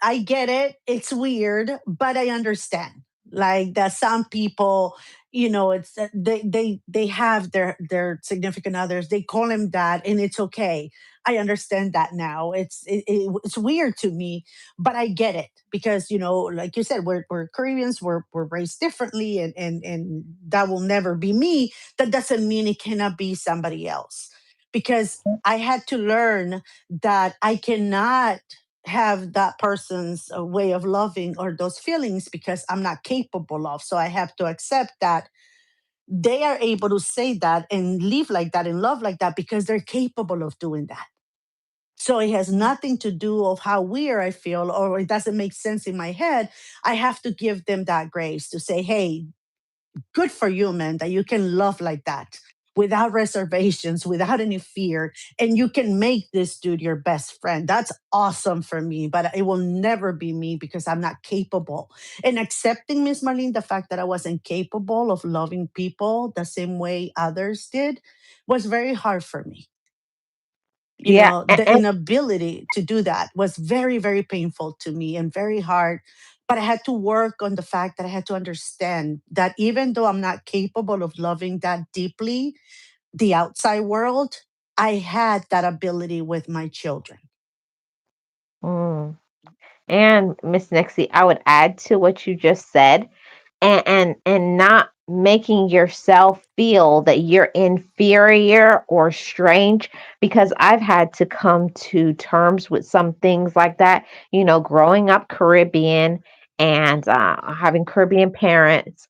I get it. It's weird, but I understand. Like that some people, it's they have their significant others. They call them that, and it's okay. I understand that now. It's weird to me, but I get it because like you said, we're Caribbeans. We're raised differently, and that will never be me. That doesn't mean it cannot be somebody else, because I had to learn that I cannot have that person's way of loving or those feelings because I'm not capable of. So I have to accept that they are able to say that and live like that and love like that because they're capable of doing that. So it has nothing to do of how weird I feel or it doesn't make sense in my head. I have to give them that grace to say, hey, good for you, man, that you can love like that without reservations, without any fear, and you can make this dude your best friend. That's awesome for me, but it will never be me because I'm not capable. And accepting, Miss Marlene, the fact that I wasn't capable of loving people the same way others did was very hard for me. Yeah, The inability to do that was very, very painful to me and very hard. But I had to work on the fact that I had to understand that even though I'm not capable of loving that deeply the outside world, I had that ability with my children. mm. And Miss Nixie, I would add to what you just said, and not making yourself feel that you're inferior or strange, because I've had to come to terms with some things like that. Growing up Caribbean and having Caribbean parents.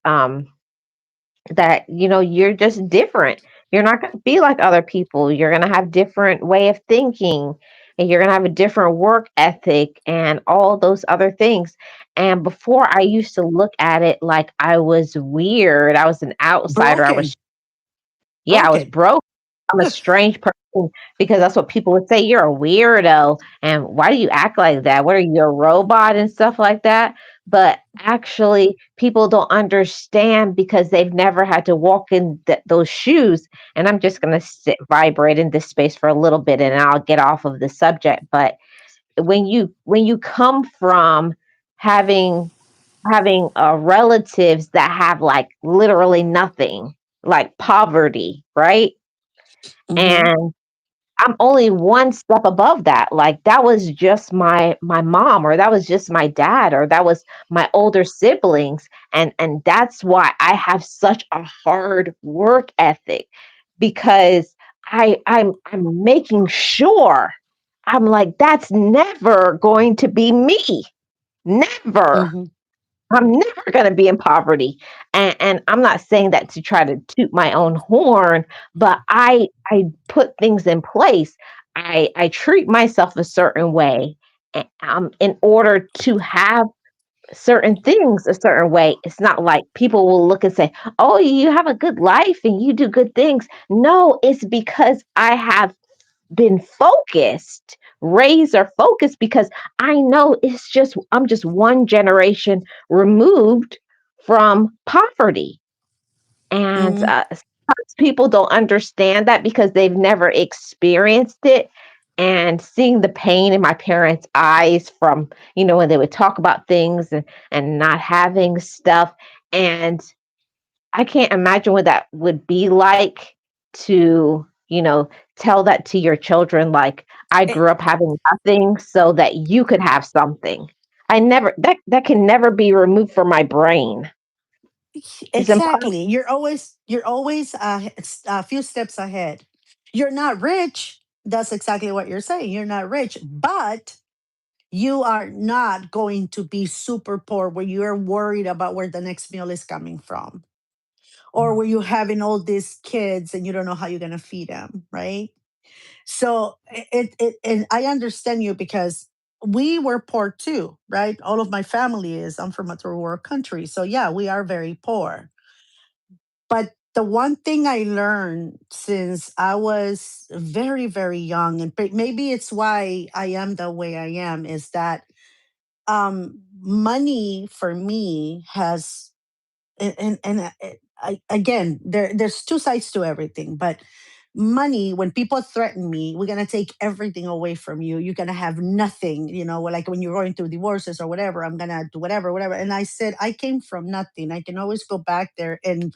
That you're just different. You're not going to be like other people. You're going to have different way of thinking, and you're going to have a different work ethic and all those other things. And before, I used to look at it like I was weird. I was an outsider. I Broken. was, yeah, I was Okay. broke. I'm a strange person because that's what people would say. You're a weirdo. And why do you act like that? What are you, a robot and stuff like that? But actually, people don't understand because they've never had to walk in those shoes. And I'm just going to sit, vibrate in this space for a little bit and I'll get off of the subject. But when you come from having relatives that have like literally nothing, like poverty, right? Mm-hmm. And I'm only one step above that. Like that was just my mom, or that was just my dad, or that was my older siblings. And that's why I have such a hard work ethic, because I'm making sure, I'm like, that's never going to be me. Never. Mm-hmm. I'm never going to be in poverty. And I'm not saying that to try to toot my own horn, but I put things in place. I treat myself a certain way, in order to have certain things a certain way. It's not like people will look and say, "Oh, you have a good life and you do good things." No, it's because I have been focused, razor focused, because I know I'm just one generation removed from poverty. And Mm-hmm. sometimes people don't understand that because they've never experienced it. And seeing the pain in my parents' eyes from, when they would talk about things and not having stuff. And I can't imagine what that would be like to, tell that to your children, like, I grew up having nothing so that you could have something. I never that can never be removed from my brain. It's impossible. Exactly. You're always a few steps ahead. You're not rich. That's exactly what you're saying. You're not rich, but you are not going to be super poor where you're worried about where the next meal is coming from, or where you're having all these kids and you don't know how you're going to feed them, right? So and I understand you because we were poor too, right? All of my family is. I'm from a third world country, so yeah, we are very poor. But the one thing I learned since I was very, very young, and maybe it's why I am the way I am, is that money for me has, again, there's two sides to everything, but money, when people threaten me, we're going to take everything away from you, you're going to have nothing, like when you're going through divorces or whatever, I'm going to do whatever, whatever. And I said, I came from nothing, I can always go back there and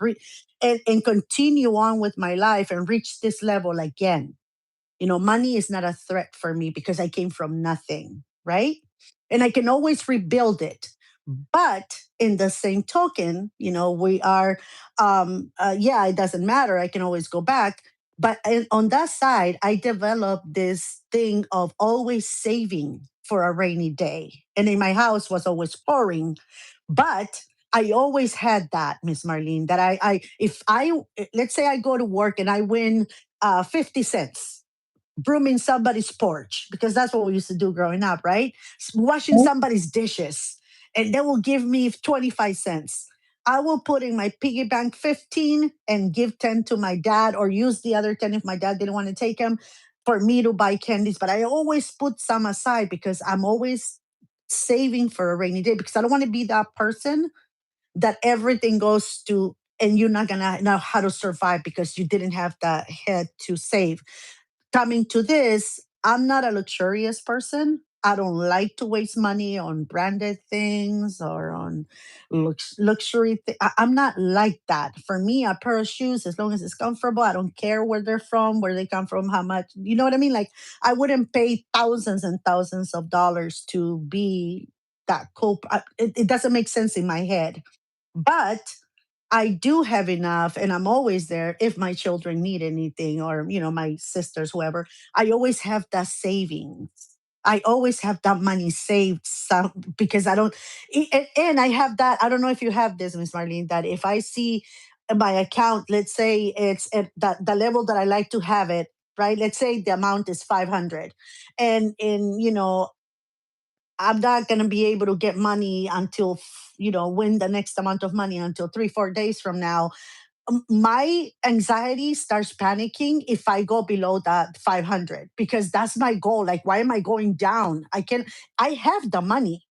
and continue on with my life and reach this level again. Money is not a threat for me because I came from nothing, right? And I can always rebuild it. But in the same token, we are, yeah, it doesn't matter. I can always go back. But on that side, I developed this thing of always saving for a rainy day. And in my house was always pouring. But I always had that, Miss Marlene, that if let's say I go to work and I win 50 cents brooming somebody's porch, because that's what we used to do growing up, right? Washing somebody's dishes, and they will give me 25 cents. I will put in my piggy bank 15 and give 10 to my dad, or use the other 10 if my dad didn't want to take them for me to buy candies. But I always put some aside because I'm always saving for a rainy day, because I don't want to be that person that everything goes to and you're not gonna know how to survive because you didn't have the head to save. Coming to this, I'm not a luxurious person. I don't like to waste money on branded things or on luxury. I'm not like that. For me, a pair of shoes, as long as it's comfortable, I don't care where they're from, where they come from, how much. You know what I mean? Like, I wouldn't pay thousands and thousands of dollars to be that cool. It doesn't make sense in my head. But I do have enough, and I'm always there if my children need anything, or my sisters, whoever. I always have that savings. I always have that money saved, because I don't. And I have that. I don't know if you have this, Miss Marlene. That if I see my account, let's say it's at the level that I like to have it, right? Let's say the amount is 500, and in I'm not going to be able to get money until, win the next amount of money until 3, 4 days from now. my anxiety starts panicking if I go below that 500, because that's my goal. Like, why am I going down? I have the money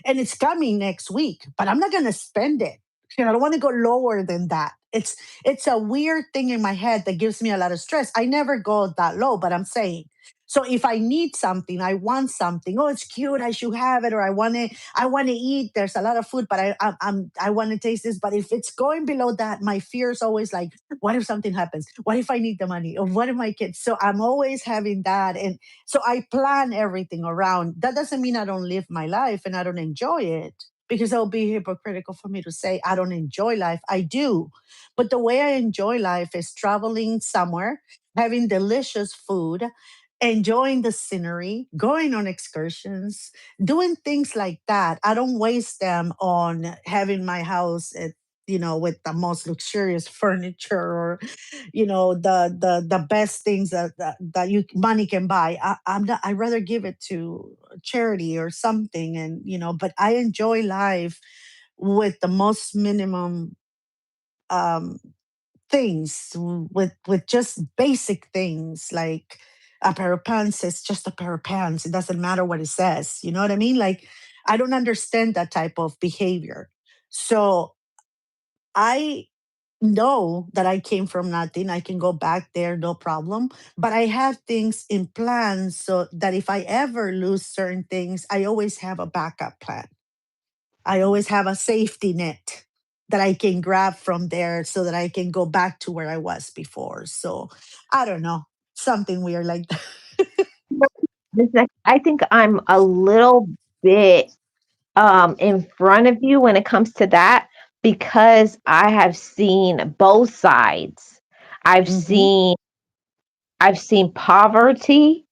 and it's coming next week, but I'm not going to spend it. I don't want to go lower than that. It's a weird thing in my head that gives me a lot of stress. I never go that low, but I'm saying, so if I need something, I want something. Oh, it's cute. I should have it, or I want to. I want to eat. There's a lot of food, but I want to taste this. But if it's going below that, my fear is always like, what if something happens? What if I need the money? Or what if my kids? So I'm always having that, and so I plan everything around. That doesn't mean I don't live my life and I don't enjoy it, because it will be hypocritical for me to say I don't enjoy life. I do. But the way I enjoy life is traveling somewhere, having delicious food, enjoying the scenery, going on excursions, doing things like that. I don't waste them on having my house with the most luxurious furniture, or the best things that you money can buy. I'm not. I rather give it to charity or something, and But I enjoy life with the most minimum um, things, with just basic things, like a pair of pants is just a pair of pants. It doesn't matter what it says. You know what I mean? Like, I don't understand that type of behavior. So I know that I came from nothing. I can go back there, no problem. But I have things in plan so that if I ever lose certain things, I always have a backup plan. I always have a safety net that I can grab from there so that I can go back to where I was before. So I don't know, something weird like that. I think I'm a little bit in front of you when it comes to that, because I have seen both sides. I've Hmm. seen I've seen poverty,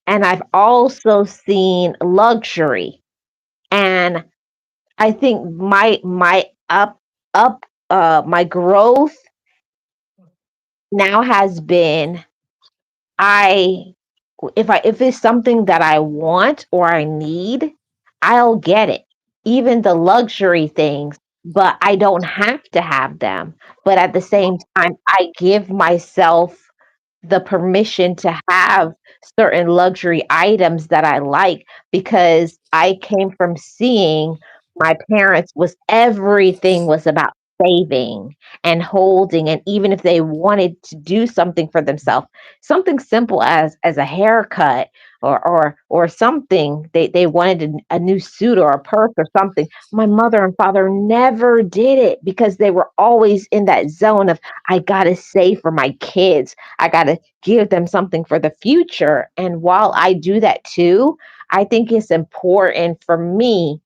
and I've also seen luxury. And I think my up my growth now has been, I if it's something that I want or I need, I'll get it. Even the luxury things, but I don't have to have them. But at the same time, I give myself the permission to have certain luxury items that I like, because I came from seeing my parents was everything was about saving and holding, and even if they wanted to do something for themselves, something simple as a haircut, or something, they wanted a new suit or a purse or something, my mother and father never did it, because they were always in that zone of, I gotta save for my kids, I got to give them something for the future. And while I do that too, I think it's important for me,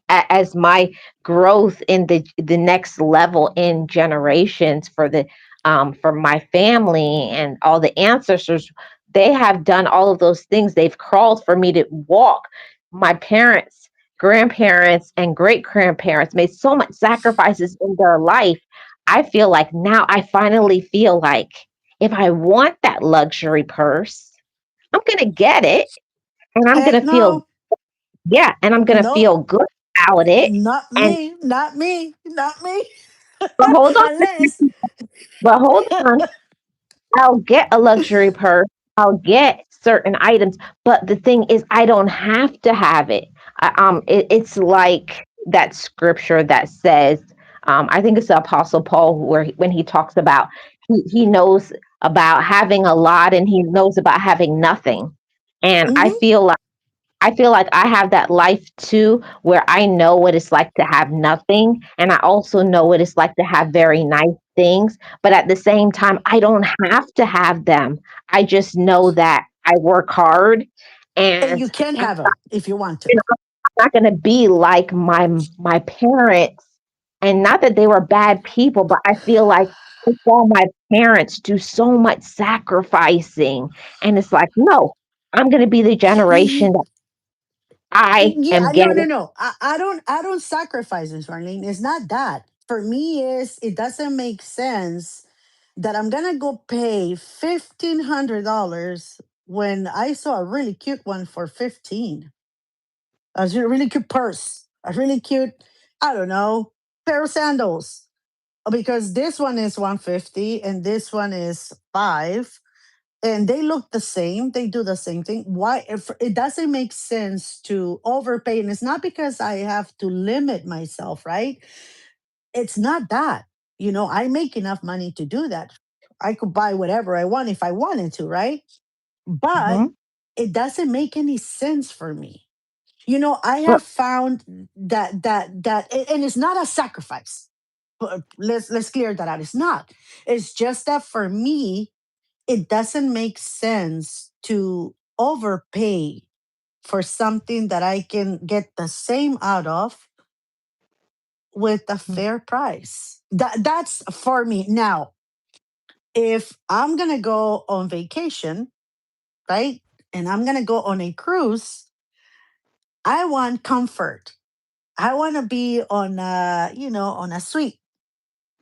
as my growth in the next level in generations, for my family and all the ancestors, they have done all of those things. They've crawled for me to walk. My parents, grandparents, and great grandparents made so much sacrifices in their life. I feel like now I finally feel like, if I want that luxury purse, I'm gonna get it, and I'm Heck gonna feel, no, yeah, and I'm gonna no, feel good about it. not And me, not me, not me. but hold on, Unless, but hold on, I'll get a luxury purse. I'll get certain items, but the thing is, I don't have to have it. It's like that scripture that says, I think it's the Apostle Paul, when he talks about, he knows about having a lot, and he knows about having nothing. And mhm. I feel like I have that life too, where I know what it's like to have nothing. And I also know what it's like to have very nice things. But at the same time, I don't have to have them. I just know that I work hard, And and you can I'm have them if you want to. not going to be like my parents. And not that they were bad people, but I feel like I saw my parents do so much sacrificing. And it's like, no, I'm going to be the generation that I am Yeah, no, no, getting. no. I don't sacrifice this, Marlene. It's not that. For me, is it doesn't make sense that I'm gonna go pay $1,500 when I saw a really cute one for 15. A really cute purse, a really cute, I don't know, pair of sandals. because this one is 150 and this one is 5, and they look the same, they do the same thing. Why? If it doesn't make sense to overpay, and it's not because I have to limit myself, right? It's not that. I make enough money to do that. I could buy whatever I want if I wanted to, right? But Hmm. it doesn't make any sense for me. I have But found that and it's not a sacrifice. But let's clear that out. It's not. It's just that for me, it doesn't make sense to overpay for something that I can get the same out of with a fair price. That's for me. Now, if I'm gonna go on vacation, right? And I'm gonna go on a cruise, I want comfort. I want to be on a suite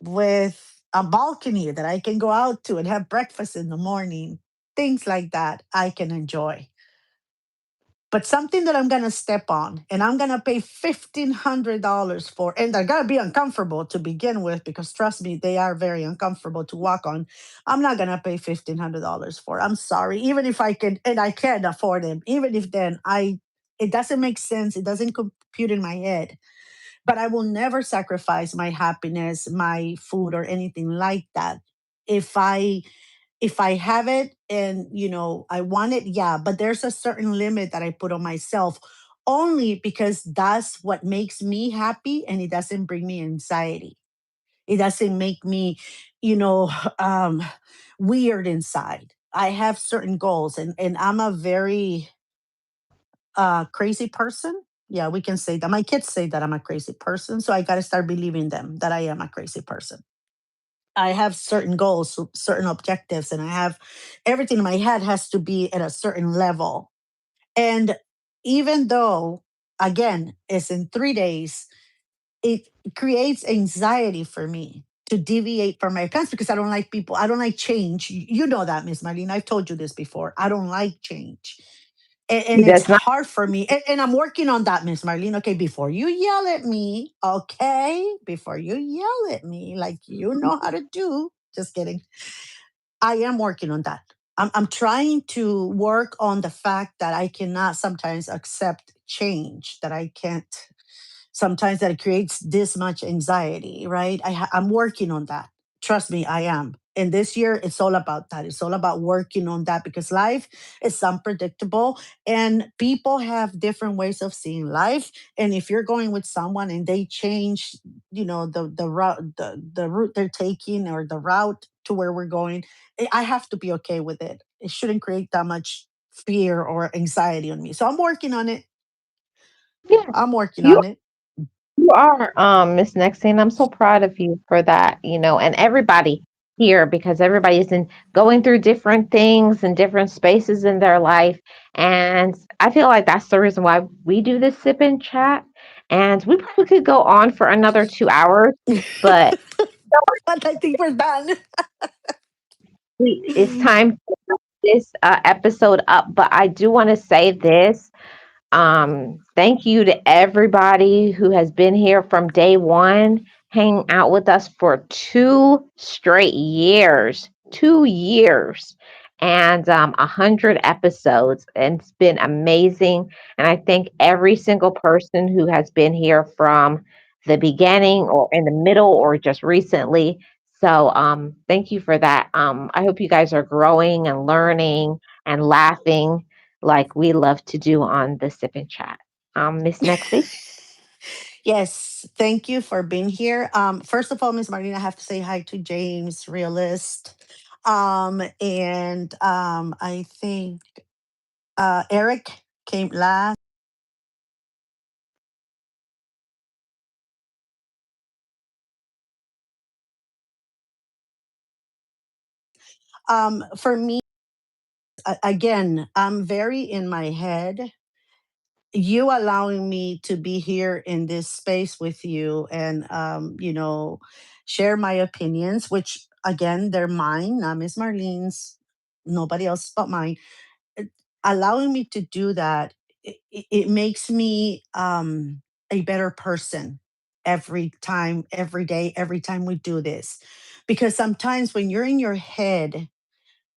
with a balcony that I can go out to and have breakfast in the morning. Things like that I can enjoy. But something that I'm gonna step on and I'm gonna pay $1,500 for, and they're gonna be uncomfortable to begin with, because trust me, they are very uncomfortable to walk on. I'm not gonna pay $1,500 for. I'm sorry, even if I can, and I can afford them. Even if then it doesn't make sense. It doesn't compute in my head. But I will never sacrifice my happiness, my food, or anything like that. If I have it and I want it, yeah, but there's a certain limit that I put on myself, only because that's what makes me happy, and it doesn't bring me anxiety. It doesn't make me, you know, um weird inside. I have certain goals, and I'm a very crazy person. Yeah, we can say that. My kids say that I'm a crazy person, so I got to start believing them that I am a crazy person. I have certain goals, certain objectives, and I have everything in my head has to be at a certain level. And even though, again, it's in 3 days, it creates anxiety for me to deviate from my plans, because I don't like people. I don't like change. You know that, Miss Marlene. I've told you this before. I don't like change. And he it's does not. hard for me. And I'm working on that, Miss Marlene. Okay, before you yell at me, okay, before you yell at me like you know how to do. Just kidding. I am working on that. I'm trying to work on the fact that I cannot sometimes accept change, that I can't sometimes, that it creates this much anxiety, right? I'm working on that. Trust me, I am. And this year, it's all about that. It's all about working on that, because life is unpredictable and people have different ways of seeing life. And if you're going with someone and they change, the route they're taking, or the route to where we're going, I have to be okay with it. It shouldn't create that much fear or anxiety on me. So I'm working on it. Yeah, I'm working you on it. you are, Miss Nexine. I'm so proud of you for that. And everybody here, because everybody's in going through different things and different spaces in their life, and I feel like that's the reason why we do this sip and chat. And we probably could go on for another 2 hours, but But I think we're done. it's time to wrap this episode up. But I do want to say this. Thank you to everybody who has been here from day one, hanging out with us for 2 straight years, 2 years, and 100 episodes. And it's been amazing. And I thank every single person who has been here from the beginning or in the middle or just recently. So thank you for that. I hope you guys are growing and learning and laughing like we love to do on the Sip and Chat. Miss Nexie? Yes, thank you for being here. First of all, Miss Marlene, I have to say hi to James, realist. And I think Eric came last. For me, again, I'm very in my head. You allowing me to be here in this space with you, and share my opinions, which again, they're mine, not Miss Marlene's, nobody else but mine. it- Allowing me to do that, it makes me a better person. every time, every day, every time we do this. Because sometimes when you're in your head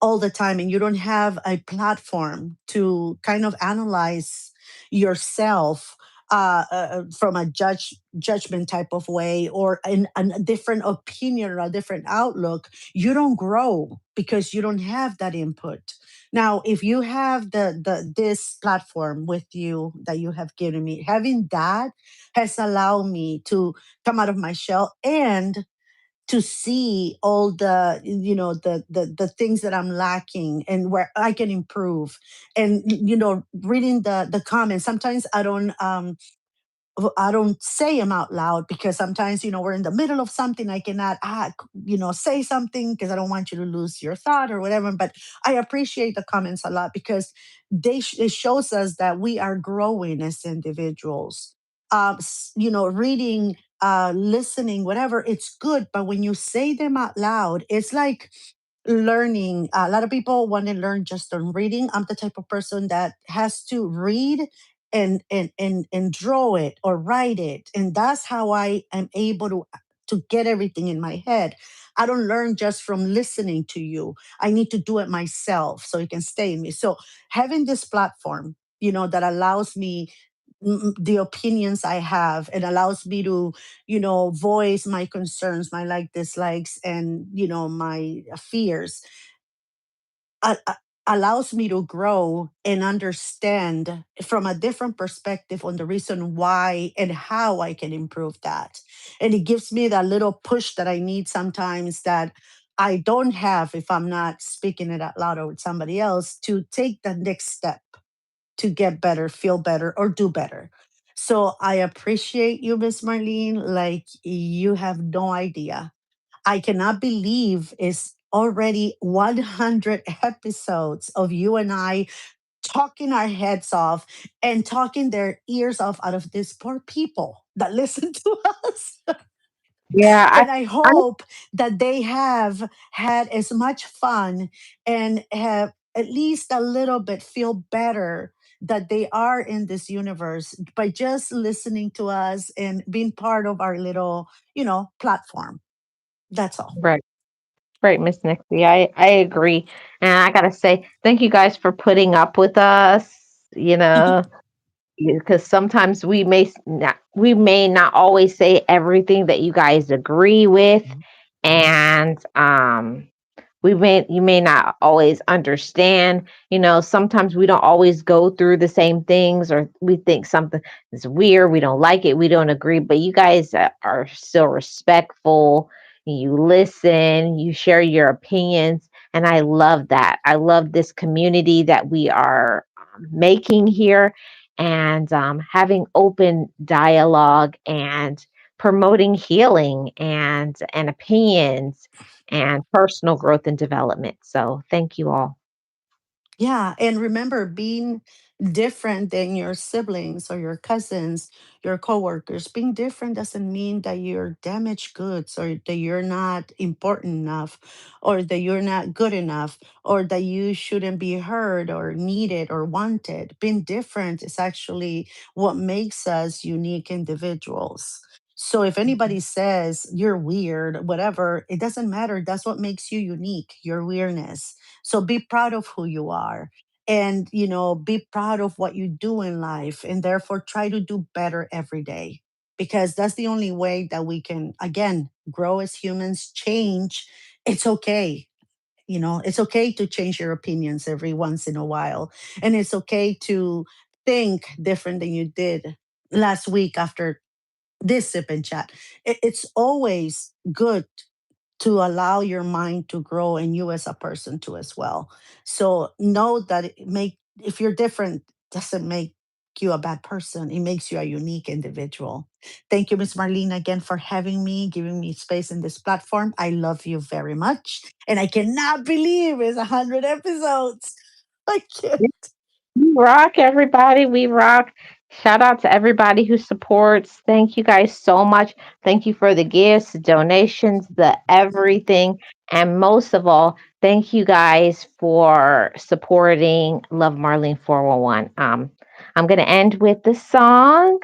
all the time and you don't have a platform to kind of analyze yourself from a judgment type of way, or a different opinion or a different outlook, you don't grow because you don't have that input. Now if you have this platform with you that you have given me, having that has allowed me to come out of my shell and to see all the, the things that I'm lacking and where I can improve. And reading the comments, sometimes I don't say them out loud because sometimes, we're in the middle of something. I cannot, say something because I don't want you to lose your thought or whatever. But I appreciate the comments a lot because it shows us that we are growing as individuals. Reading, listening, whatever, it's good. But when you say them out loud, it's like learning. A lot of people want to learn just on reading. I'm the type of person that has to read and draw it or write it, and that's how I am able to get everything in my head. I don't learn just from listening to you. I need to do it myself so it can stay in me. So having this platform, that allows me, the opinions I have, and allows me to, voice my concerns, my like dislikes, and my fears, a- a- allows me to grow and understand from a different perspective on the reason why and how I can improve that. And it gives me that little push that I need sometimes, that I don't have if I'm not speaking it out loud or with somebody else, to take the next step to get better, feel better, or do better. So I appreciate you, Miss Marlene. Like, you have no idea. I cannot believe it's already 100 episodes of you and I talking our heads off and talking their ears off out of these poor people that listen to us. Yeah, And I I hope that they have had as much fun and have at least a little bit feel better that they are in this universe by just listening to us and being part of our little, platform. That's all. right, right, Miss Nixie. I agree, and I gotta say thank you guys for putting up with us. You know, because sometimes we may not always say everything that you guys agree with, and you may not always understand. Sometimes we don't always go through the same things, or we think something is weird, we don't like it, we don't agree, but you guys are still respectful. You listen, you share your opinions, and I love that. I love this community that we are making here, and having open dialogue, and promoting healing, and opinions, and personal growth and development. So thank you all. Yeah, and remember, being different than your siblings or your cousins, your coworkers, being different doesn't mean that you're damaged goods, or that you're not important enough, or that you're not good enough, or that you shouldn't be heard or needed or wanted. Being different is actually what makes us unique individuals. So if anybody says you're weird, whatever, it doesn't matter. That's what makes you unique, your weirdness. So be proud of who you are, and, be proud of what you do in life, and therefore try to do better every day, because that's the only way that we can, again, grow as humans, change. It's okay. It's okay to change your opinions every once in a while. And it's okay to think different than you did last week after this sip and chat. It's always good to allow your mind to grow, and you as a person too as well. So know that if you're different, doesn't make you a bad person. It makes you a unique individual. Thank you, Miss Marlene, again for having me, giving me space in this platform. I love you very much. And I cannot believe it's 100 episodes. I can't. We rock, everybody. We rock. Shout out to everybody who supports. Thank you guys so much. Thank you for the gifts, the donations, the everything. And most of all, thank you guys for supporting Love Marlene 411. I'm going to end with the song.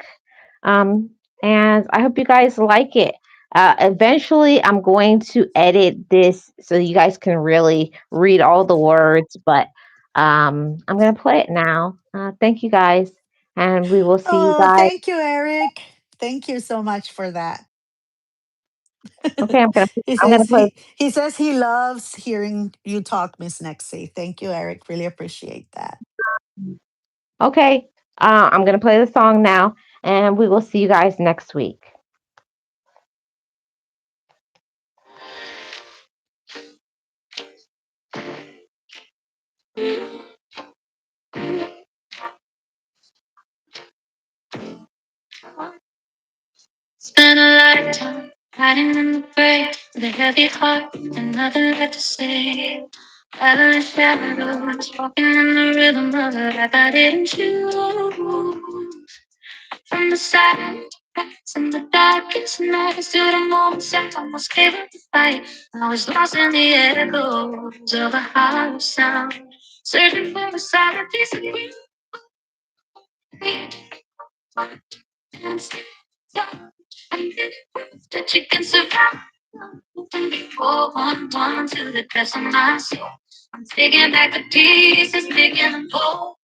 Um, and I hope you guys like it. Eventually, I'm going to edit this so you guys can really read all the words, but I'm going to play it now. Thank you guys, and we will see you Oh, guys. thank you, Eric. Thank you so much for that. Okay, he I'm gonna says play. he loves hearing you talk, Miss Nexie. Thank you, Eric. Really appreciate that. Okay, I'm gonna play the song now, and we will see you guys next week. Spent a lifetime hiding in the break with a heavy heart and nothing left to say. Battling shadows, walking in the rhythm of a life I didn't choose. From the silence in the darkest nights to the moments I almost gave up the fight. I was lost in the echoes of a hollow sound, searching for a silent piece of me. And still, I didn't prove that you can survive. From before one to the depths of my soul. I'm taking back the pieces, making them whole.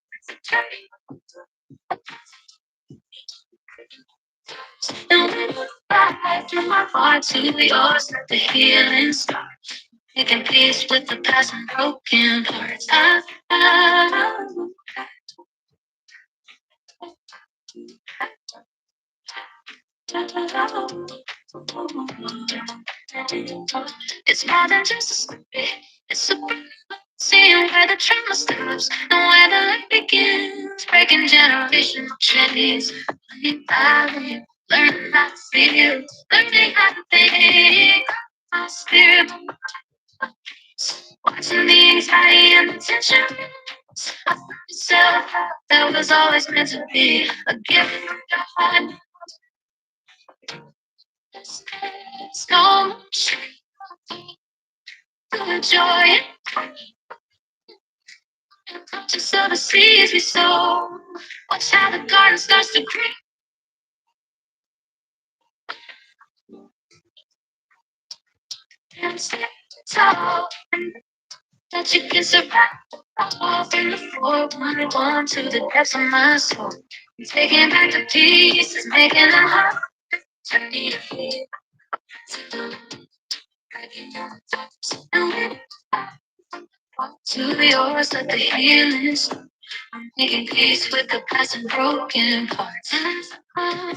And when you fly through my heart to yours, let the healing start. Making peace with the past and broken parts. It's more than just a story. It's a seeing where the trauma stops and where the light begins. Breaking generational chains. Learning how to live, learning how to feel, learning how to think. My spirit, watching the anxiety and the tension. I found myself that was always meant to be a gift from God. There's so much good joy and conscious of the seeds we sow. Watch how the garden starts to grow and stand tall. That you can survive all from the 411 to the depths of my soul. I'm taking back the pieces, making them whole. Turning to yours, let the healing start. I'm making peace with the past and broken parts.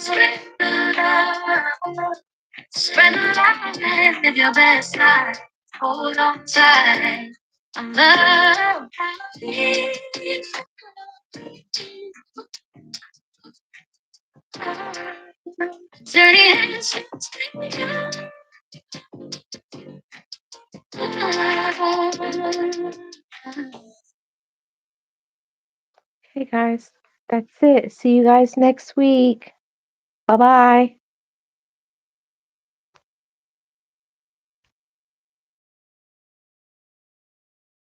Spread the love, spread the light, and live your best life. Hold on tight. I'm loved. Dirty hands. Okay, guys, that's it. See you guys next week. Bye bye.